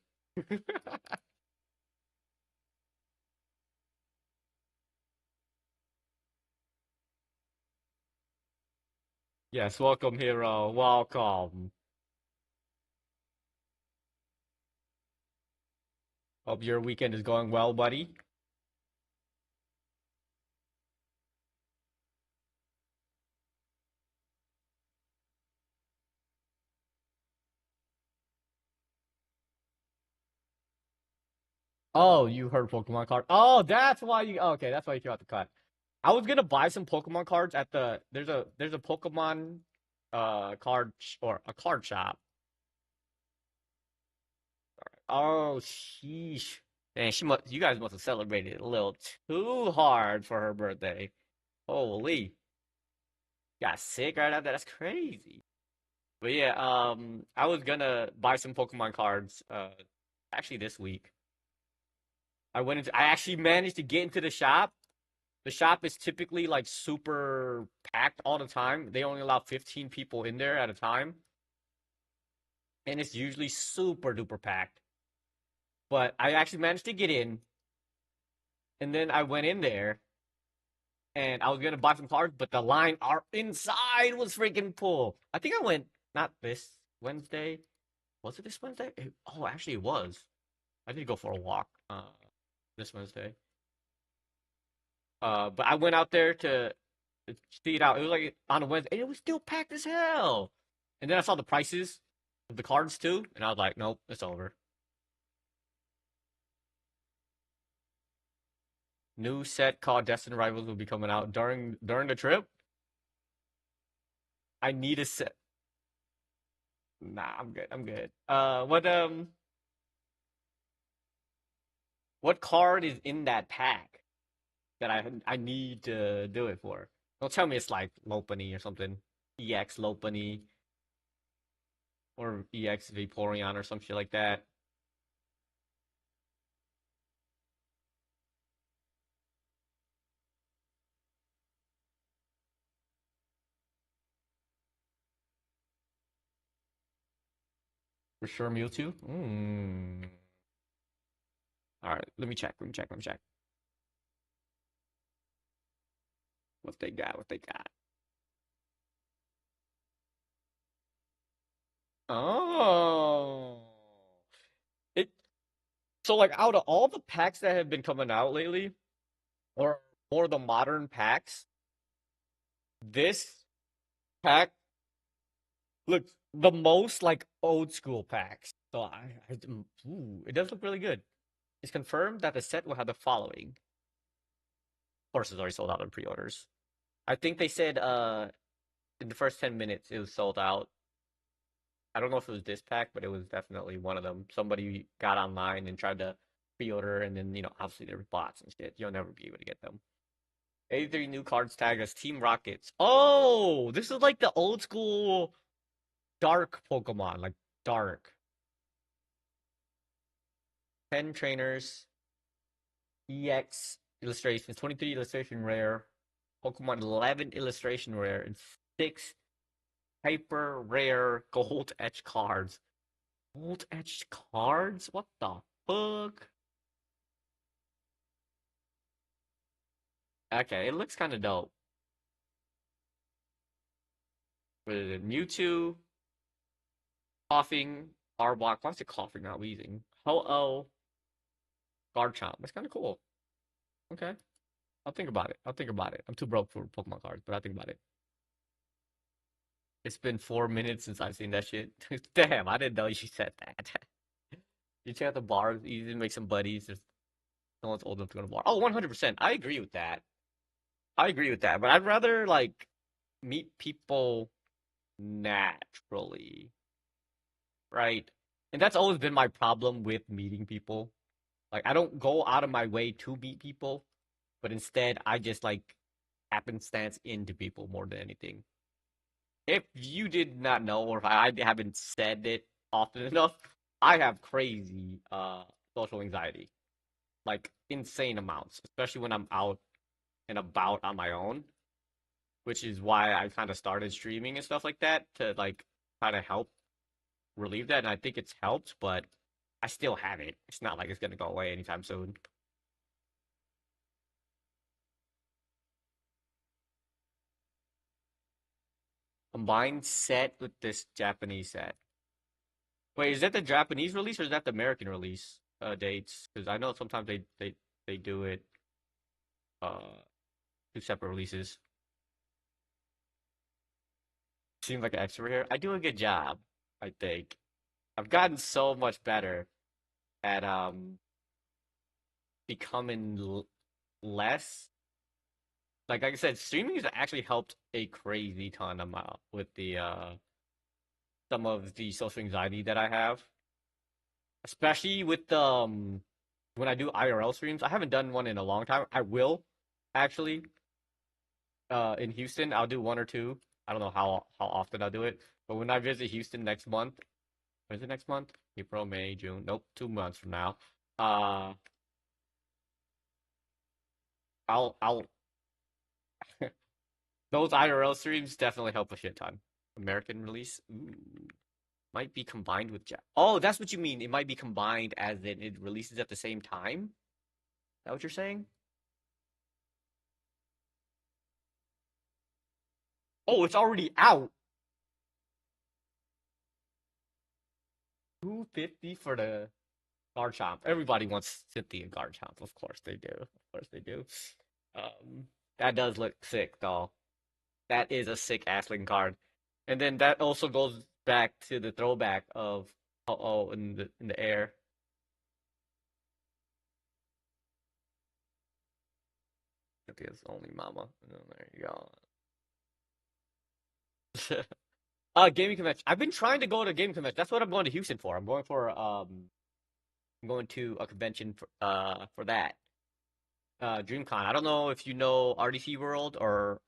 Yes, welcome, hero. Welcome. Hope your weekend is going well, buddy. Oh, you heard Pokemon card. Oh, that's why you. Okay, that's why you threw out the cut. I was gonna buy some Pokemon cards at there's a Pokemon or a card shop. Oh, sheesh. And you guys must have celebrated a little too hard for her birthday. Holy, got sick right after. That's crazy. But yeah, I was gonna buy some Pokemon cards. Actually this week. I actually managed to get into the shop. The shop is typically like super packed all the time. They only allow 15 people in there at a time, and it's usually super duper packed. But I actually managed to get in, and then I went in there, and I was gonna buy some cards, but the line are inside was freaking full. I think I went not this Wednesday. Was it this Wednesday? Actually, it was. I did go for a walk this Wednesday. But I went out there to see it out. It was like on a Wednesday, and it was still packed as hell. And then I saw the prices of the cards too, and I was like, nope, it's over. New set called Destined Rivals will be coming out during the trip. I need a set. Nah, I'm good. I'm good. What card is in that pack that I need to do it for? Don't tell me it's like Lopunny or something. EX Lopunny or EX Vaporeon or some shit like that. For sure, Mewtwo. All right, let me check. Let me check. Let me check. What they got? What they got? Oh, it. So like out of all the packs that have been coming out lately, or more the modern packs, this pack looks the most like old school packs. So it does look really good. It's confirmed that the set will have the following. Of course, it's already sold out in pre-orders. I think they said in the first 10 minutes it was sold out. I don't know if it was this pack, but it was definitely one of them. Somebody got online and tried to pre-order, and then obviously there were bots and shit. You'll never be able to get them. 83 new cards tagged as Team Rockets. Oh, this is like the old school dark Pokemon, like dark. 10 trainers, EX illustrations, 23 illustration rare, Pokemon 11 illustration rare, and 6 hyper rare gold edge cards. Gold edge cards? What the fuck? Okay, it looks kind of dope. What is it? Mewtwo, coughing, Arbok. Why is it coughing, not wheezing? Ho-Oh, Garchomp. That's kind of cool. Okay. I'll think about it. I'll think about it. I'm too broke for Pokemon cards, but I'll think about it. It's been 4 minutes since I've seen that shit. Damn, I didn't know you said that. You check out the bars, easy to make some buddies. There's no one's old enough to go to the bar. Oh, 100%. I agree with that. I agree with that. But I'd rather, like, meet people naturally. Right? And that's always been my problem with meeting people. Like, I don't go out of my way to meet people, but instead, I just, like, happenstance into people more than anything. If you did not know, or if I haven't said it often enough, I have crazy social anxiety, like insane amounts, especially when I'm out and about on my own, which is why I kind of started streaming and stuff like that to like try to help relieve that. And I think it's helped, but I still have it. It's not like it's gonna go away anytime soon. Combined set with this Japanese set. Wait, is that the Japanese release or is that the American release dates? Because I know sometimes they do it uh two separate releases. Seems like an extra here. I do a good job, I think. I've gotten so much better at becoming less. Like I said, streaming has actually helped a crazy ton amount with the some of the social anxiety that I have, especially with when I do IRL streams. I haven't done one in a long time. I will actually in Houston. I'll do one or two. I don't know how often I'll do it, but when I visit Houston next month, when is it next month? April, May, June. Nope, 2 months from now. Uh, I'll those IRL streams definitely help a shit ton. American release, ooh, might be combined with Jack. Oh, that's what you mean. It might be combined as in it releases at the same time. Is that what you're saying? Oh, it's already out. 250 for the Garchomp. Everybody wants Cynthia Garchomp. Of course they do. Of course they do. That does look sick though. That is a sick ass looking card. And then that also goes back to the throwback of in the air. Cynthia's only mama. Oh, there you go. Gaming convention. I've been trying to go to gaming convention. That's what I'm going to Houston for. I'm going to a convention for that. DreamCon. I don't know if you know RDC World or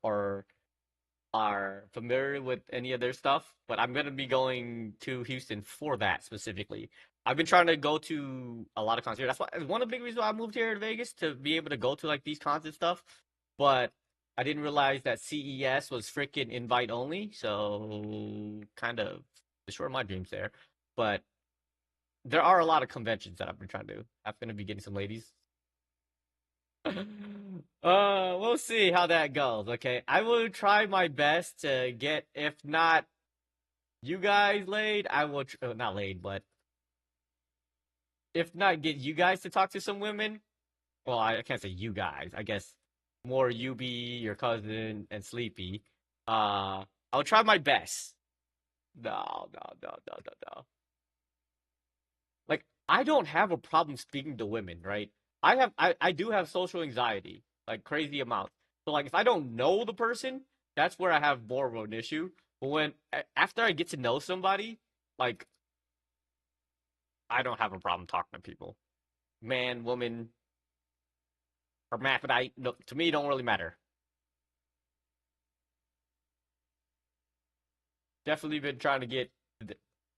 are familiar with any of their stuff, but I'm gonna be going to Houston for that specifically. I've been trying to go to a lot of concerts. That's why one of the big reasons why I moved here to Vegas to be able to go to like these concert stuff. But I didn't realize that CES was freaking invite only, so kind of destroyed my dreams there. But there are a lot of conventions that I've been trying to do. I'm gonna be getting some ladies. We'll see how that goes. Okay, I will try my best to get, if not you guys laid, I will not laid, but if not get you guys to talk to some women. Well, I can't say you guys. I guess more you be your cousin and Sleepy. I'll try my best. No, no, no, no, no, no. Like I don't have a problem speaking to women, right? I do have social anxiety, like crazy amounts. So like if I don't know the person, that's where I have more of an issue. But when after I get to know somebody, like I don't have a problem talking to people. Man, woman, hermaphrodite, no, to me don't really matter. Definitely been trying to get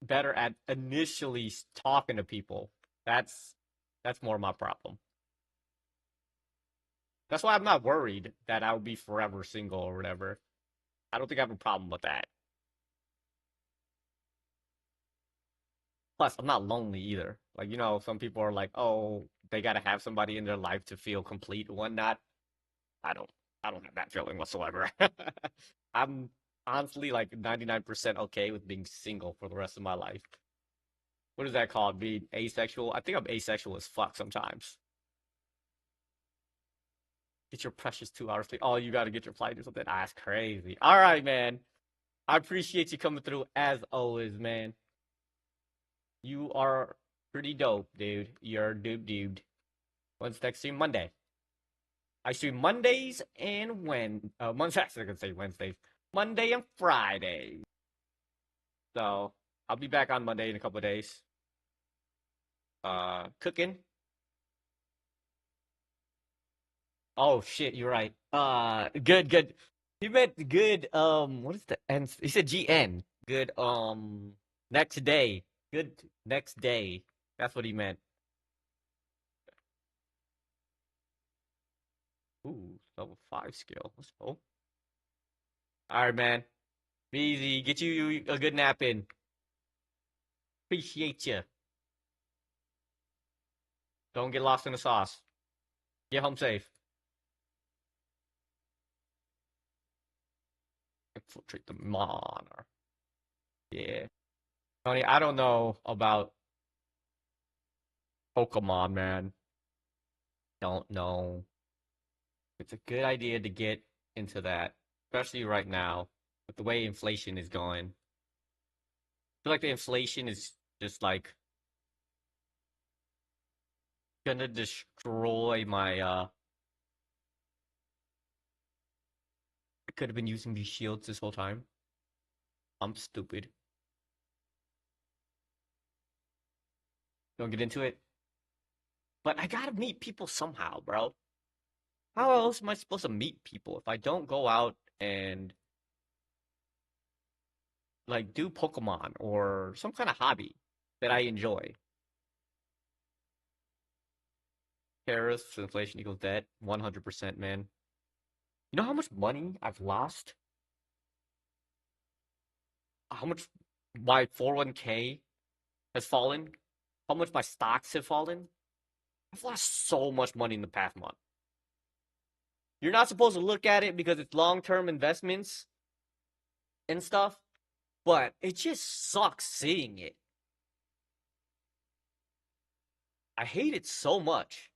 better at initially talking to people. That's more my problem. That's why I'm not worried that I'll be forever single or whatever. I don't think I have a problem with that. Plus, I'm not lonely either. Like, you know, some people are like, oh, they gotta have somebody in their life to feel complete and whatnot. I don't I don't have that feeling whatsoever. I'm honestly like 99% okay with being single for the rest of my life. What is that called? Being asexual? I think I'm asexual as fuck sometimes. Get your precious 2 hours sleep. Oh, you gotta get your flight or something. Ah, that's crazy. All right, man. I appreciate you coming through as always, man. You are pretty dope, dude. You're dude. When's next stream? Monday. I stream Mondays and Mondays. I can say Wednesdays. Monday and Friday. So I'll be back on Monday in a couple of days. Cooking. Oh shit, you're right. Good. He meant good. What is the N? He said GN. Good. Next day. Good next day. That's what he meant. Ooh, level 5 skill. Let's go. All right, man. Be easy. Get you a good nap in. Appreciate you. Don't get lost in the sauce. Get home safe. Infiltrate the monarch. Yeah. Tony, I don't know about Pokemon, man. Don't know. It's a good idea to get into that, especially right now with the way inflation is going. I feel like the inflation is just like gonna destroy my I could have been using these shields this whole time. I'm stupid. Don't get into it. But I gotta meet people somehow, bro. How else am I supposed to meet people if I don't go out and like do Pokemon or some kind of hobby that I enjoy? Terrorists, inflation equals debt, 100%, man. You know how much money I've lost? How much my 401k has fallen? How much my stocks have fallen? I've lost so much money in the past month. You're not supposed to look at it because it's long-term investments and stuff, but it just sucks seeing it. I hate it so much.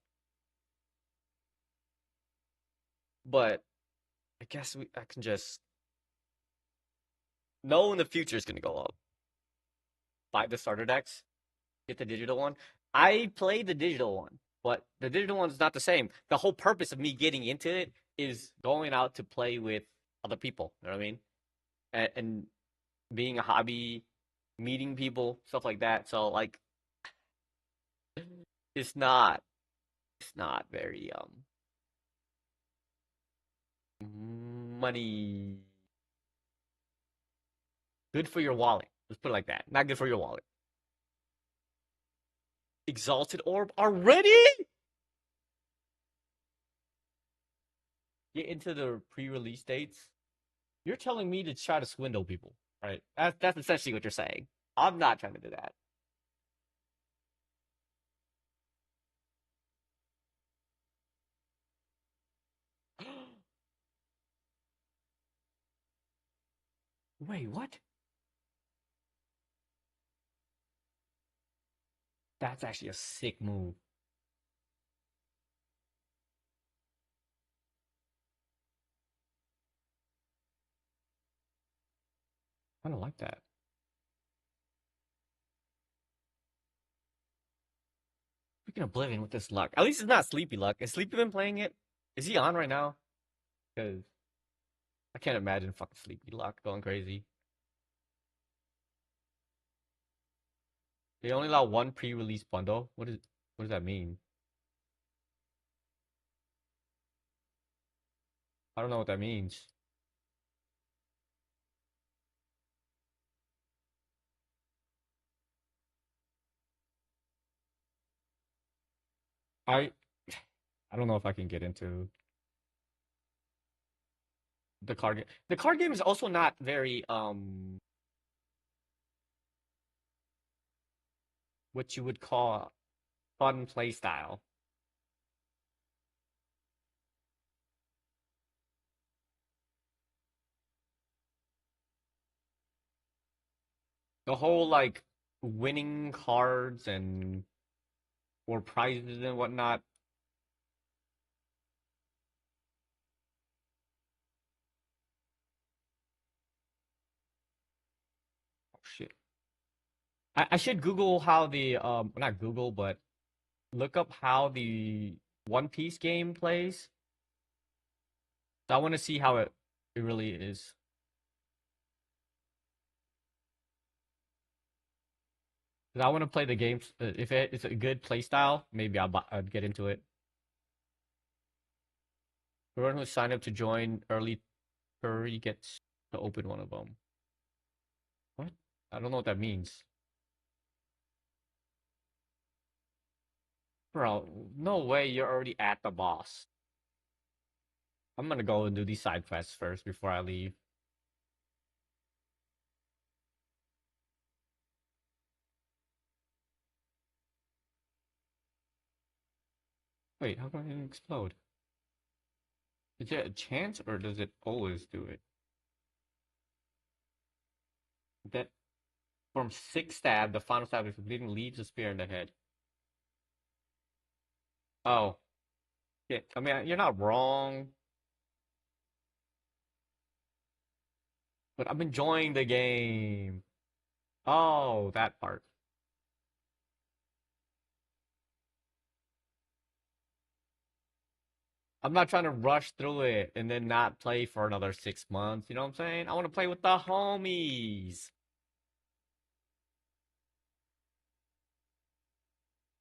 But I guess I can just know when the future is gonna go up. Buy the starter decks, get the digital one. I played the digital one, but the digital one's not the same. The whole purpose of me getting into it is going out to play with other people. You know what I mean? And being a hobby, meeting people, stuff like that. So like, it's not it's not very money good for your wallet. Let's put it like that. Not good for your wallet. Exalted Orb already? Get into the pre-release dates. You're telling me to try to swindle people, right? That's essentially what you're saying. I'm not trying to do that. Wait, what? That's actually a sick move. I don't like that. Freaking Oblivion with this luck. At least it's not Sleepy Luck. Is Sleepy been playing it? Is he on right now? Because I can't imagine fucking Sleepy Luck going crazy. They only allow one pre-release bundle. What does that mean? I don't know what that means. I I don't know if I can get into the card game. The card game is also not very what you would call fun playstyle. The whole like winning cards and or prizes and whatnot. Oh, shit. I should Google how the not Google but look up how the One Piece game plays. So I want to see how it really is. 'Cause I want to play the games. If it's a good play style, maybe I'd get into it. Everyone who signed up to join early Furry gets to open one of them. What? I don't know what that means. Bro, no way you're already at the boss. I'm gonna go and do these side quests first before I leave. Wait, how come it didn't explode? Is it a chance or does it always do it? That from 6 stab, the final stab is completing leaves a spear in the head. Oh, yeah. I mean, you're not wrong, but I'm enjoying the game. Oh, that part. I'm not trying to rush through it and then not play for another 6 months. You know what I'm saying? I want to play with the homies.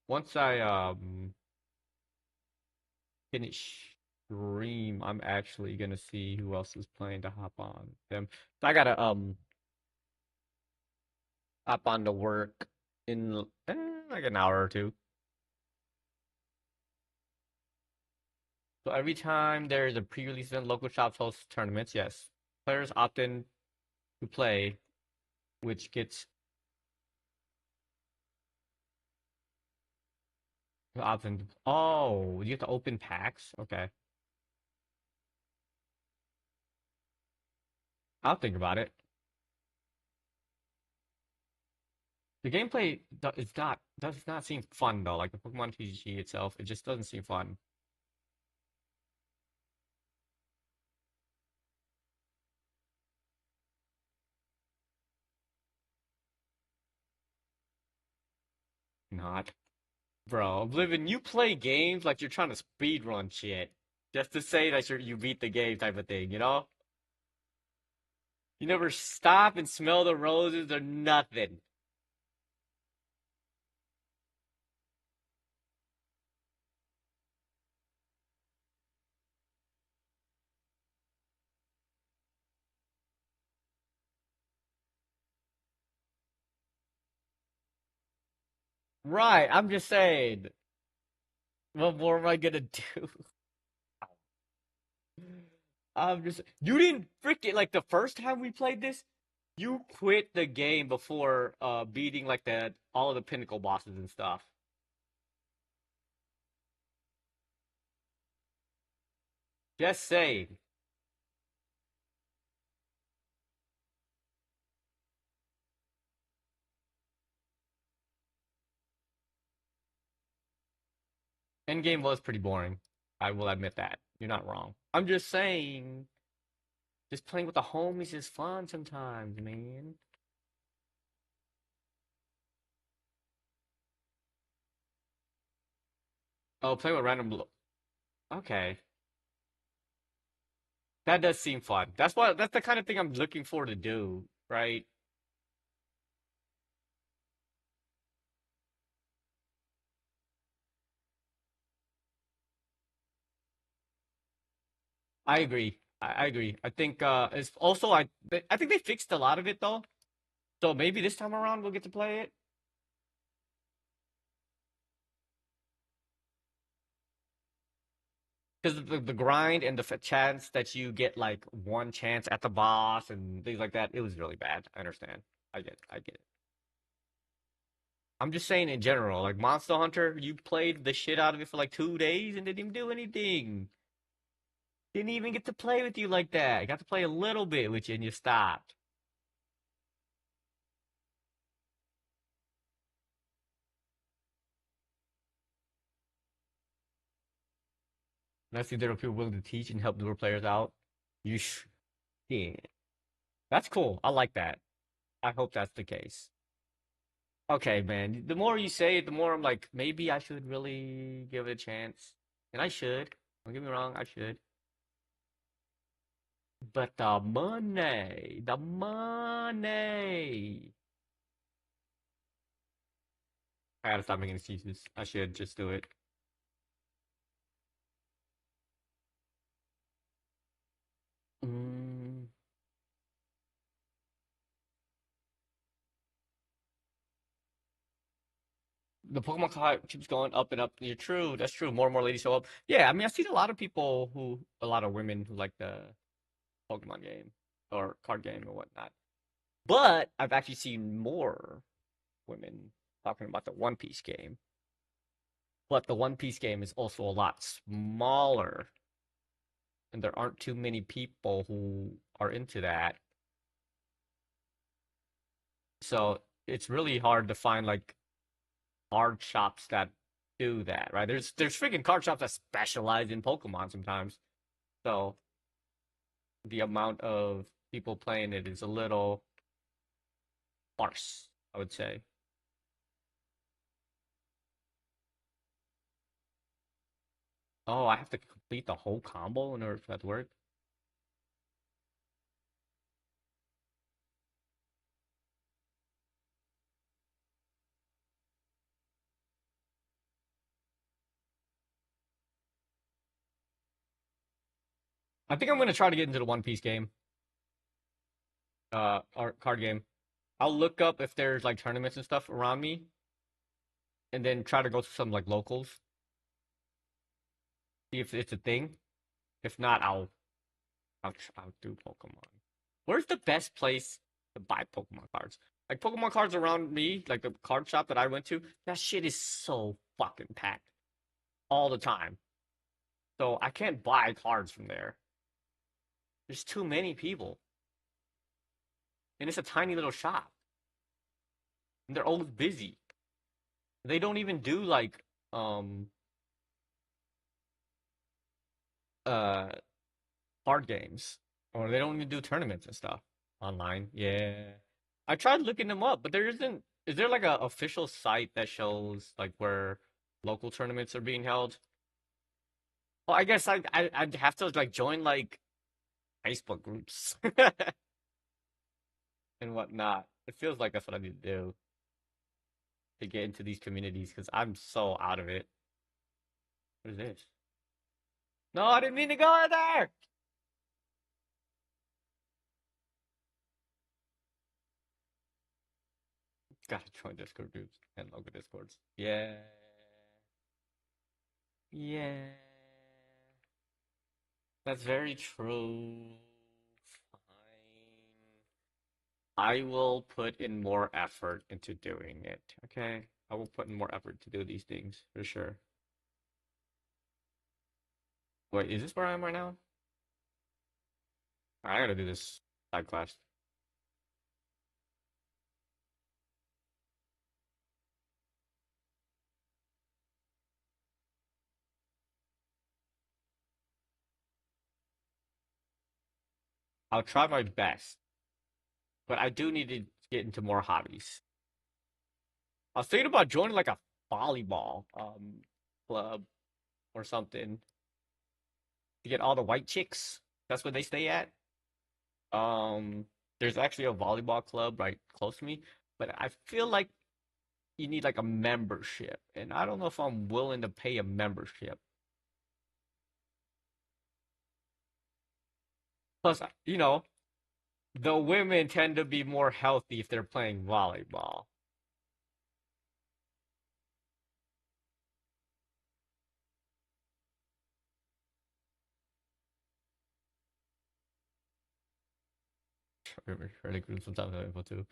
Once I finish stream, I'm actually gonna see who else is playing to hop on them. So I gotta hop on to work in like an hour or two. So every time there's a pre-release event, local shops host tournaments. Yes, players opt in to play, which gets opt in. Oh, you have to open packs. Okay, I'll think about it. The gameplay does not seem fun though. Like the Pokemon TCG itself, it just doesn't seem fun. Not. Bro, Oblivion, you play games like you're trying to speed run shit. Just to say that you beat the game type of thing, you know? You never stop and smell the roses or nothing. Right, I'm just saying. What more am I gonna do? You didn't freaking like the first time we played this, you quit the game before beating like the all of the pinnacle bosses and stuff. Just saying. Endgame was pretty boring. I will admit that. You're not wrong. I'm just saying, just playing with the homies is fun sometimes, man. Oh, playing with Okay, that does seem fun. That's the kind of thing I'm looking forward to do, right? I agree. I agree. I think it's also I think they fixed a lot of it though. So maybe this time around we'll get to play it. Because the grind and the chance that you get like one chance at the boss and things like that, it was really bad. I understand. I get it. I'm just saying in general, like Monster Hunter, you played the shit out of it for like 2 days and didn't even do anything. Didn't even get to play with you like that. Got to play a little bit with you and you stopped. And I see there are people willing to teach and help newer players out. You sh Yeah. That's cool. I like that. I hope that's the case. Okay, man. The more you say it, the more I'm like, maybe I should really give it a chance. And I should. Don't get me wrong, I should. But the money. I gotta stop making excuses. I should just do it. Mm, the Pokemon hype keeps going up and up. You're true. That's true. More and more ladies show up. Yeah, I mean, I've seen a lot of women who like the Pokemon game or card game or whatnot. But I've actually seen more women talking about the One Piece game. But the One Piece game is also a lot smaller, and there aren't too many people who are into that. So it's really hard to find like card shops that do that, right? There's freaking card shops that specialize in Pokemon sometimes. So the amount of people playing it is a little sparse, I would say. Oh, I have to complete the whole combo in order for that to work. I think I'm gonna try to get into the One Piece game, or card game. I'll look up if there's like tournaments and stuff around me, and then try to go to some like locals, see if it's a thing. If not, I'll do Pokemon. Where's the best place to buy Pokemon cards? Like Pokemon cards around me, like the card shop that I went to, that shit is so fucking packed all the time. So I can't buy cards from there. There's too many people, and it's a tiny little shop, and they're always busy. They don't even do like um uh card games, or they don't even do tournaments and stuff online. Yeah, I tried looking them up, but there isn't. Is there like a official site that shows like where local tournaments are being held? Well, I guess I'd have to like join like Facebook groups and whatnot. It feels like that's what I need to do to get into these communities because I'm so out of it. What is this? No, I didn't mean to go in there. Gotta join Discord groups and local Discords. Yeah. Yeah. That's very true. Fine. I will put in more effort into doing it. Okay? I will put in more effort to do these things for sure. Wait, is this where I am right now? I gotta do this side quest. I'll try my best, but I do need to get into more hobbies. I was thinking about joining like a volleyball club or something to get all the white chicks. That's where they stay at. Um, there's actually a volleyball club right close to me, but I feel like you need like a membership, and I don't know if I'm willing to pay a membership. Plus, the women tend to be more healthy if they're playing volleyball. Really good sometimes info too.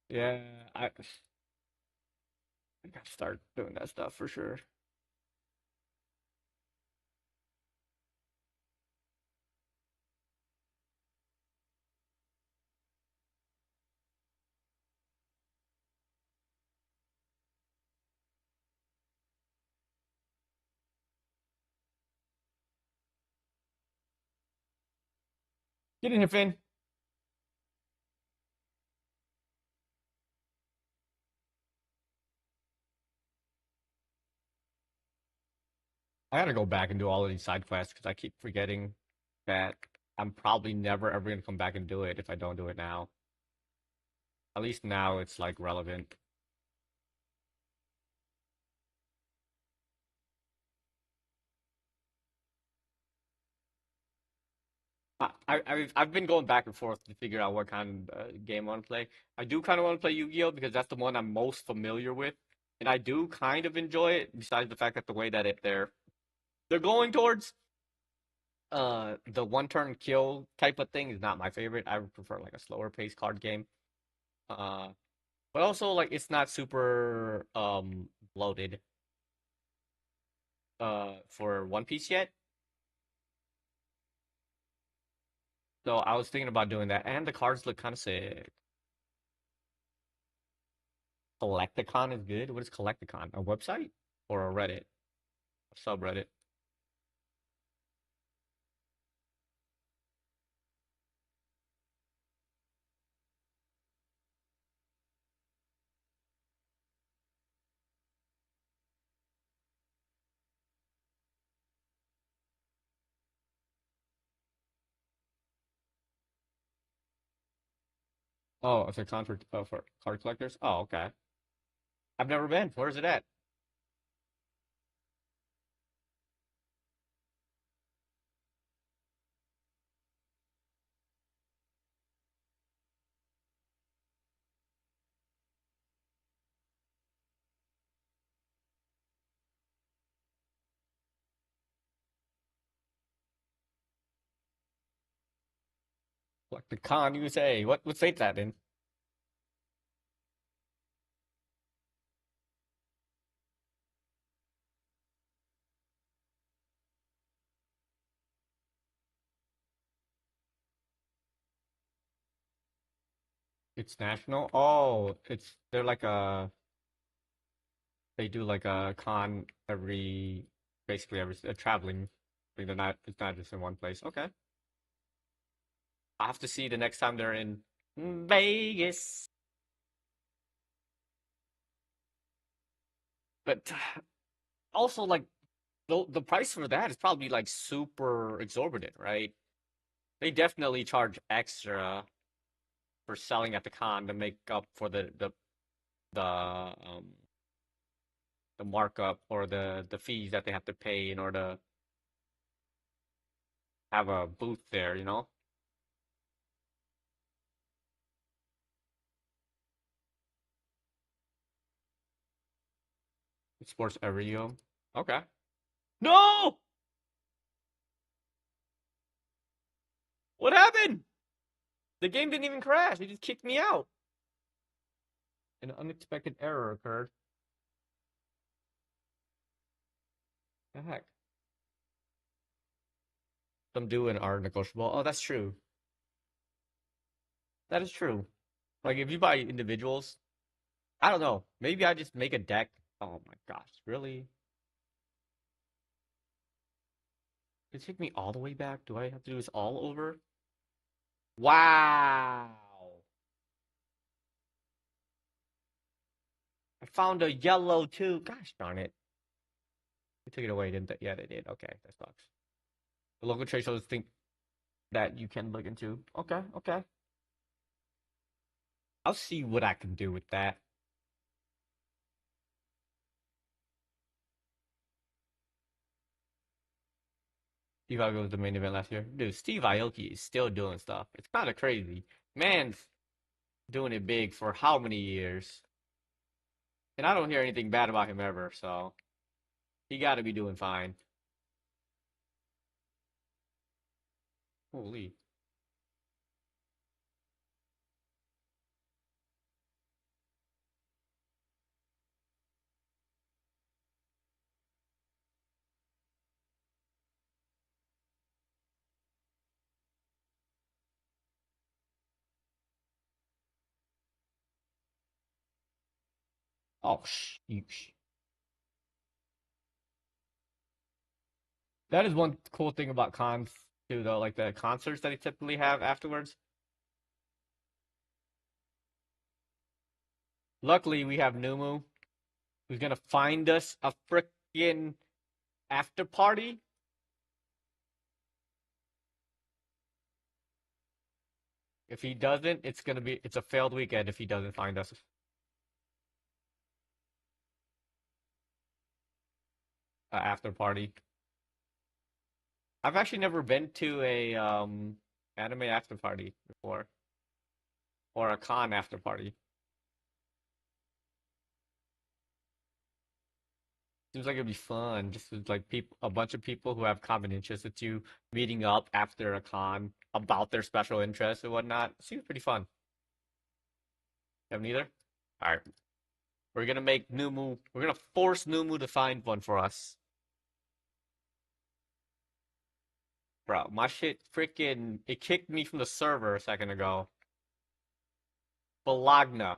Yeah, I I gotta start doing that stuff for sure. Get in here, Finn. I gotta go back and do all of these side quests because I keep forgetting that I'm probably never ever gonna come back and do it if I don't do it now. At least now it's like relevant. I've been going back and forth to figure out what kind of game I want to play. I do kind of want to play Yu-Gi-Oh because that's the one I'm most familiar with, and I do kind of enjoy it. Besides the fact that the way that they're going towards the one turn kill type of thing is not my favorite. I would prefer like a slower paced card game. Uh, but also like it's not super bloated for One Piece yet. So I was thinking about doing that, and the cards look kind of sick. Collecticon is good. What is Collecticon? A website or a Reddit? A subreddit? Oh, it's a con for card collectors. Oh, okay. I've never been. Where is it at? Collecticon USA. What state's that in? It's national. Oh, they're like they do like a con basically every a traveling thing. They're not it's not just in one place. Okay. I have to see the next time they're in Vegas. But also like the price for that is probably like super exorbitant, right? They definitely charge extra for selling at the con to make up for the markup or the fees that they have to pay in order to have a booth there, you know? It sports every year. Okay. No! What happened? The game didn't even crash. It just kicked me out. An unexpected error occurred. The heck? Some do and are negotiable. Oh, that's true. That is true. Like if you buy individuals, I don't know. Maybe I just make a deck. Oh my gosh, really? It took me all the way back. Do I have to do this all over? Wow. I found a yellow too. Gosh darn it. They took it away, didn't they? Yeah, they did. Okay, that sucks. The local trade shows think that you can look into. Okay, okay. I'll see what I can do with that. Steve Aoki was the main event last year. Dude, Steve Aoki is still doing stuff. It's kind of crazy. Man's doing it big for how many years? And I don't hear anything bad about him ever, so he got to be doing fine. Holy. Oh, sheesh. That is one cool thing about cons too, though, like the concerts that they typically have afterwards. Luckily, we have Numu, who's gonna find us a frickin' after party. If he doesn't, it's a failed weekend if he doesn't find us a after party. I've actually never been to a anime after party before, or a con after party. Seems like it'd be fun, just with like people, a bunch of people who have common interests with you meeting up after a con about their special interests and whatnot. Seems pretty fun. Have neither? All right, we're gonna make Numu. We're gonna force Numu to find one for us, bro. My shit freaking it kicked me from the server a second ago. Bologna.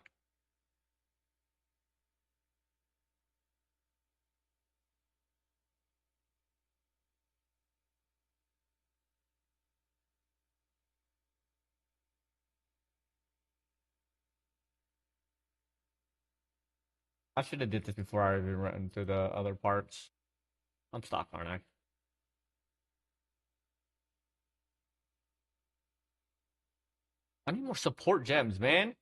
I should have did this before I even went into the other parts. I'm stuck, aren't I? I need more support gems, man. You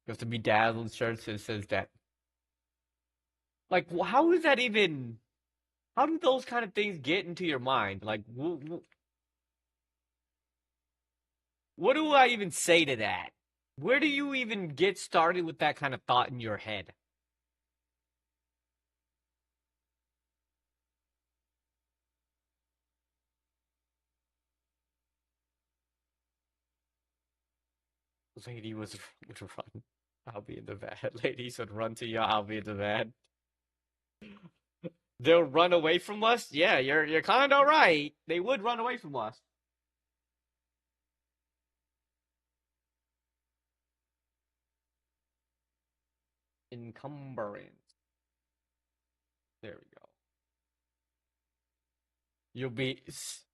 have to be dazzled shirts that says that. Like, how is that even? How do those kind of things get into your mind? Like, what do I even say to that? Where do you even get started with that kind of thought in your head? Lady would run. I'll be in the van. Ladies would run to you. I'll be in the van. They'll run away from us. Yeah, you're kind of right. They would run away from us. Encumbrance. There we go. You'll be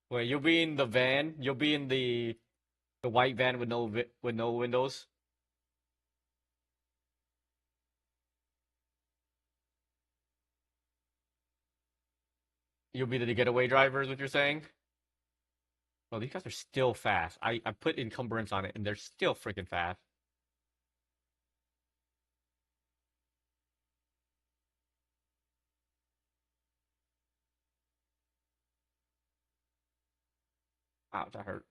wait. You'll be in the van. You'll be in the white van with no windows. You'll be the getaway driver, is what you're saying? Well, these guys are still fast. I put encumbrance on it, and they're still freaking fast. Ouch, that hurt.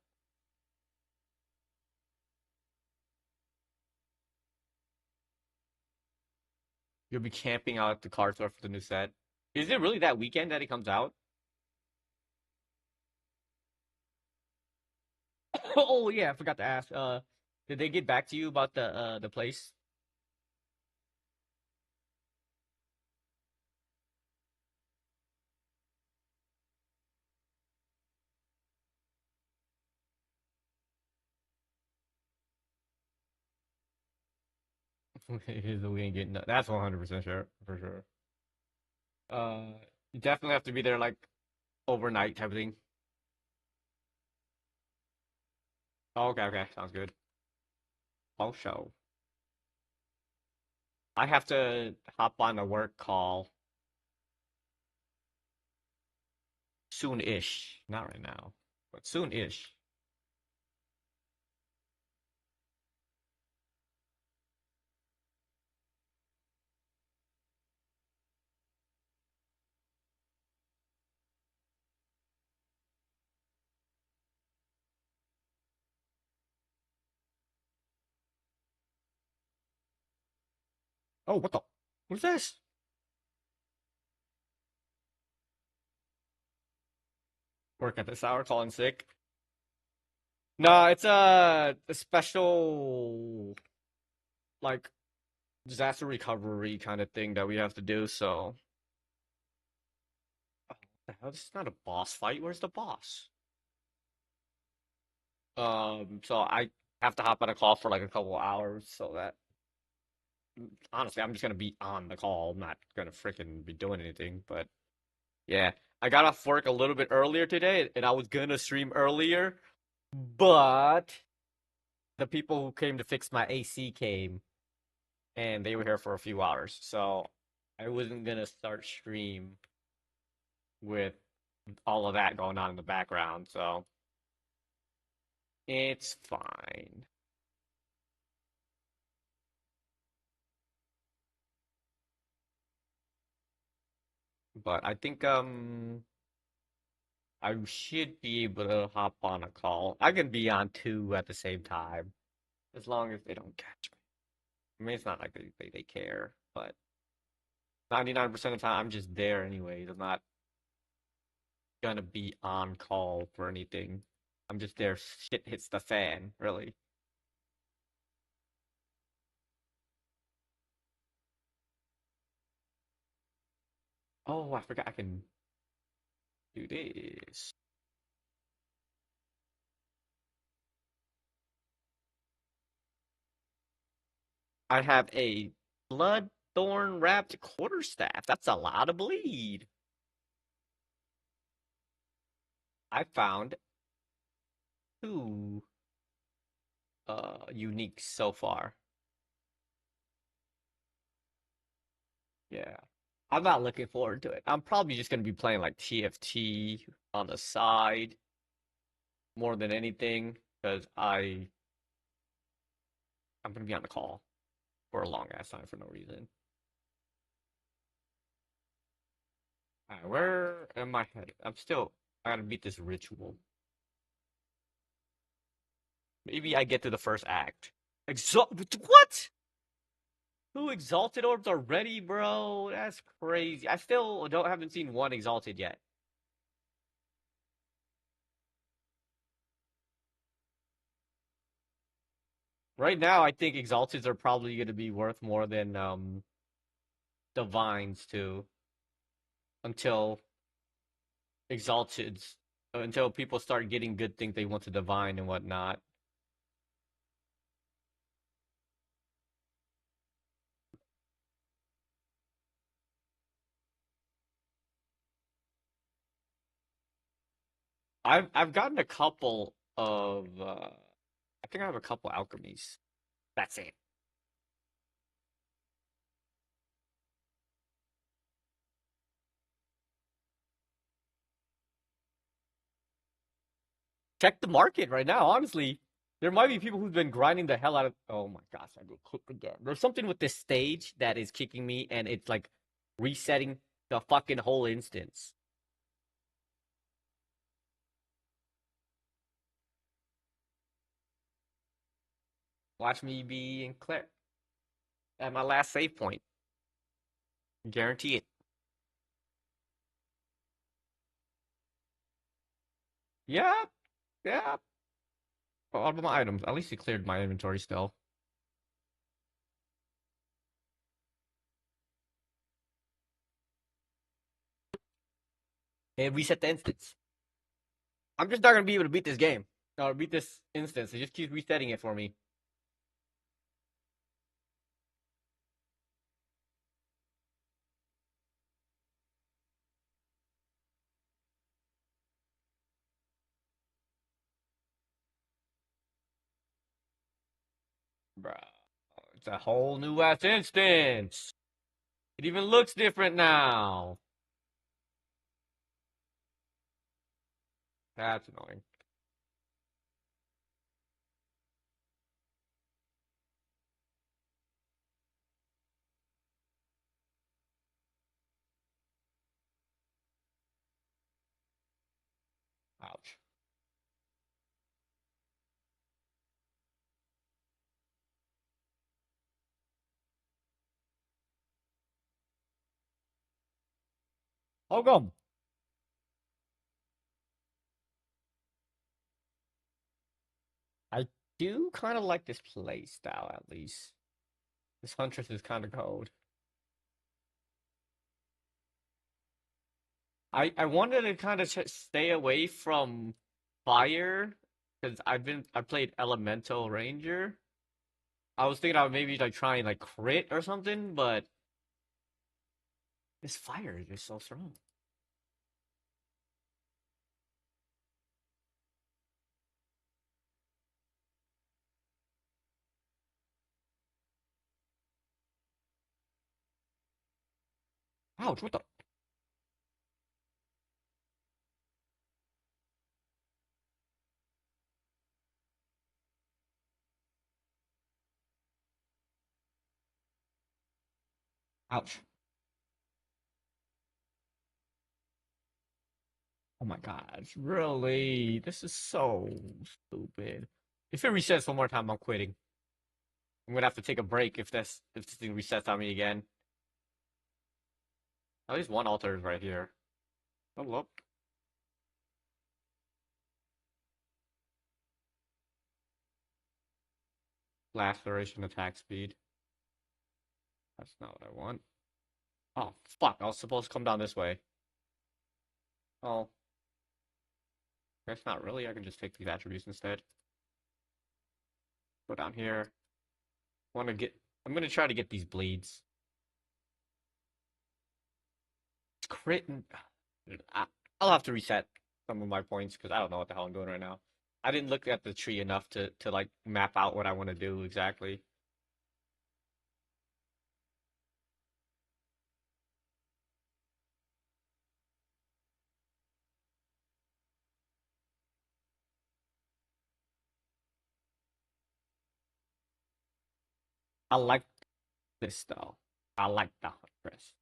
You'll be camping out at the car store for the new set. Is it really that weekend that it comes out? Oh yeah, I forgot to ask. Did they get back to you about the place? We ain't getting that. That's 100% sure for sure. Uh, you definitely have to be there like overnight type of thing. Oh, okay, okay, sounds good. Also, I have to hop on a work call soon-ish. Not right now, but soon-ish. Oh, what the? What's this? Work at this hour, calling sick. No, it's a special like disaster recovery kind of thing that we have to do. So, what the hell? This is not a boss fight. Where's the boss? So I have to hop on a call for like a couple hours so that honestly I'm just gonna be on the call. I'm not gonna freaking be doing anything. But yeah, I got off work a little bit earlier today, and I was gonna stream earlier, but the people who came to fix my AC came, and they were here for a few hours, so I wasn't gonna start stream with all of that going on in the background. So it's fine. But I think I should be able to hop on a call. I can be on two at the same time, as long as they don't catch me. I mean, it's not like they care, but 99% of the time I'm just there anyways. I'm not gonna be on call for anything. I'm just there. Shit hits the fan, really. Oh, I forgot I can do this. I have a bloodthorn wrapped quarterstaff. That's a lot of bleed. I found two unique so far. Yeah. I'm not looking forward to it. I'm probably just gonna be playing like TFT on the side more than anything because I'm gonna be on the call for a long ass time for no reason. Alright, where am I headed? I gotta beat this ritual. Maybe I get to the first act. What? Two exalted orbs already, bro? That's crazy. I still haven't seen one exalted yet. Right now, I think exalteds are probably gonna be worth more than divines too. Until exalteds, until people start getting good things they want to divine and whatnot. I've gotten a couple of I think I have a couple alchemies. That's it. Check the market right now, honestly. There might be people who've been grinding the hell out of. Oh my gosh, I got clicked again. There's something with this stage that is kicking me, and it's like resetting the fucking whole instance. Watch me be in clear at my last save point. Guarantee it. Yeah, yeah. All of my items. At least it cleared my inventory still. And reset the instance. I'm just not gonna be able to beat this game. Or beat this instance. It just keeps resetting it for me. Bro. It's a whole new ass instance. It even looks different now. That's annoying. Ouch. How come? I do kind of like this play style, at least. This Huntress is kind of cold. I wanted to kind of stay away from fire because I played Elemental Ranger. I was thinking I would maybe like try and like crit or something, but this fire is just so strong. Ouch! What the? Ouch! Oh my gosh! Really? This is so stupid. If it resets one more time, I'm quitting. I'm gonna have to take a break if this thing resets on me again. At least one altar is right here. Oh look, laceration attack speed. That's not what I want. Oh fuck! I was supposed to come down this way. Oh, guess not really. I can just take these attributes instead. Go down here. Want to get? I'm gonna try to get these bleeds. Crit. I, I'll have to reset some of my points because I don't know what the hell I'm doing right now. I didn't look at the tree enough to like map out what I want to do exactly. I like this though. I like the Huntress.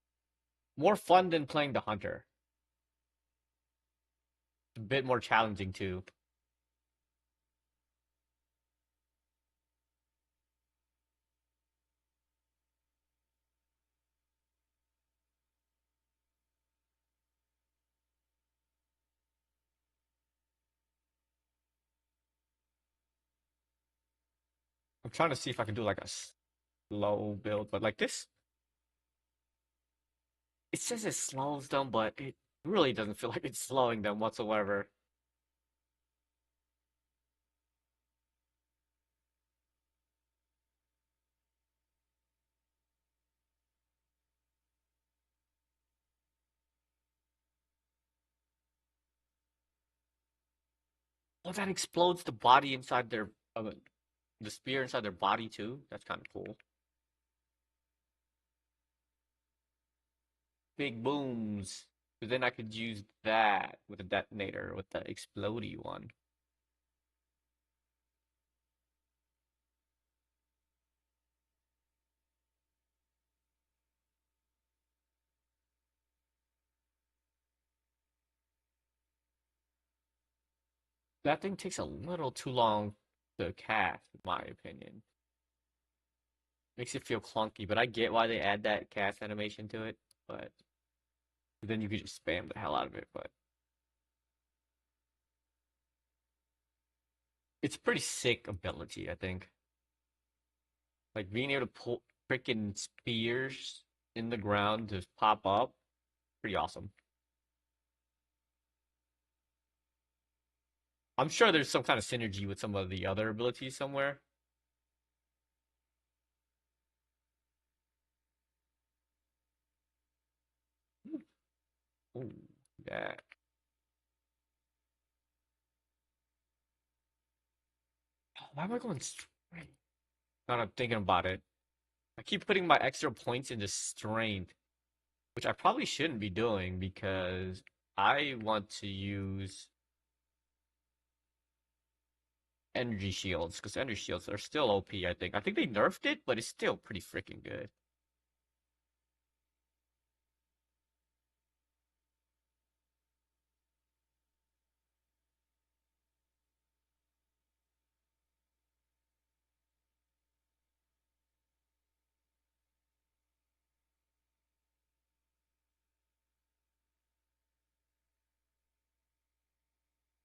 More fun than playing the Hunter. It's a bit more challenging too. I'm trying to see if I can do like a slow build, but like this, it says it slows them, but it really doesn't feel like it's slowing them whatsoever. Oh, that explodes the body inside their the spear inside their body too. That's kind of cool. Big booms. But then I could use that with a detonator with the explodey one. That thing takes a little too long to cast, in my opinion. Makes it feel clunky, but I get why they add that cast animation to it. But then you could just spam the hell out of it. But it's a pretty sick ability, I think. Like being able to pull freaking spears in the ground to pop up, pretty awesome. I'm sure there's some kind of synergy with some of the other abilities somewhere. Ooh, yeah. Why am I going straight? Now I'm thinking about it. I keep putting my extra points into strength, which I probably shouldn't be doing because I want to use energy shields because energy shields are still OP, I think. I think they nerfed it, but it's still pretty freaking good.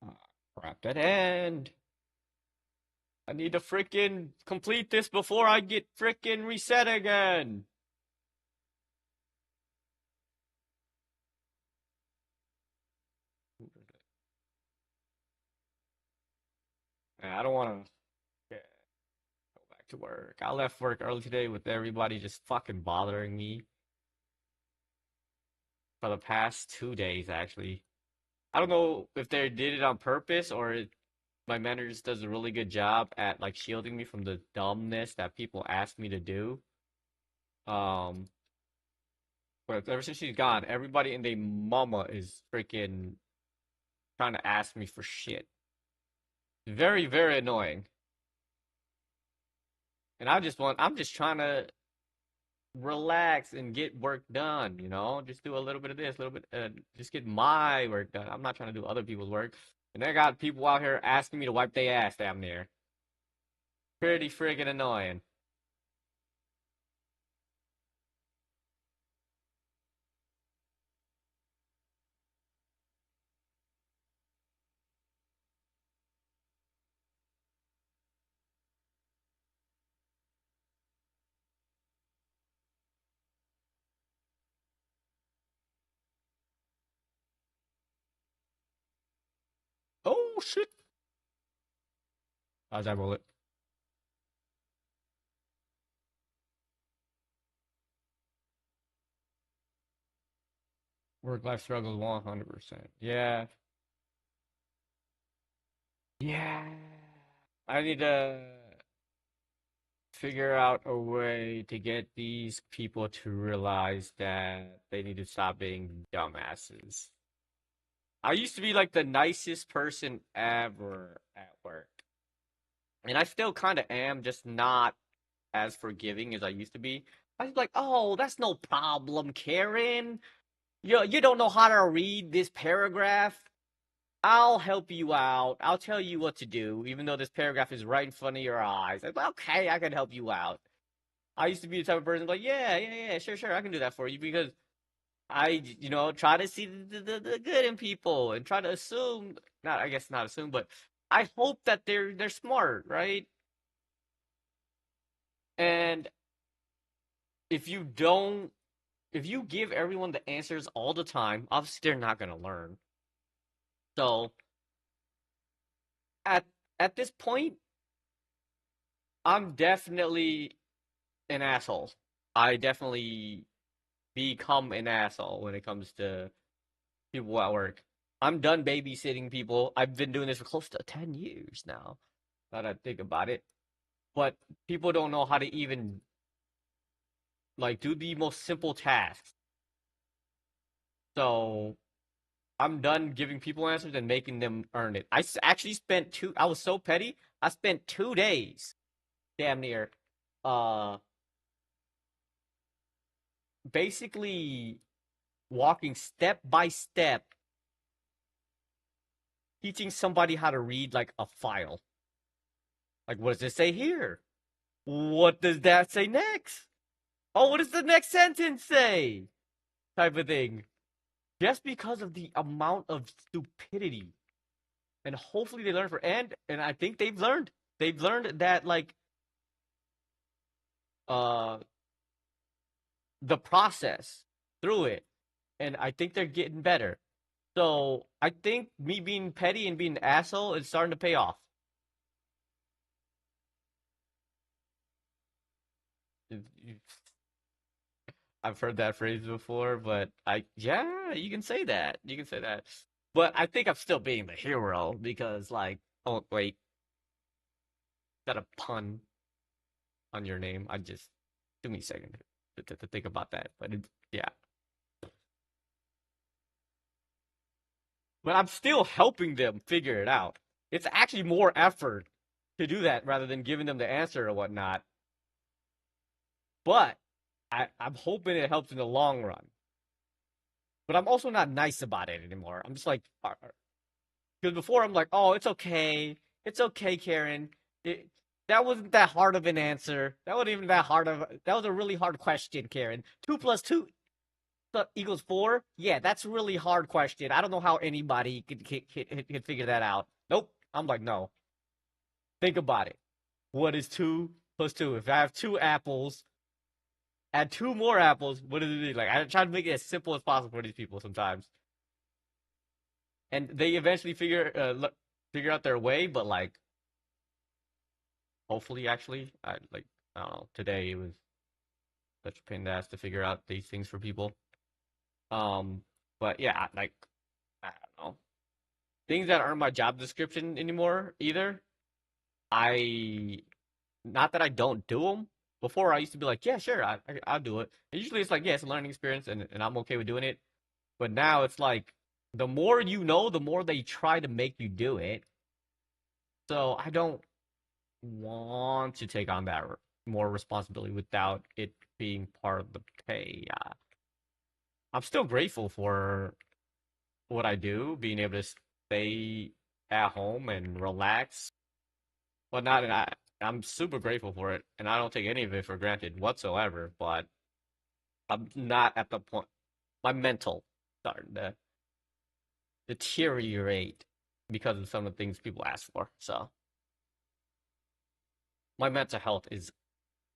Ah, crap, that end. I need to freaking complete this before I get freaking reset again. Yeah, I don't want to go back to work. I left work early today with everybody just fucking bothering me for the past 2 days, actually. I don't know if they did it on purpose or my manager just does a really good job at like shielding me from the dumbness that people ask me to do. Um, but ever since she's gone, everybody and their mama is freaking trying to ask me for shit. Very, very annoying. And I'm just trying to relax and get work done, you know? Just do a little bit of this, a little bit, just get my work done. I'm not trying to do other people's work. And I got people out here asking me to wipe their ass down there. Pretty friggin' annoying. Oh, shit. How's that bullet? Work-life struggles 100%. Yeah. Yeah. I need to figure out a way to get these people to realize that they need to stop being dumbasses. I used to be like the nicest person ever at work. And I still kind of am, just not as forgiving as I used to be. I was like, oh, that's no problem, Karen. You don't know how to read this paragraph. I'll help you out. I'll tell you what to do, even though this paragraph is right in front of your eyes. Like, okay, I can help you out. I used to be the type of person like, yeah, sure, I can do that for you because try to see the good in people and try to assume, not, I guess not assume, but I hope that they're smart, right? And if you don't, if you give everyone the answers all the time, obviously they're not gonna learn. So at at this point, I'm definitely an asshole. I definitely become an asshole when it comes to people at work. I'm done babysitting people. I've been doing this for close to 10 years now, now that I think about it. But people don't know how to even like do the most simple tasks. So I'm done giving people answers and making them earn it. Actually spent I was so petty. I spent 2 days, damn near, uh, basically walking step by step, teaching somebody how to read like a file. Like, what does this say here? What does that say next? Oh, what does the next sentence say? Type of thing. Just because of the amount of stupidity. And hopefully they learn and I think they've learned. They've learned that like uh the process through it. And I think they're getting better. So I think me being petty and being an asshole is starting to pay off. I've heard that phrase before, but yeah, you can say that. You can say that. But I think I'm still being the hero because like, oh wait, got a pun on your name. I just give me a second to think about that. But yeah, but I'm still helping them figure it out. It's actually more effort to do that rather than giving them the answer or whatnot. But I'm hoping it helps in the long run. But I'm also not nice about it anymore. I'm just like, because before I'm like, oh, it's okay, Karen. That wasn't that hard of an answer. That wasn't even that hard of. That was a really hard question, Karen. 2 plus 2 equals 4. Yeah, that's a really hard question. I don't know how anybody could figure that out. Nope. I'm like, no. Think about it. What is 2 plus 2? If I have 2 apples, add 2 more apples. What does it mean? Like I try to make it as simple as possible for these people sometimes, and they eventually figure out their way. But like Hopefully, actually, I don't know. Today it was such a pain in the ass to figure out these things for people. Um, but yeah, like I don't know things that aren't my job description anymore either. I not that I don't do them. Before I used to be like, yeah, sure, I'll do it. And usually it's like, yeah, it's a learning experience, and I'm okay with doing it. But now it's like, the more you know, the more they try to make you do it. So I don't want to take on that more responsibility without it being part of the pay. I'm still grateful for what I do, being able to stay at home and relax. But not, and I'm super grateful for it, and I don't take any of it for granted whatsoever. But I'm not at the point. My mental starting to deteriorate because of some of the things people ask for. So my mental health is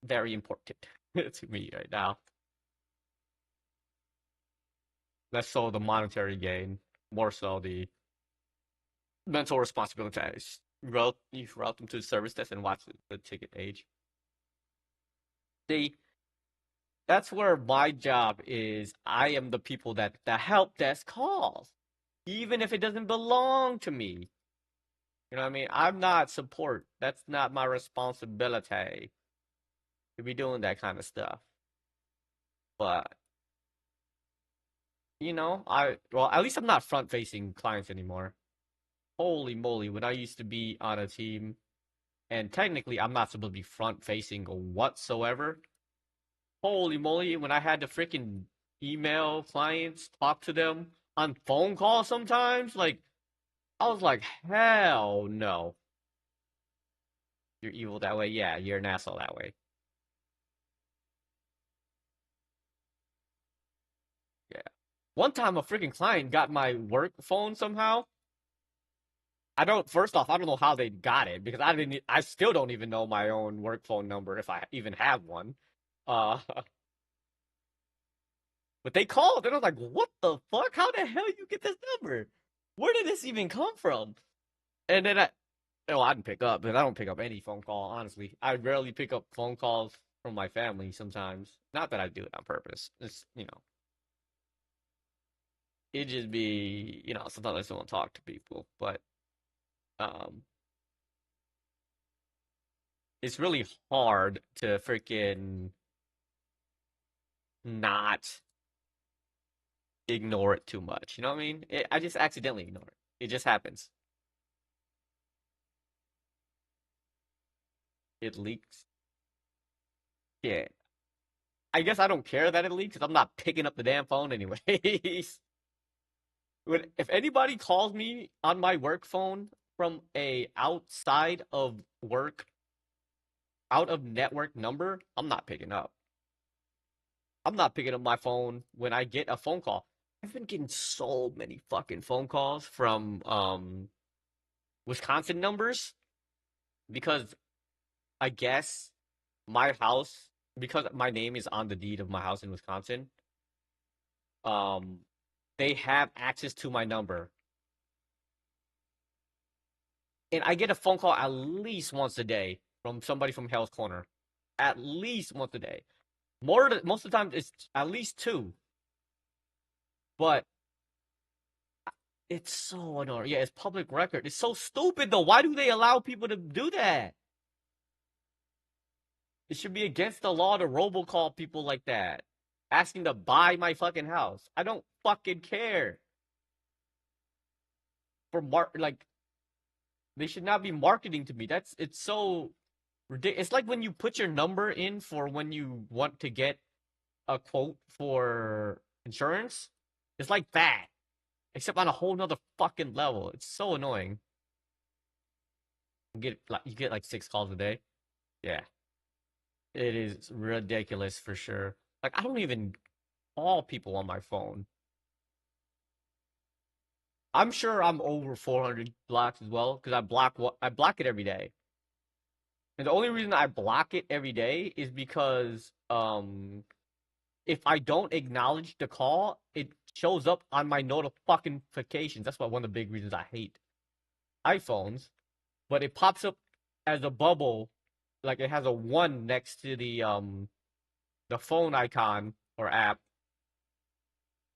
very important to me right now. Less so the monetary gain, more so the mental responsibilities. You route them to the service desk and watch the ticket age. The That's where my job is. I am the people that the help desk calls, even if it doesn't belong to me. You know what I mean? I'm not support. That's not my responsibility to be doing that kind of stuff. But well, at least I'm not front facing clients anymore. Holy moly, when I used to be on a team, and technically I'm not supposed to be front facing whatsoever. Holy moly, when I had to freaking email clients, talk to them on phone call sometimes, like I was like, hell no. You're evil that way? Yeah, you're an asshole that way. Yeah. One time a freaking client got my work phone somehow. First off, I don't know how they got it because I still don't even know my own work phone number if I even have one. Uh, but they called and I was like, what the fuck? How the hell you get this number? Where did this even come from? And then I didn't pick up, but I don't pick up any phone call, honestly. I rarely pick up phone calls from my family sometimes. Not that I do it on purpose. It just be, sometimes I just don't talk to people. But um it's really hard to freaking not ignore it too much. You know what I mean? I just accidentally ignore it. It just happens. It leaks. Yeah. I guess I don't care that it leaks because I'm not picking up the damn phone anyways. If anybody calls me on my work phone from a outside of work, out of network number, I'm not picking up. I'm not picking up my phone when I get a phone call. I've been getting so many fucking phone calls from Wisconsin numbers because I guess my house, because my name is on the deed of my house in Wisconsin, um they have access to my number. And I get a phone call at least once a day from somebody from Hell's Corner. At least once a day. Most of the time it's at least two. But it's so annoying. Yeah, it's public record. It's so stupid though. Why do they allow people to do that? It should be against the law to robocall people like that. Asking to buy my fucking house. I don't fucking care. Like they should not be marketing to me. It's so ridiculous. It's like when you put your number in for when you want to get a quote for insurance. It's like that, except on a whole nother fucking level. It's so annoying. You get like 6 calls a day. Yeah, it is ridiculous for sure. Like I don't even call people on my phone. I'm sure I'm over 400 blocks as well because I block it every day. And the only reason I block it every day is because if I don't acknowledge the call, it shows up on my notifications. That's why one of the big reasons I hate iPhones. But it pops up as a bubble like it has a one next to the phone icon or app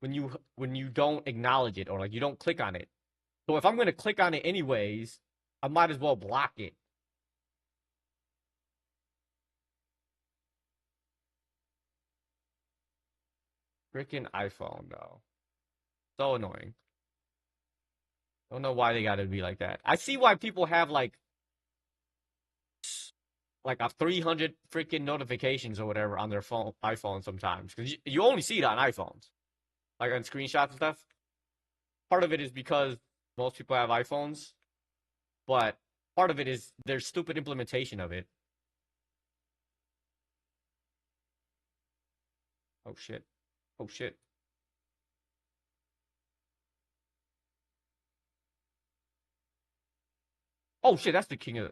when you don't acknowledge it or like you don't click on it. So if I'm gonna click on it anyways, I might as well block it. Freaking iPhone though. So annoying. Don't know why they gotta be like that. I see why people have like a 300 freaking notifications or whatever on their phone iPhone sometimes because you only see it on iPhones, like on screenshots and stuff. Part of it is because most people have iPhones, but part of it is their stupid implementation of it. Oh shit! Oh shit! Oh shit! That's the king of.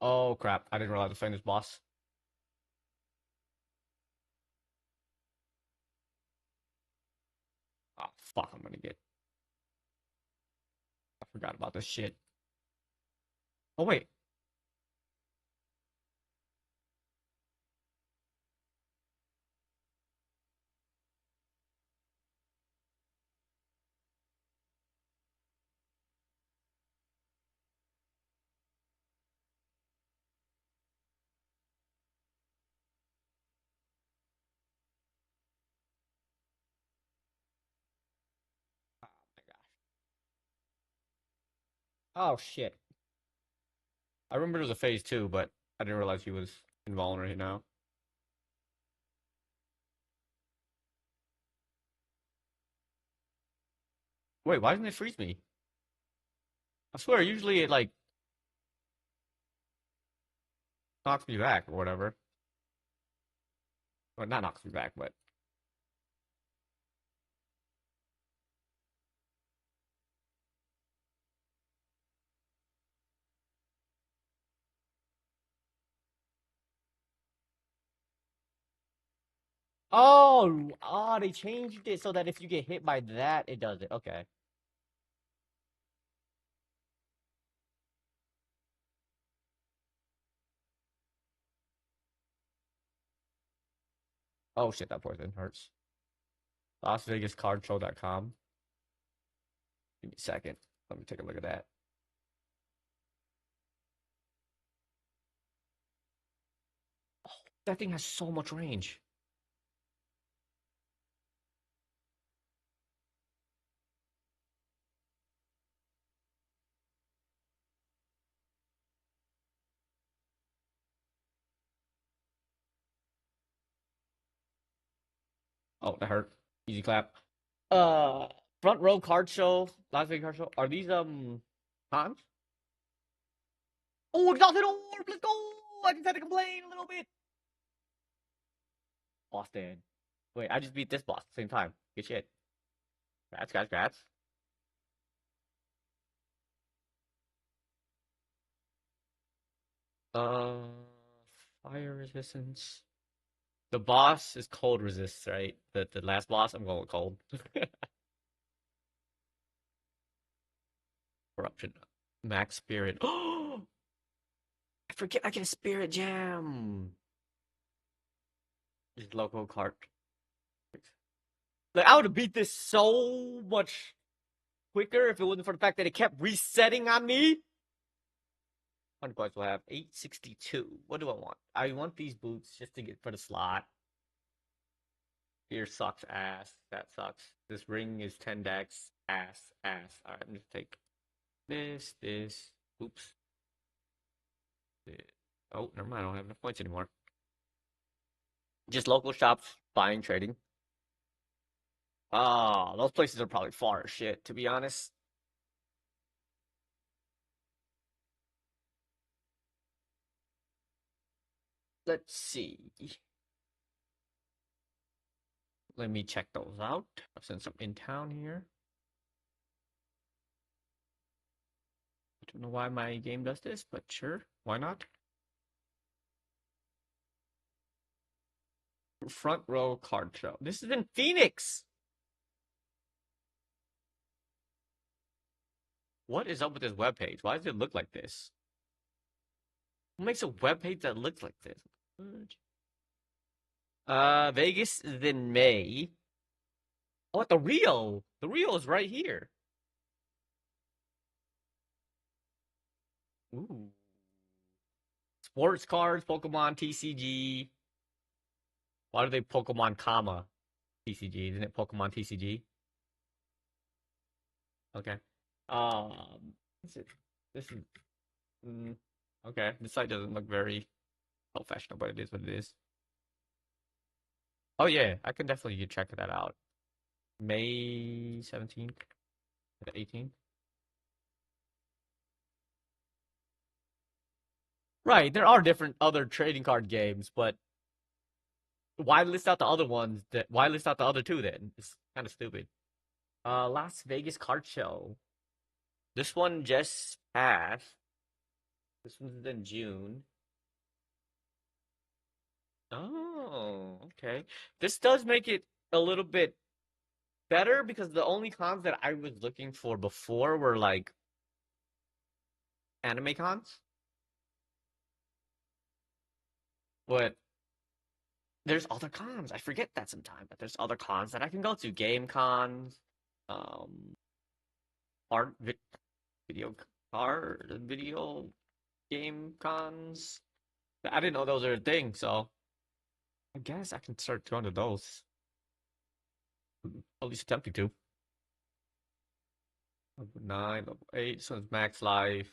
Oh crap! I didn't realize the famous boss. Oh fuck! I'm gonna get. I forgot about this shit. Oh wait. Oh my gosh. Oh shit! I remember there was a phase two, but I didn't realize he was invulnerable now. Wait, why didn't it freeze me? I swear, usually it like knocks me back or whatever. Well, not knocks me back, but they changed it so that if you get hit by that, it does it. Okay. Oh shit, that poison hurts. LasVegasCardShow.com. Give me a second. Let me take a look at that. Oh, that thing has so much range. Oh, that hurt. Easy clap. Uh, Front row card show, Las Vegas card show. Are these cons? Oh, exalted orb. Let's go. I just had to complain a little bit. Boston. Wait, I just beat this boss at the same time. Good shit. Grats, guys, grats. Uh, fire resistance. The boss is cold resist, right? The last boss, I'm going with cold. Corruption. Max spirit. Oh, I forget I get a spirit gem. Just local cart. Like I would have beat this so much quicker if it wasn't for the fact that it kept resetting on me. 100 points will have 862. What do I want? I want these boots just to get for the slot. Here sucks ass. That sucks. This ring is 10 decks. Ass, ass. Alright, I'm just take this. Oops. Oh, never mind. I don't have enough points anymore. Just local shops, buying, trading. Oh, those places are probably far as shit, to be honest. Let's see. Let me check those out. Since I'm in town here. I don't know why my game does this, but sure. Why not? Front row card show. This is in Phoenix. What is up with this webpage? Why does it look like this? What makes a webpage that looks like this? Vegas is in May. Oh, the Rio. The Rio is right here. Ooh. Sports cards, Pokemon TCG. Why do they Pokemon comma TCG? Isn't it Pokemon TCG? Okay. This is okay. This site doesn't look very professional, but it is what it is. Oh yeah, I can definitely check that out. May 17th to 18th. Right, there are different other trading card games, but why list out the other ones? Why list out the other two then? It's kind of stupid. Las Vegas Card Show. This one just passed. This one's in June. Oh, okay. This does make it a little bit better because the only cons that I was looking for before were like anime cons. But there's other cons. I forget that sometimes, but there's other cons that I can go to. Game cons, um, art, video game cons. I didn't know those are a thing, so I guess I can start going to those. At least attempting to. Level 9, level 8, so it's max life.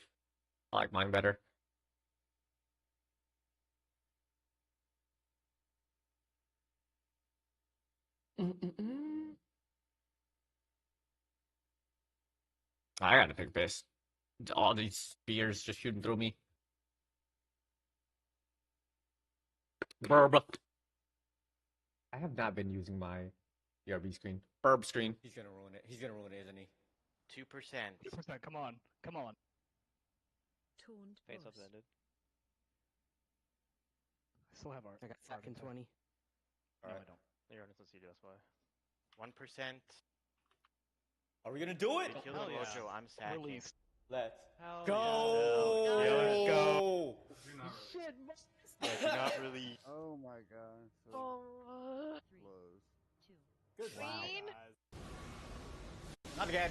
I like mine better. I gotta pick this. All these spears just shooting through me. Burb. I have not been using my BRB screen. Burb screen. He's gonna ruin it. He's gonna ruin it, isn't he? 2%. 2%. Come on. Come on. Face upended. I still have art. I got art second up there. 20. No, Alright. I don't. You're on this CDS, why? 1%. Are we gonna do it? Kill hell the yeah. mojo, I'm sacking. Released. Let's Hell go! yeah. Let's go. Shit, yeah, do not really. Oh my god. So Oh, close. Good Wow. Not again.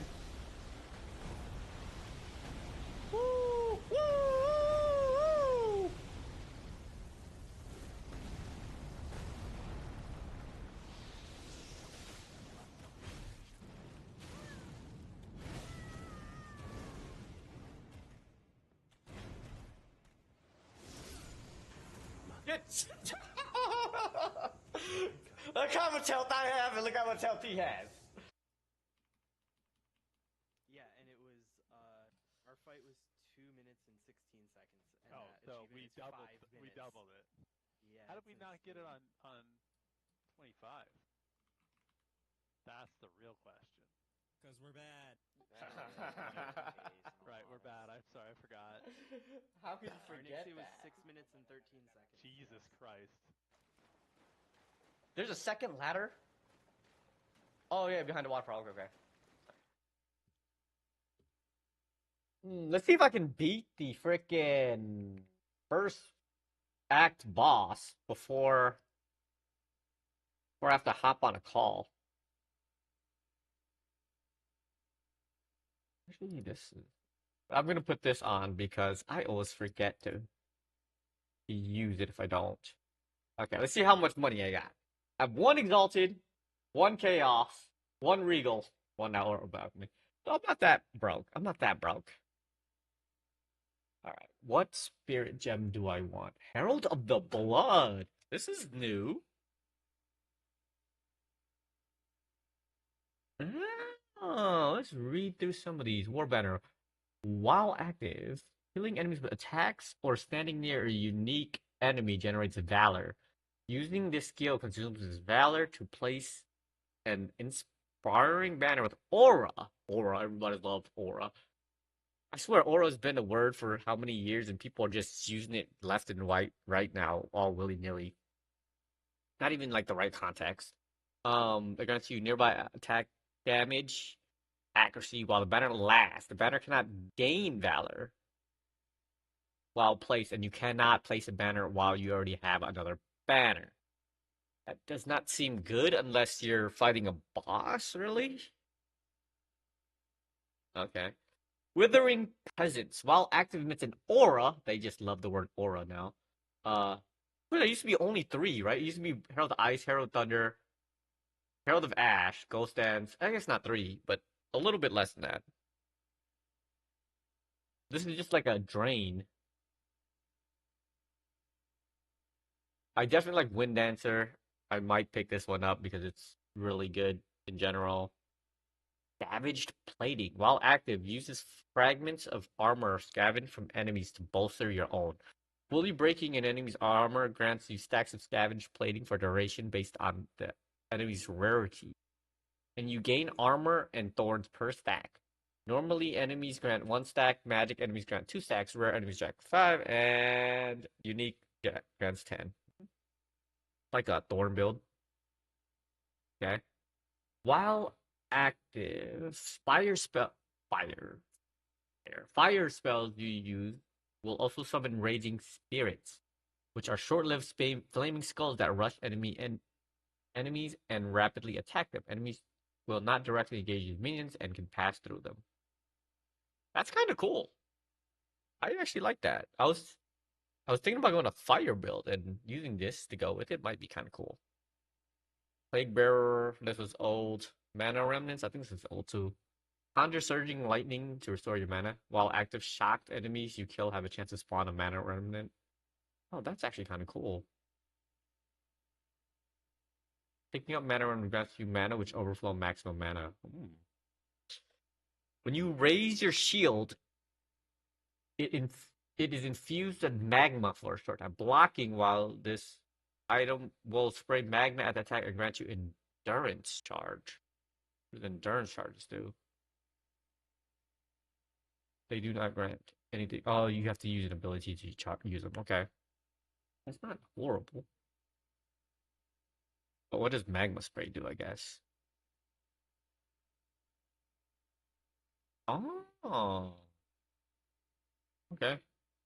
Woo! Woo! Woo! Look how much health I have and look how much health he has. Yeah, and it was our fight was 2 minutes and 16 seconds. And Oh, so we achievement is doubled. 5 We minutes. doubled it. Yeah. How did we it's not get it insane. on 25? That's the real question. Because we're bad. Right, we're bad. I'm sorry, I forgot. How could you Our forget Nixie was that? 6 minutes and 13 seconds. Jesus Christ. There's a second ladder? Oh, yeah, behind the waterfall. Okay. Let's see if I can beat the frickin' first act boss before I have to hop on a call. Actually, I'm gonna put this on because I always forget to use it if I don't. Okay, let's see how much money I got. I have 1 Exalted, 1 Chaos, 1 Regal, 1 Hour above me. So I'm not that broke. I'm not that broke. Alright, what spirit gem do I want? Herald of the Blood. This is new. Oh, let's read through some of these. Warbanner. While active, killing enemies with attacks or standing near a unique enemy generates valor. Using this skill consumes his valor to place an inspiring banner with aura. Aura, everybody loves aura. I swear aura's been a word for how many years and people are just using it left and right now, all willy-nilly. Not even like the right context. It grants you nearby attack damage, accuracy while the banner lasts. The banner cannot gain valor while placed, and you cannot place a banner while you already have another banner. That does not seem good unless you're fighting a boss, really? Okay. Withering Presence. While active emits an aura, they just love the word aura now. Well, there used to be only 3, right? It used to be Herald of Ice, Herald of Thunder, Herald of Ash, Ghost Dance. I guess not 3, but a little bit less than that. This is just like a drain. I definitely like Wind Dancer. I might pick this one up because it's really good in general. Savaged Plating. While active, uses fragments of armor scavenged from enemies to bolster your own. Fully breaking an enemy's armor grants you stacks of scavenged plating for duration based on the enemy's rarity. And you gain armor and thorns per stack. Normally, enemies grant 1 stack, magic enemies grant 2 stacks, rare enemies grant 5, and unique grants 10. Like a thorn build. Okay. While active, fire spells you use will also summon raging spirits, which are short-lived flaming skulls that rush enemies and rapidly attack them. Enemies will not directly engage with minions and can pass through them. That's kind of cool. I actually like that. I was thinking about going a fire build, and using this to go with it might be kind of cool. Plague Bearer, this was old. Mana Remnants, I think this is old too. Conjure Surging Lightning to restore your mana. While active, shocked enemies you kill have a chance to spawn a Mana Remnant. Oh, that's actually kind of cool. Picking up Mana Remnant grants you mana which overflow maximum mana. When you raise your shield, it is infused in magma for a short time, blocking while this item will spray magma at the attack and grant you endurance charge. What does endurance charges do? They do not grant anything. Oh, you have to use an ability to use them. Okay. That's not horrible. But what does magma spray do, I guess? Oh. Okay.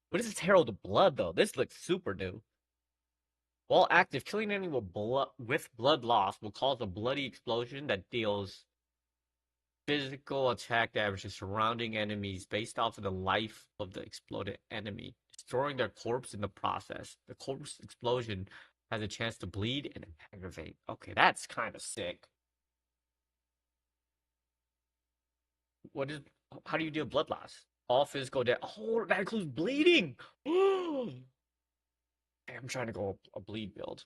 What is this Herald of Blood, though? This looks super new. While active, killing an enemy with blood loss will cause a bloody explosion that deals physical attack damage to surrounding enemies based off of the life of the exploded enemy, destroying their corpse in the process. The corpse explosion has a chance to bleed and aggravate. Okay, that's kind of sick. How do you deal blood loss? All physical damage. Oh, that includes bleeding! I'm trying to go a bleed build.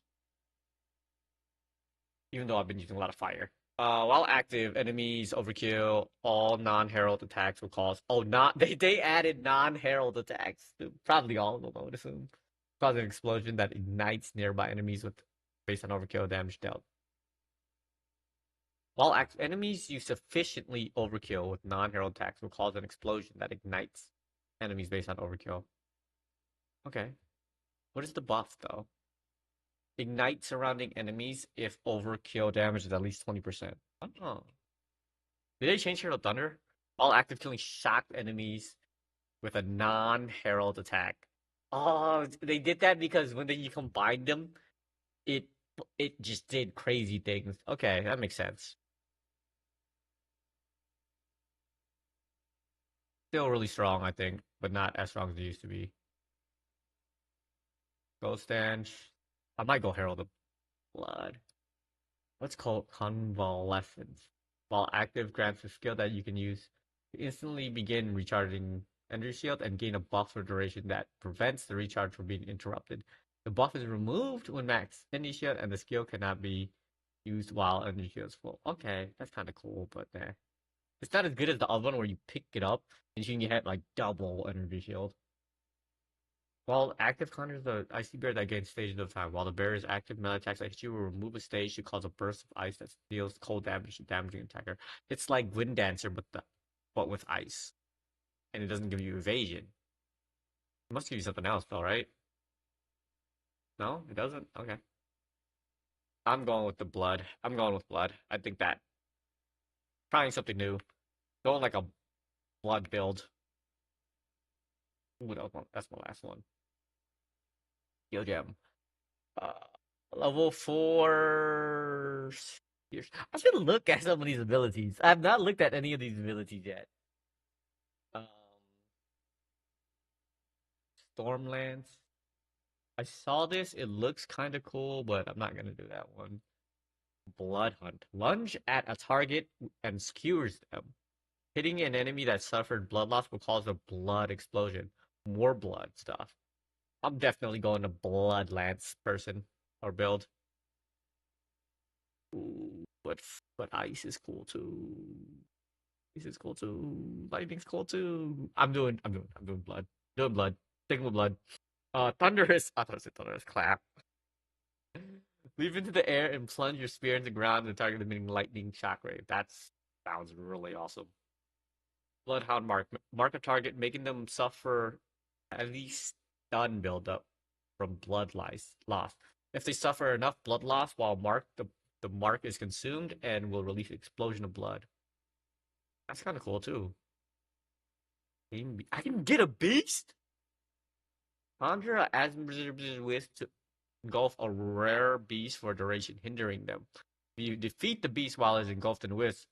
Even though I've been using a lot of fire. While active, enemies overkill. All non-herald attacks will cause. Oh, not they added non-herald attacks. Probably all of them, I would assume. Cause an explosion that ignites nearby enemies with based on overkill damage dealt. While active, enemies you sufficiently overkill with non-herald attacks will cause an explosion that ignites enemies based on overkill. Okay. What is the buff though? Ignite surrounding enemies if overkill damage is at least 20%. Oh. Did they change Herald Thunder? All active killing shocked enemies with a non-herald attack. Oh, they did that because when you combined them, it just did crazy things. Okay, that makes sense. Still really strong, I think, but not as strong as it used to be. Ghost Stanch. I might go Herald of Blood. Let's call it Convalescence. While active, grants a skill that you can use to instantly begin recharging energy shield and gain a buff for duration that prevents the recharge from being interrupted. The buff is removed when max energy shield, and the skill cannot be used while energy shield is full. Okay, that's kind of cool, but it's not as good as the other one where you pick it up and you can get like double energy shield. While active conjures the icy bear that gains stages of time. While the bear is active, melee attacks that hit you will remove a stage to cause a burst of ice that deals cold damage to damaging attacker. It's like Wind Dancer, but with ice, and it doesn't give you evasion. It must give you something else, though, right? No, it doesn't. Okay. I'm going with the blood. I'm going with blood. I think that trying something new, going like a blood build. Ooh, that's my last one. Yo Gem. Uh, level 4 spears. I should look at some of these abilities. I have not looked at any of these abilities yet. Um, Stormlance. I saw this. It looks kind of cool, but I'm not gonna do that one. Blood Hunt. Lunge at a target and skewers them. Hitting an enemy that suffered blood loss will cause a blood explosion. More blood stuff. I'm definitely going to Blood Lance person or build. Ooh, but ice is cool too. Ice is cool too. Lightning's cool too. I'm doing blood. Doing blood. Sticking with blood. Thunderous. I thought I said thunderous. Clap. Leap into the air and plunge your spear into the ground and target emitting lightning shockwave. That sounds really awesome. Bloodhound mark. Mark a target, making them suffer at least stun buildup from loss. If they suffer enough blood loss while marked, the mark is consumed and will release an explosion of blood. That's kind of cool too. I can get a beast? Conjure as with to engulf a rare beast for a duration, hindering them. If you defeat the beast while it's engulfed in wisp,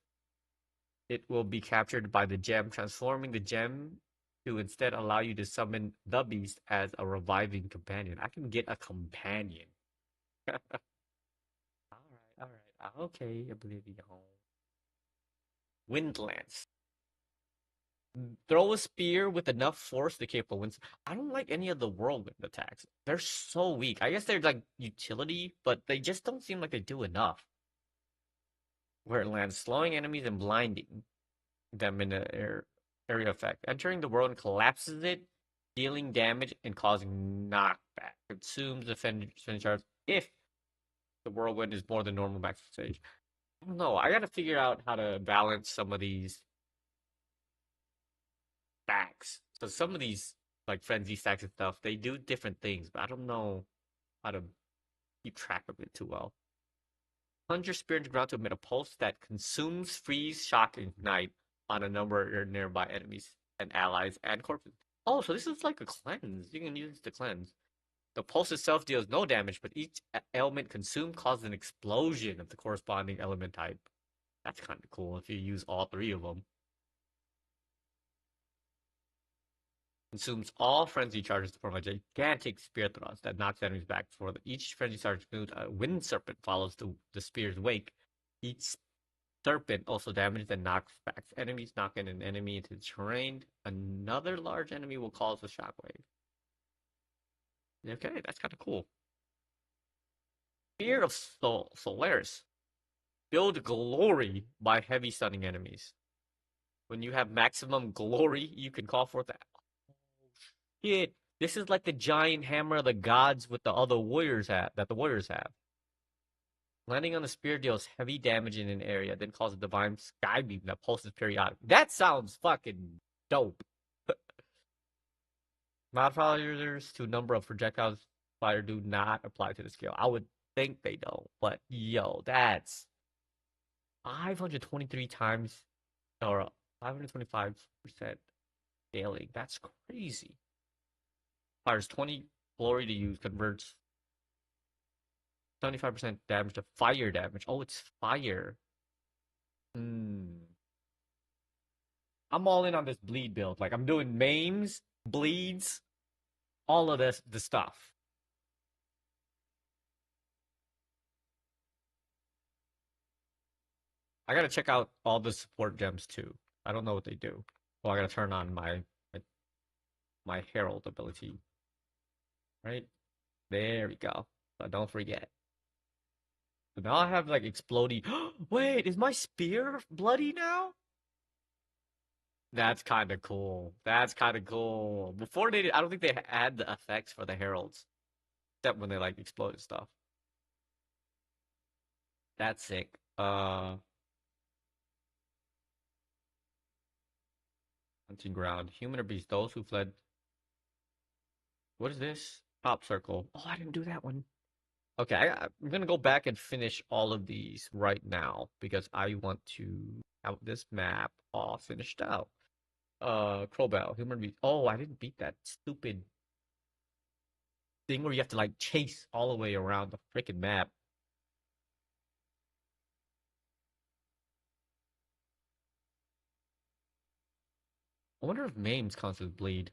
it will be captured by the gem, transforming the gem to instead allow you to summon the beast as a reviving companion. I can get a companion. Alright. Okay, Oblivion. Windlance. Throw a spear with enough force to capable winds. I don't like any of the whirlwind attacks. They're so weak. I guess they're like utility, but they just don't seem like they do enough. Where it lands, slowing enemies and blinding them in an area effect. Entering the world and collapses it, dealing damage and causing knockback. Consumes defense charge if the whirlwind is more than normal max stage. I don't know. I gotta figure out how to balance some of these stacks. So some of these like frenzy stacks and stuff, they do different things, but I don't know how to keep track of it too well. Plunge your spear into ground to emit a pulse that consumes, freeze, shock, and ignite on a number of nearby enemies and allies and corpses. Oh, so this is like a cleanse. You can use it to cleanse. The pulse itself deals no damage, but each element consumed causes an explosion of the corresponding element type. That's kind of cool if you use all three of them. Consumes all frenzy charges to form a gigantic spear thrust that knocks enemies back. Each frenzy charge moves, a wind serpent follows the spear's wake. Each serpent also damages and knocks back enemies, knocking an enemy into the terrain. Another large enemy will cause a shockwave. Okay, that's kind of cool. Spear of Solaris. Build glory by heavy stunning enemies. When you have maximum glory, you can call forth that. Shit, this is like the giant hammer of the gods with the other warriors that the warriors have. Landing on the spear deals heavy damage in an area, then causes a divine sky beam that pulses periodically. That sounds fucking dope. Modifiers to number of projectiles fire do not apply to the skill. I would think they don't, but yo, that's 523 times or 525% scaling. That's crazy. Fires 20 glory to use, converts 75% damage to fire damage. Oh, it's fire. I'm all in on this bleed build. Like I'm doing maims, bleeds, all of the stuff. I gotta check out all the support gems too. I don't know what they do. Well, I gotta turn on my herald ability. Right? There we go. But don't forget. So now I have like exploding. Wait, is my spear bloody now? That's kind of cool. That's kind of cool. Before they did, I don't think they had the effects for the heralds, except when they like exploded stuff. That's sick. Hunting ground. Human or beast. Those who fled. What is this? Top circle. Oh, I didn't do that one. Okay, I'm gonna go back and finish all of these right now because I want to have this map all finished out. Crowbell, human beat. Oh, I didn't beat that stupid thing where you have to like chase all the way around the freaking map. I wonder if Maims constantly bleed.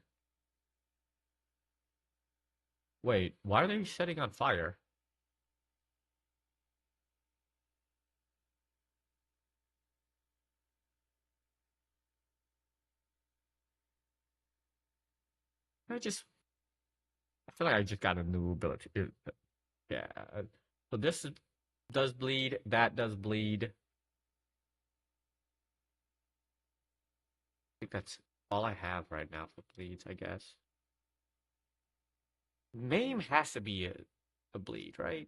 Wait, why are they setting on fire? I just I feel like I just got a new ability. Yeah. So this does bleed. That does bleed. I think that's all I have right now for bleeds, I guess. Maim has to be a bleed, right?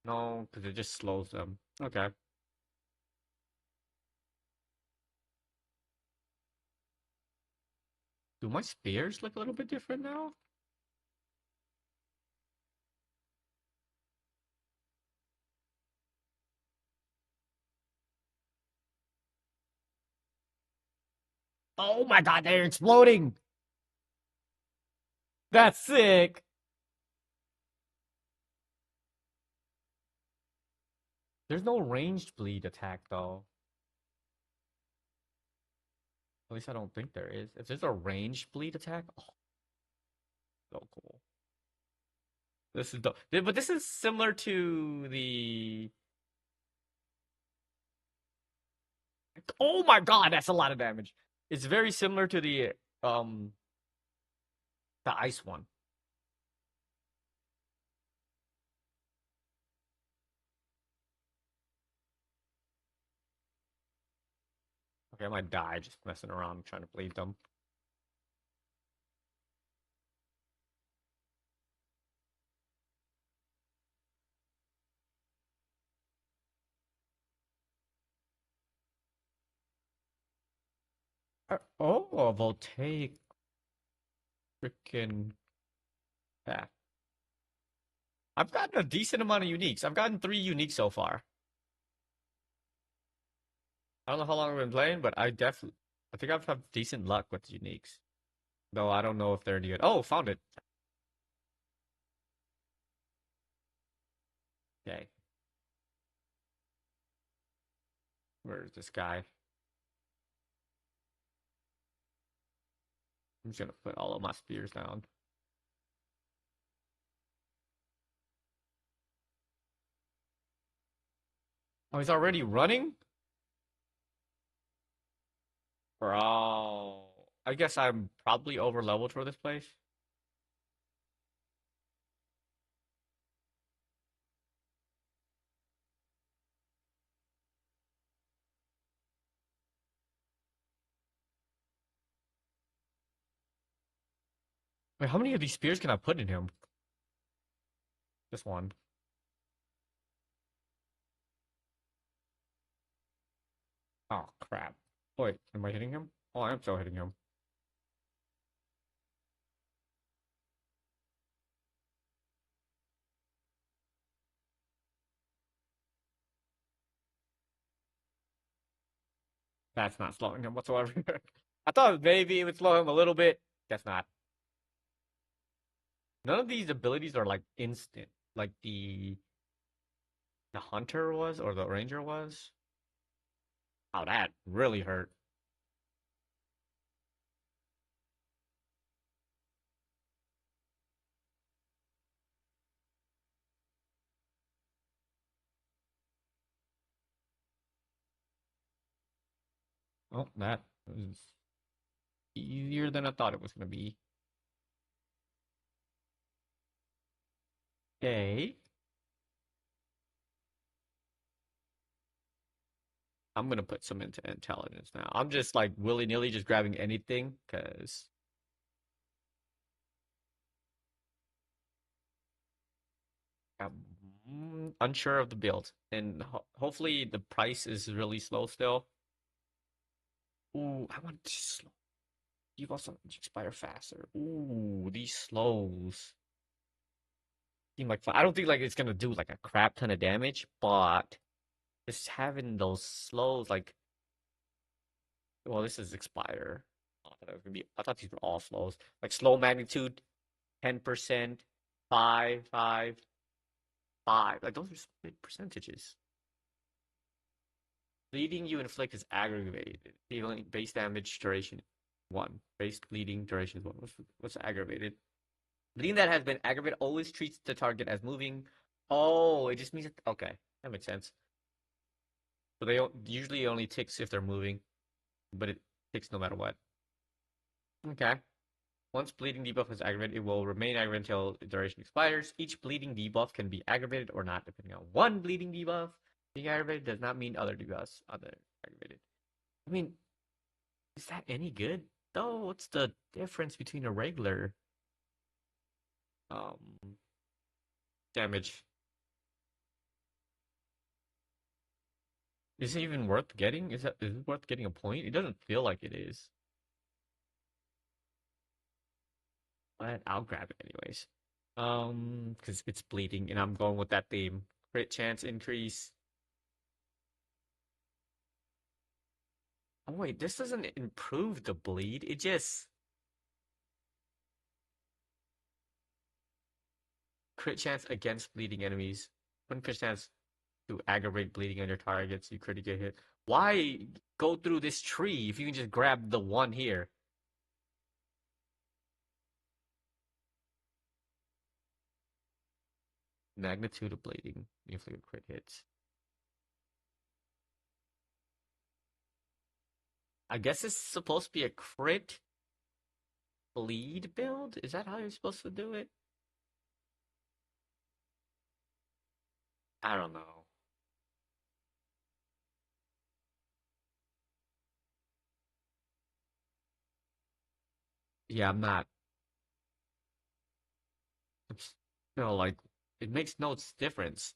No, because it just slows them. Okay. Do my spears look a little bit different now? Oh my god, they're exploding! That's sick! There's no ranged bleed attack, though. At least I don't think there is. If there's a ranged bleed attack, oh, so cool. This is dope. But this is similar to the... Oh my god, that's a lot of damage. It's very similar to the ice one. Okay, I might die just messing around trying to bleed them. Oh, a voltaic freaking path. I've gotten a decent amount of uniques. I've gotten 3 uniques so far. I don't know how long I've been playing, but I think I've had decent luck with uniques. Though I don't know if they're any good. Oh, found it. Okay. Where's this guy? I'm just gonna put all of my spears down. Oh, he's already running? Bro. I guess I'm probably over leveled for this place. Wait, how many of these spears can I put in him? Just one. Oh, crap. Wait, am I hitting him? Oh, I am still hitting him. That's not slowing him whatsoever. I thought maybe it would slow him a little bit. That's not. None of these abilities are like instant, like the hunter was or the ranger was. Oh, that really hurt. Oh, that was easier than I thought it was gonna be. Okay. I'm gonna put some into intelligence now. I'm just like willy-nilly just grabbing anything because I'm unsure of the build. And hopefully the price is really slow still. Ooh, I want to slow. You also expire faster. Ooh, these slows. seem like fun. I don't think like it's gonna do like a crap ton of damage, but just having those slows like, well, this is expire. I thought these were all slows. Like slow magnitude, 10%, 5, 5, 5. Like those are big percentages. Bleeding you inflict is aggravated. Healing base damage duration 1. Base bleeding duration is 1. What's aggravated? Bleeding that has been aggravated always treats the target as moving. Oh, it just means okay, that makes sense. So they usually only ticks if they're moving, but it ticks no matter what. Okay. Once bleeding debuff is aggravated, it will remain aggravated until the duration expires. Each bleeding debuff can be aggravated or not, depending on one bleeding debuff. Being aggravated does not mean other debuffs are aggravated. I mean, is that any good? Though, what's the difference between a regular damage? Is it even worth getting? Is it worth getting a point? It doesn't feel like it is. But I'll grab it anyways. Because it's bleeding, and I'm going with that theme. Crit chance increase. Oh wait, this doesn't improve the bleed. It just crit chance against bleeding enemies. 1% chance to aggravate bleeding on your targets. You critically get hit. Why go through this tree if you can just grab the one here? Magnitude of bleeding. Inflict crit hits. I guess it's supposed to be a crit bleed build? Is that how you're supposed to do it? I don't know. Yeah, I'm not. It's, like it makes no difference.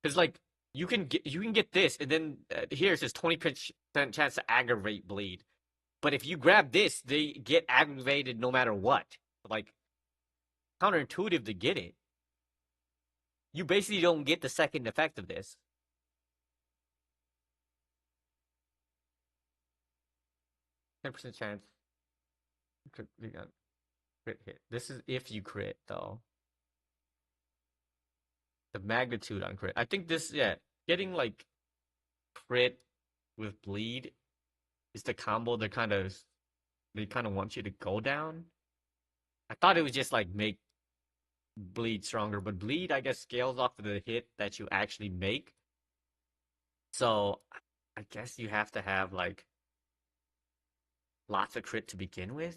Because like you can get this, and then here it says 20% chance to aggravate bleed. But if you grab this, they get aggravated no matter what. Like counterintuitive to get it. You basically don't get the second effect of this. 10% chance. Crit hit. This is if you crit though. The magnitude on crit. I think this, yeah, getting like crit with bleed is the combo they kind of want you to go down. I thought it was just like make bleed stronger, but bleed I guess scales off of the hit that you actually make. So I guess you have to have like lots of crit to begin with.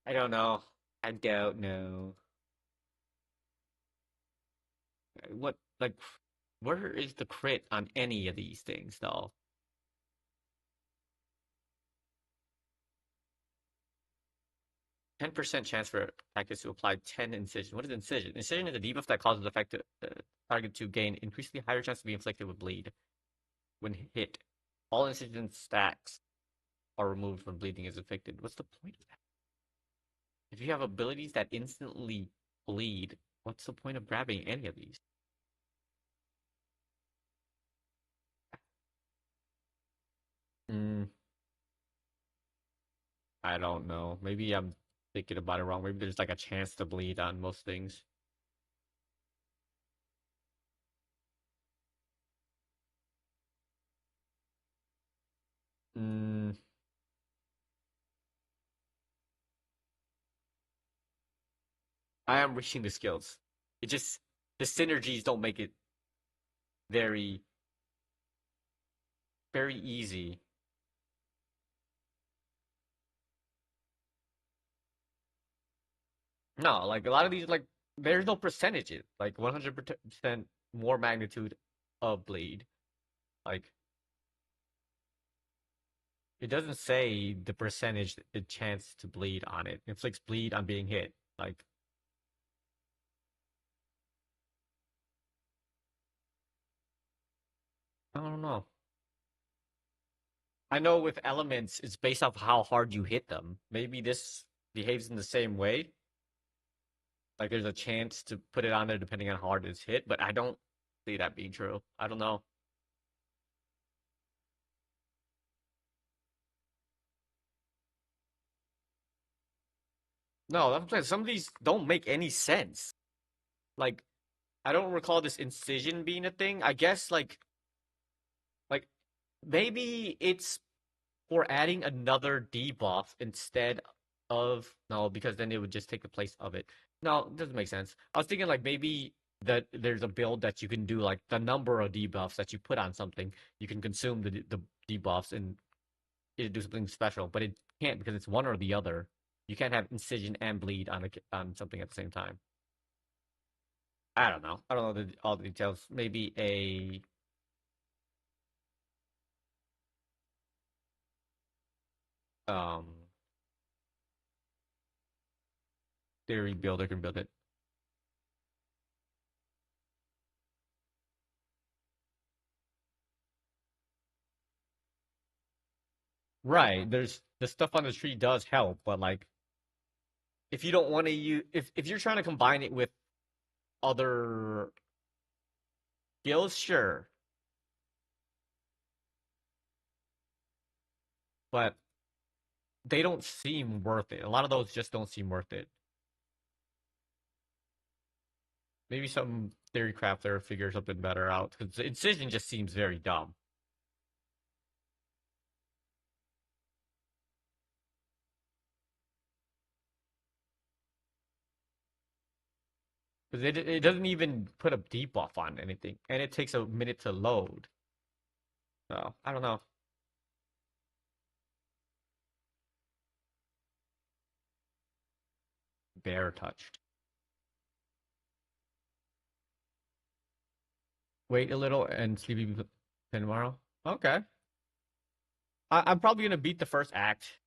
I don't know. I don't know. What like where is the crit on any of these things though? 10% chance for attackers to apply 10 incision. What is incision? Incision is a debuff that causes the effect target to gain increasingly higher chance to be inflicted with bleed when hit. All incision stacks are removed when bleeding is inflicted. What's the point of that? If you have abilities that instantly bleed, what's the point of grabbing any of these? I don't know. Maybe I'm thinking about it wrong. Maybe there's like a chance to bleed on most things. I am reaching the skills. It just the synergies don't make it very very easy. No, like a lot of these like there's no percentages. Like 100% more magnitude of bleed. Like it doesn't say the percentage the chance to bleed on it. It inflicts bleed on being hit. Like I don't know. I know with elements, it's based off how hard you hit them. Maybe this behaves in the same way. Like there's a chance to put it on there depending on how hard it's hit, but I don't see that being true. I don't know. No, that's what I'm saying. Some of these don't make any sense. Like, I don't recall this incision being a thing. I guess like maybe it's for adding another debuff instead of no, because then it would just take the place of it. No, it doesn't make sense. I was thinking like maybe that there's a build that you can do like the number of debuffs that you put on something, you can consume the debuffs and it do something special, but it can't because it's one or the other. You can't have incision and bleed on something at the same time. I don't know. I don't know all the details. Maybe a um theory builder can build it. Right. There's the stuff on the tree does help, but like if you don't want to use if you're trying to combine it with other skills, sure. But they don't seem worth it. A lot of those just don't seem worth it. Maybe some theory crafter figures something better out because the incision just seems very dumb. Because it doesn't even put a debuff on anything, and it takes a minute to load. So I don't know. Bear touched. Wait a little and sleepy tomorrow. Okay. I'm probably gonna beat the first act.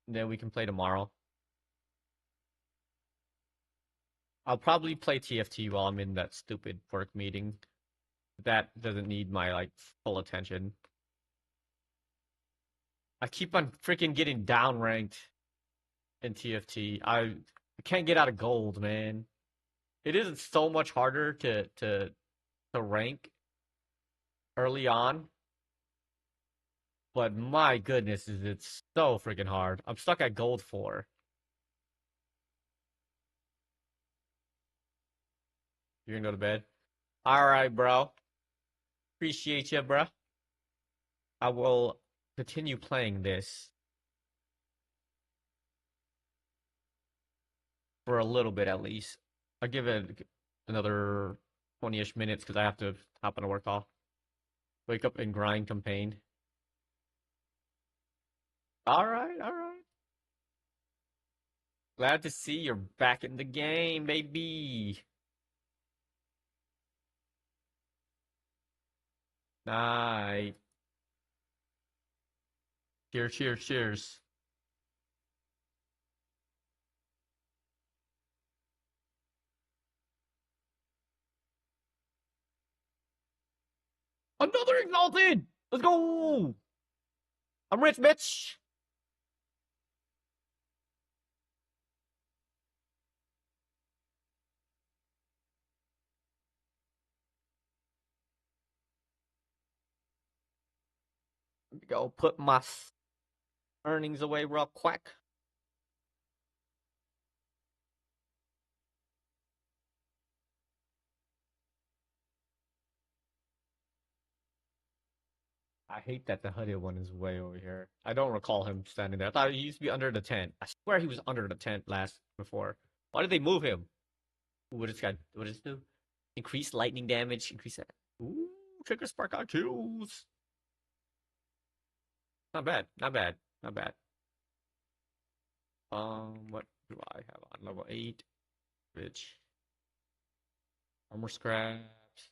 Then we can play tomorrow. I'll probably play TFT while I'm in that stupid work meeting. That doesn't need my like full attention. I keep on freaking getting down ranked in TFT. I can't get out of gold, man. It isn't so much harder to rank early on, but my goodness, is it's so freaking hard. I'm stuck at gold 4. You're gonna go to bed? All right, bro. Appreciate you, bro. I will continue playing this for a little bit at least. I'll give it another 20-ish minutes because I have to hop on a work call. Wake up and grind campaign. All right, all right. Glad to see you're back in the game, baby. Night. Cheers, cheers, cheers. Another exalted! Let's go! I'm rich, bitch! Let me go put my earnings away real quick. I hate that the hooded one is way over here. I don't recall him standing there. I thought he used to be under the tent. I swear he was under the tent before. Why did they move him? What does this guy? What does this do? Increase lightning damage. Increase that. Ooh, trigger spark on kills. Not bad. Not bad. Not bad. What do I have on level 8? Which armor scraps,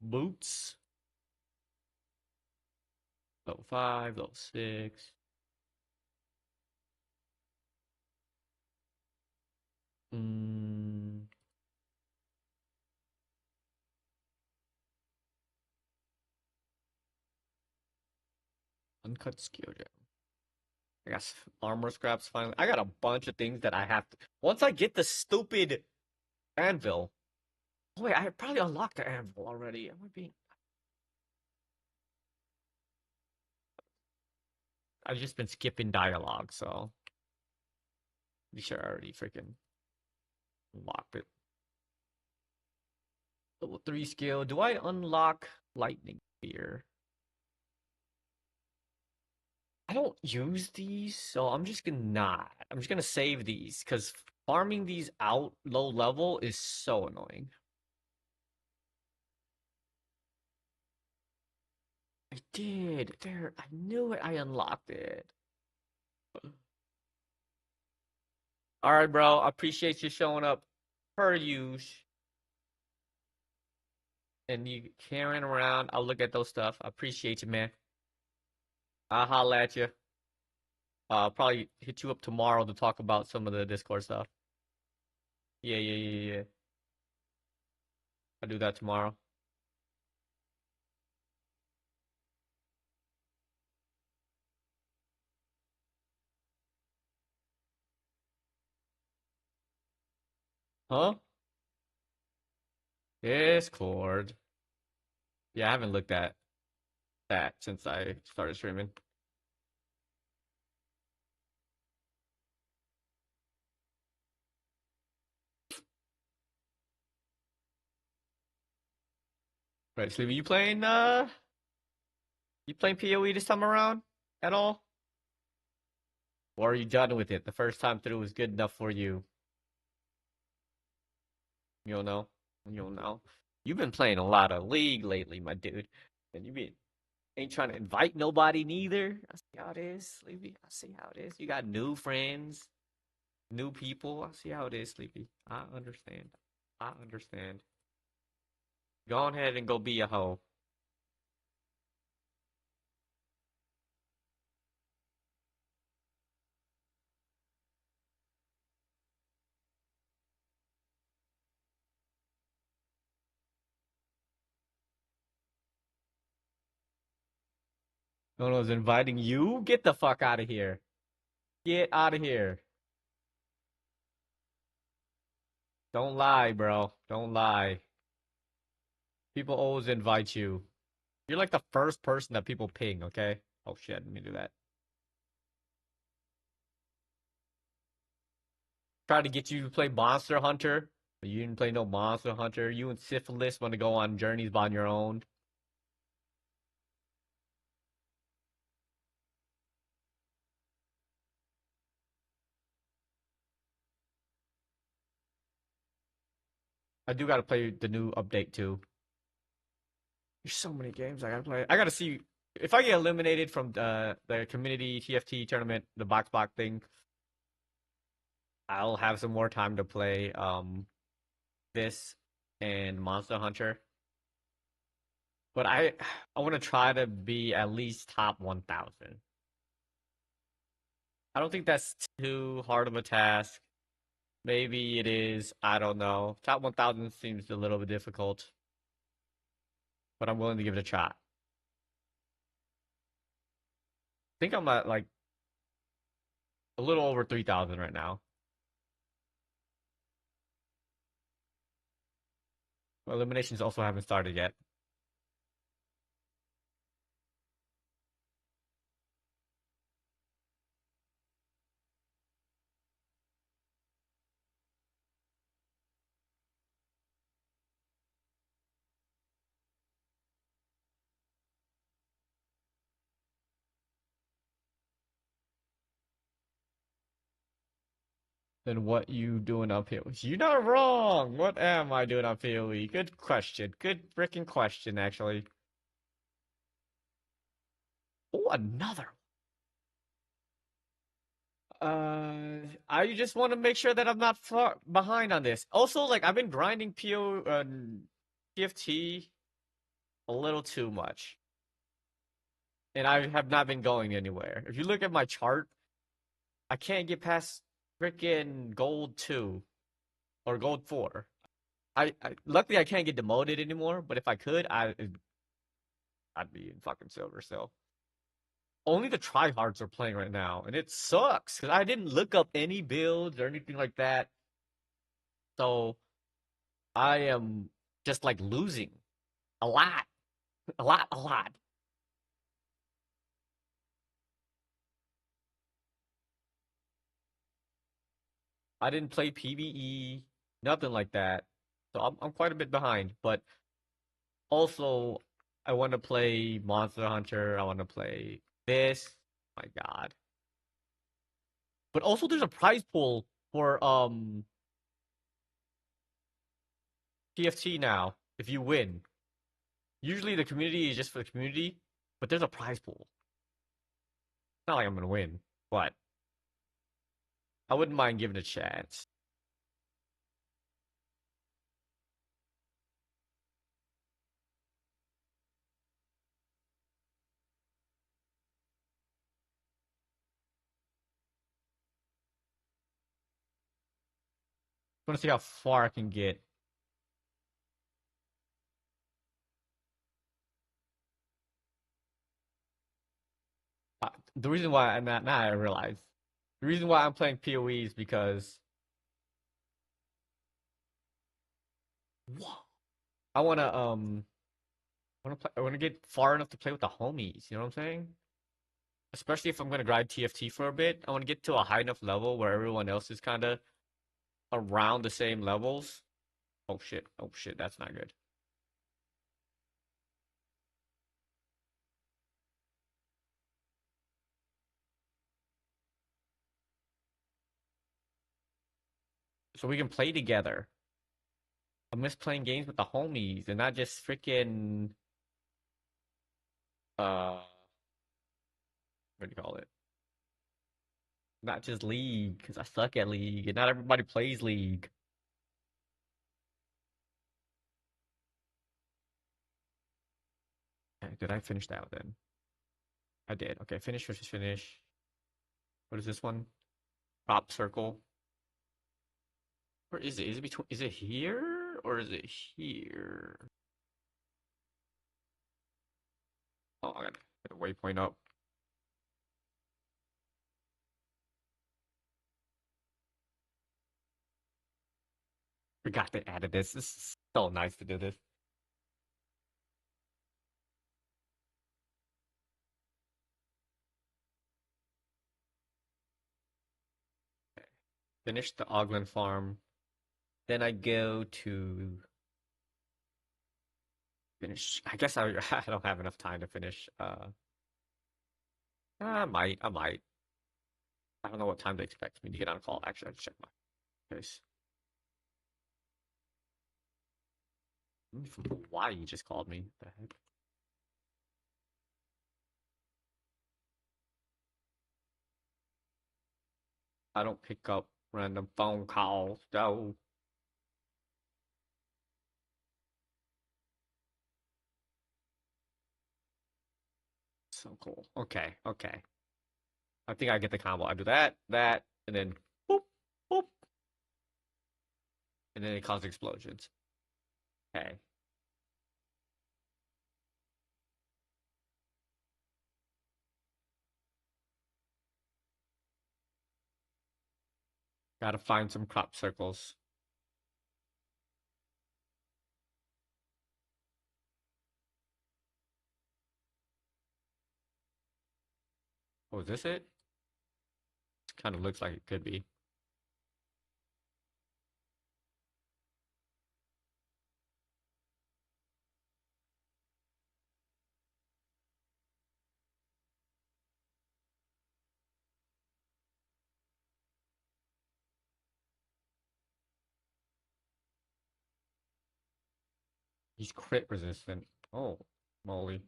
boots. Level 5, level 6. Mm. Uncut skill gem. I got armor scraps finally. I got a bunch of things that I have to. Once I get the stupid anvil. Oh, wait, I probably unlocked the anvil already. Am I being? I've just been skipping dialogue, so I'm sure I already freaking unlocked it. Level 3 skill. Do I unlock lightning spear? I don't use these, so I'm just gonna not. I'm just gonna save these because farming these out low level is so annoying. I did. There, I knew it. I unlocked it. All right, bro. I appreciate you showing up per usual. And you carrying around. I'll look at those stuff. I appreciate you, man. I'll holla at you. Probably hit you up tomorrow to talk about some of the Discord stuff. Yeah. I'll do that tomorrow. Huh? Discord. Yeah, I haven't looked at that since I started streaming. Right, Sleepy, you playing POE this time around at all? Or are you done with it? The first time through was good enough for you. You don't know? You don't know? You've been playing a lot of League lately, my dude. And ain't trying to invite nobody neither. I see how it is, Sleepy. I see how it is. You got new friends, new people. I see how it is, Sleepy. I understand. I understand. Go ahead and go be a hoe. No one's inviting you. Get the fuck out of here. Get out of here. Don't lie, bro. Don't lie. People always invite you. You're like the first person that people ping, okay? Oh shit, let me do that. Try to get you to play Monster Hunter, but you didn't play no Monster Hunter. You and Syphilis want to go on journeys on your own. I do gotta play the new update too. There's so many games I gotta play. I gotta see if I get eliminated from the community TFT tournament, the box thing. I'll have some more time to play this and Monster Hunter. But I want to try to be at least top 1,000. I don't think that's too hard of a task. Maybe it is. I don't know. Top 1,000 seems a little bit difficult, but I'm willing to give it a shot. I think I'm at like a little over 3,000 right now. Eliminations also haven't started yet. Then what you doing on PoE? You're not wrong. What am I doing on PoE? Good question. Good freaking question, actually. Oh, another. I just want to make sure that I'm not far behind on this. Also, like I've been grinding TFT a little too much, and I have not been going anywhere. If you look at my chart, I can't get past freaking gold 2 or gold 4. I luckily I can't get demoted anymore, but if I could, I'd be in fucking silver still. only the tryhards are playing right now, and it sucks because I didn't look up any builds or anything like that. So I am just like losing a lot, a lot, a lot. I didn't play PvE, nothing like that. So I'm quite a bit behind. But also, I want to play Monster Hunter. I want to play this. My God. But also, there's a prize pool for TFT now if you win. Usually the community is just for the community, but there's a prize pool. It's not like I'm gonna win, but I wouldn't mind giving it a chance. I want to see how far I can get. The reason why I'm not now I realize the reason why I'm playing POE is because I I wanna get far enough to play with the homies. You know what I'm saying? Especially if I'm gonna grind TFT for a bit, I want to get to a high enough level where everyone else is kind of around the same levels. Oh shit! Oh shit! That's not good. So we can play together. I miss playing games with the homies and not just freaking uh what do you call it? Not just League, because I suck at League and not everybody plays League. Okay, did I finish that then? I did. Okay, finish, finish, finish. What is this one? Crop circle. Where is it? Is it between is it here or is it here? Oh, I gotta get a waypoint up. Forgot they added this. This is so nice to do this. Finish the Ogland farm. Then I go to finish. I guess I don't have enough time to finish. I might. I might. I don't know what time they expect me to get on a call. Actually, I have to check my case. From Hawaii you just called me. What the heck? I don't pick up random phone calls, though. So cool. Okay, okay. I think I get the combo. I do that, that, and then boop, boop, and then it causes explosions. Okay. Gotta find some crop circles. Oh, is this it? Kind of looks like it could be. He's crit resistant. Oh, moly.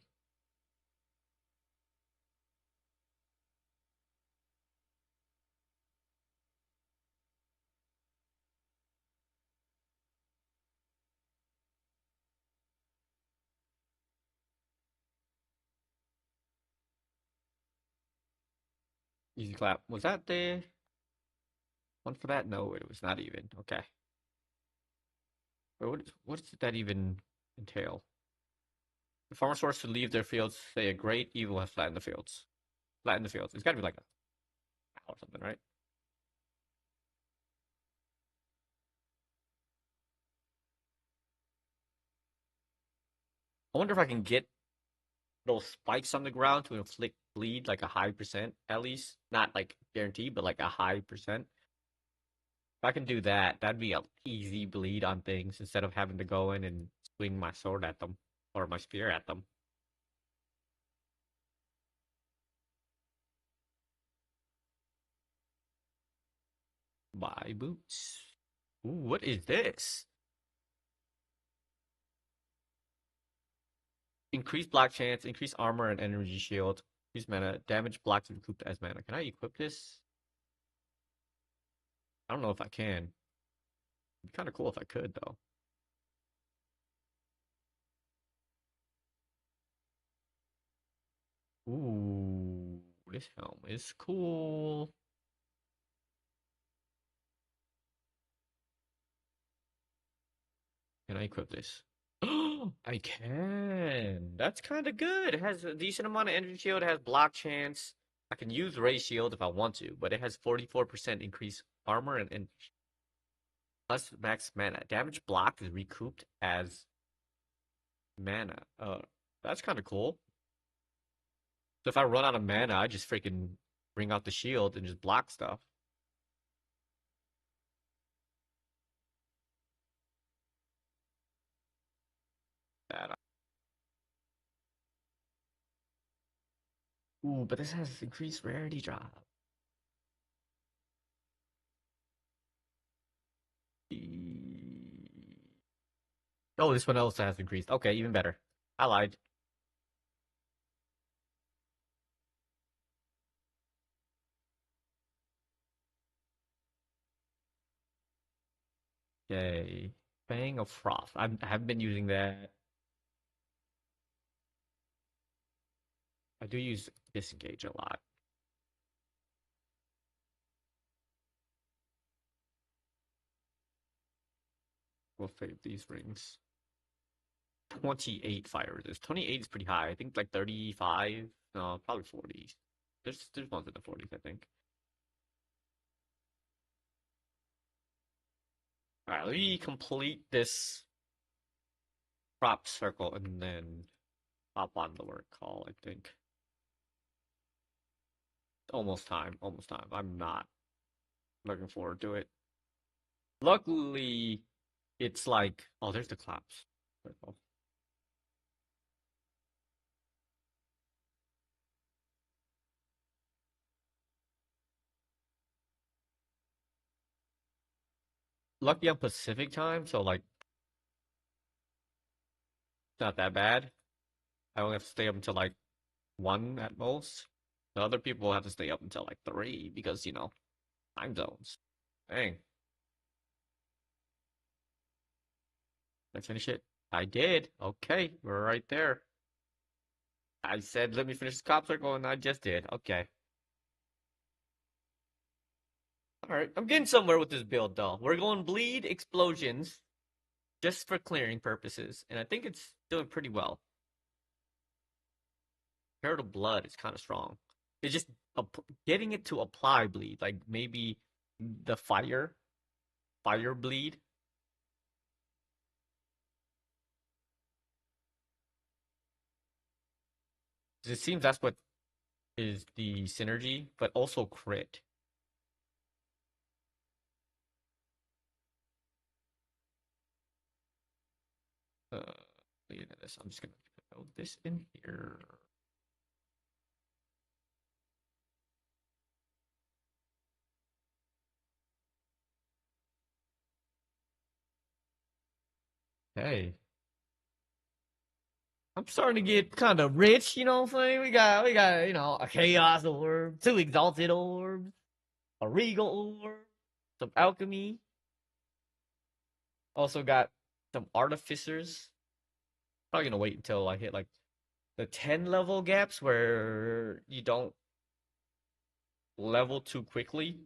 Easy clap. Was that the one for that? No, it was not even. Okay. Wait, what does that even entail? The farmers forced to leave their fields say a great evil has flattened the fields. Flatten the fields. It's gotta be like a or something, right? I wonder if I can get those spikes on the ground to inflict bleed like a high percent at least. Not like guaranteed, but like a high percent. If I can do that, that'd be an easy bleed on things instead of having to go in and swing my sword at them or my spear at them. Buy boots. Ooh, what is this? Increase block chance, increase armor and energy shield, increase mana, damage blocks recouped as mana. Can I equip this? I don't know if I can. It'd be kind of cool if I could, though. Ooh, this helm is cool. Can I equip this? I can. That's kind of good. It has a decent amount of energy shield. It has block chance. I can use ray shield if I want to, but it has 44% increased armor and plus max mana. Damage blocked is recouped as mana. That's kind of cool. So if I run out of mana, I just freaking bring out the shield and just block stuff. That. Ooh, but this has increased rarity drop. Oh, this one also has increased. Okay, even better. I lied. Okay. Fang of Frost. I haven't been using that. I do use Disengage a lot. We'll save these rings. 28 fire resist. 28 is pretty high. I think like 35. No, probably 40. There's ones in the 40s, I think. Alright, let me complete this crop circle and then hop on the work call, I think. Almost time. Almost time. I'm not looking forward to it. Luckily, it's like, oh, there's the collapse. Lucky I'm Pacific time, so like, it's not that bad. I only have to stay up until like 1 at most. The other people have to stay up until like 3 because, time zones. Dang. Did I finish it? I did. Okay, we're right there. I said, let me finish this cop circle, and I just did. Okay. Alright, I'm getting somewhere with this build, though. We're going bleed explosions just for clearing purposes, and I think it's doing pretty well. Herald blood is kind of strong. It's just getting it to apply bleed, like maybe the fire bleed. It seems that's what is the synergy, but also crit. Leading to this, I'm just gonna throw this in here. Hey. I'm starting to get kind of rich, you know what I'm saying? We got, a chaos orb, 2 exalted orbs, a regal orb, some alchemy. Also got some artificers. Probably gonna wait until I hit like the 10 level gaps where you don't level too quickly.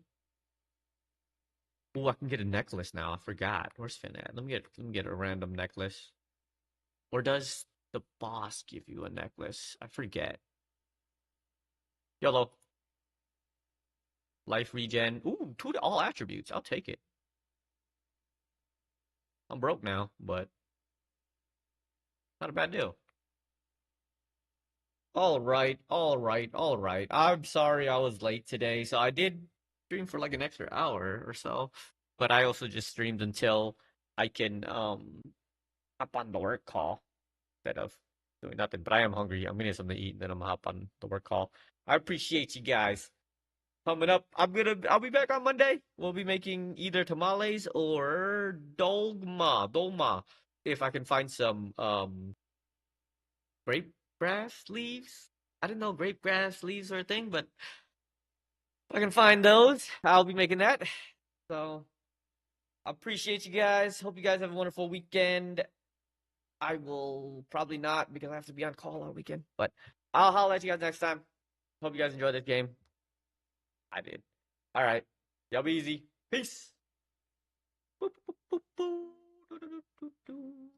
Ooh, I can get a necklace now. I forgot. Where's Finn at? Let me get a random necklace. Or does the boss give you a necklace? I forget. YOLO. Life regen. Ooh, 2 to all attributes. I'll take it. I'm broke now, but not a bad deal. All right, all right, all right. I'm sorry I was late today. So I did stream for like an extra hour or so, but I also just streamed until I can hop on the work call instead of doing nothing. But I am hungry. I'm gonna get something to eat, and then I'm gonna hop on the work call. I appreciate you guys. Coming up, I'll be back on Monday. We'll be making either tamales or dolma, if I can find some grape grass leaves. I didn't know grape grass leaves are a thing, but if I can find those, I'll be making that. So I appreciate you guys. Hope you guys have a wonderful weekend. I will probably not because I have to be on call all weekend, but I'll holler at you guys next time. Hope you guys enjoyed this game. I did. All right. Y'all be easy. Peace. Boop, boop, boop, boop.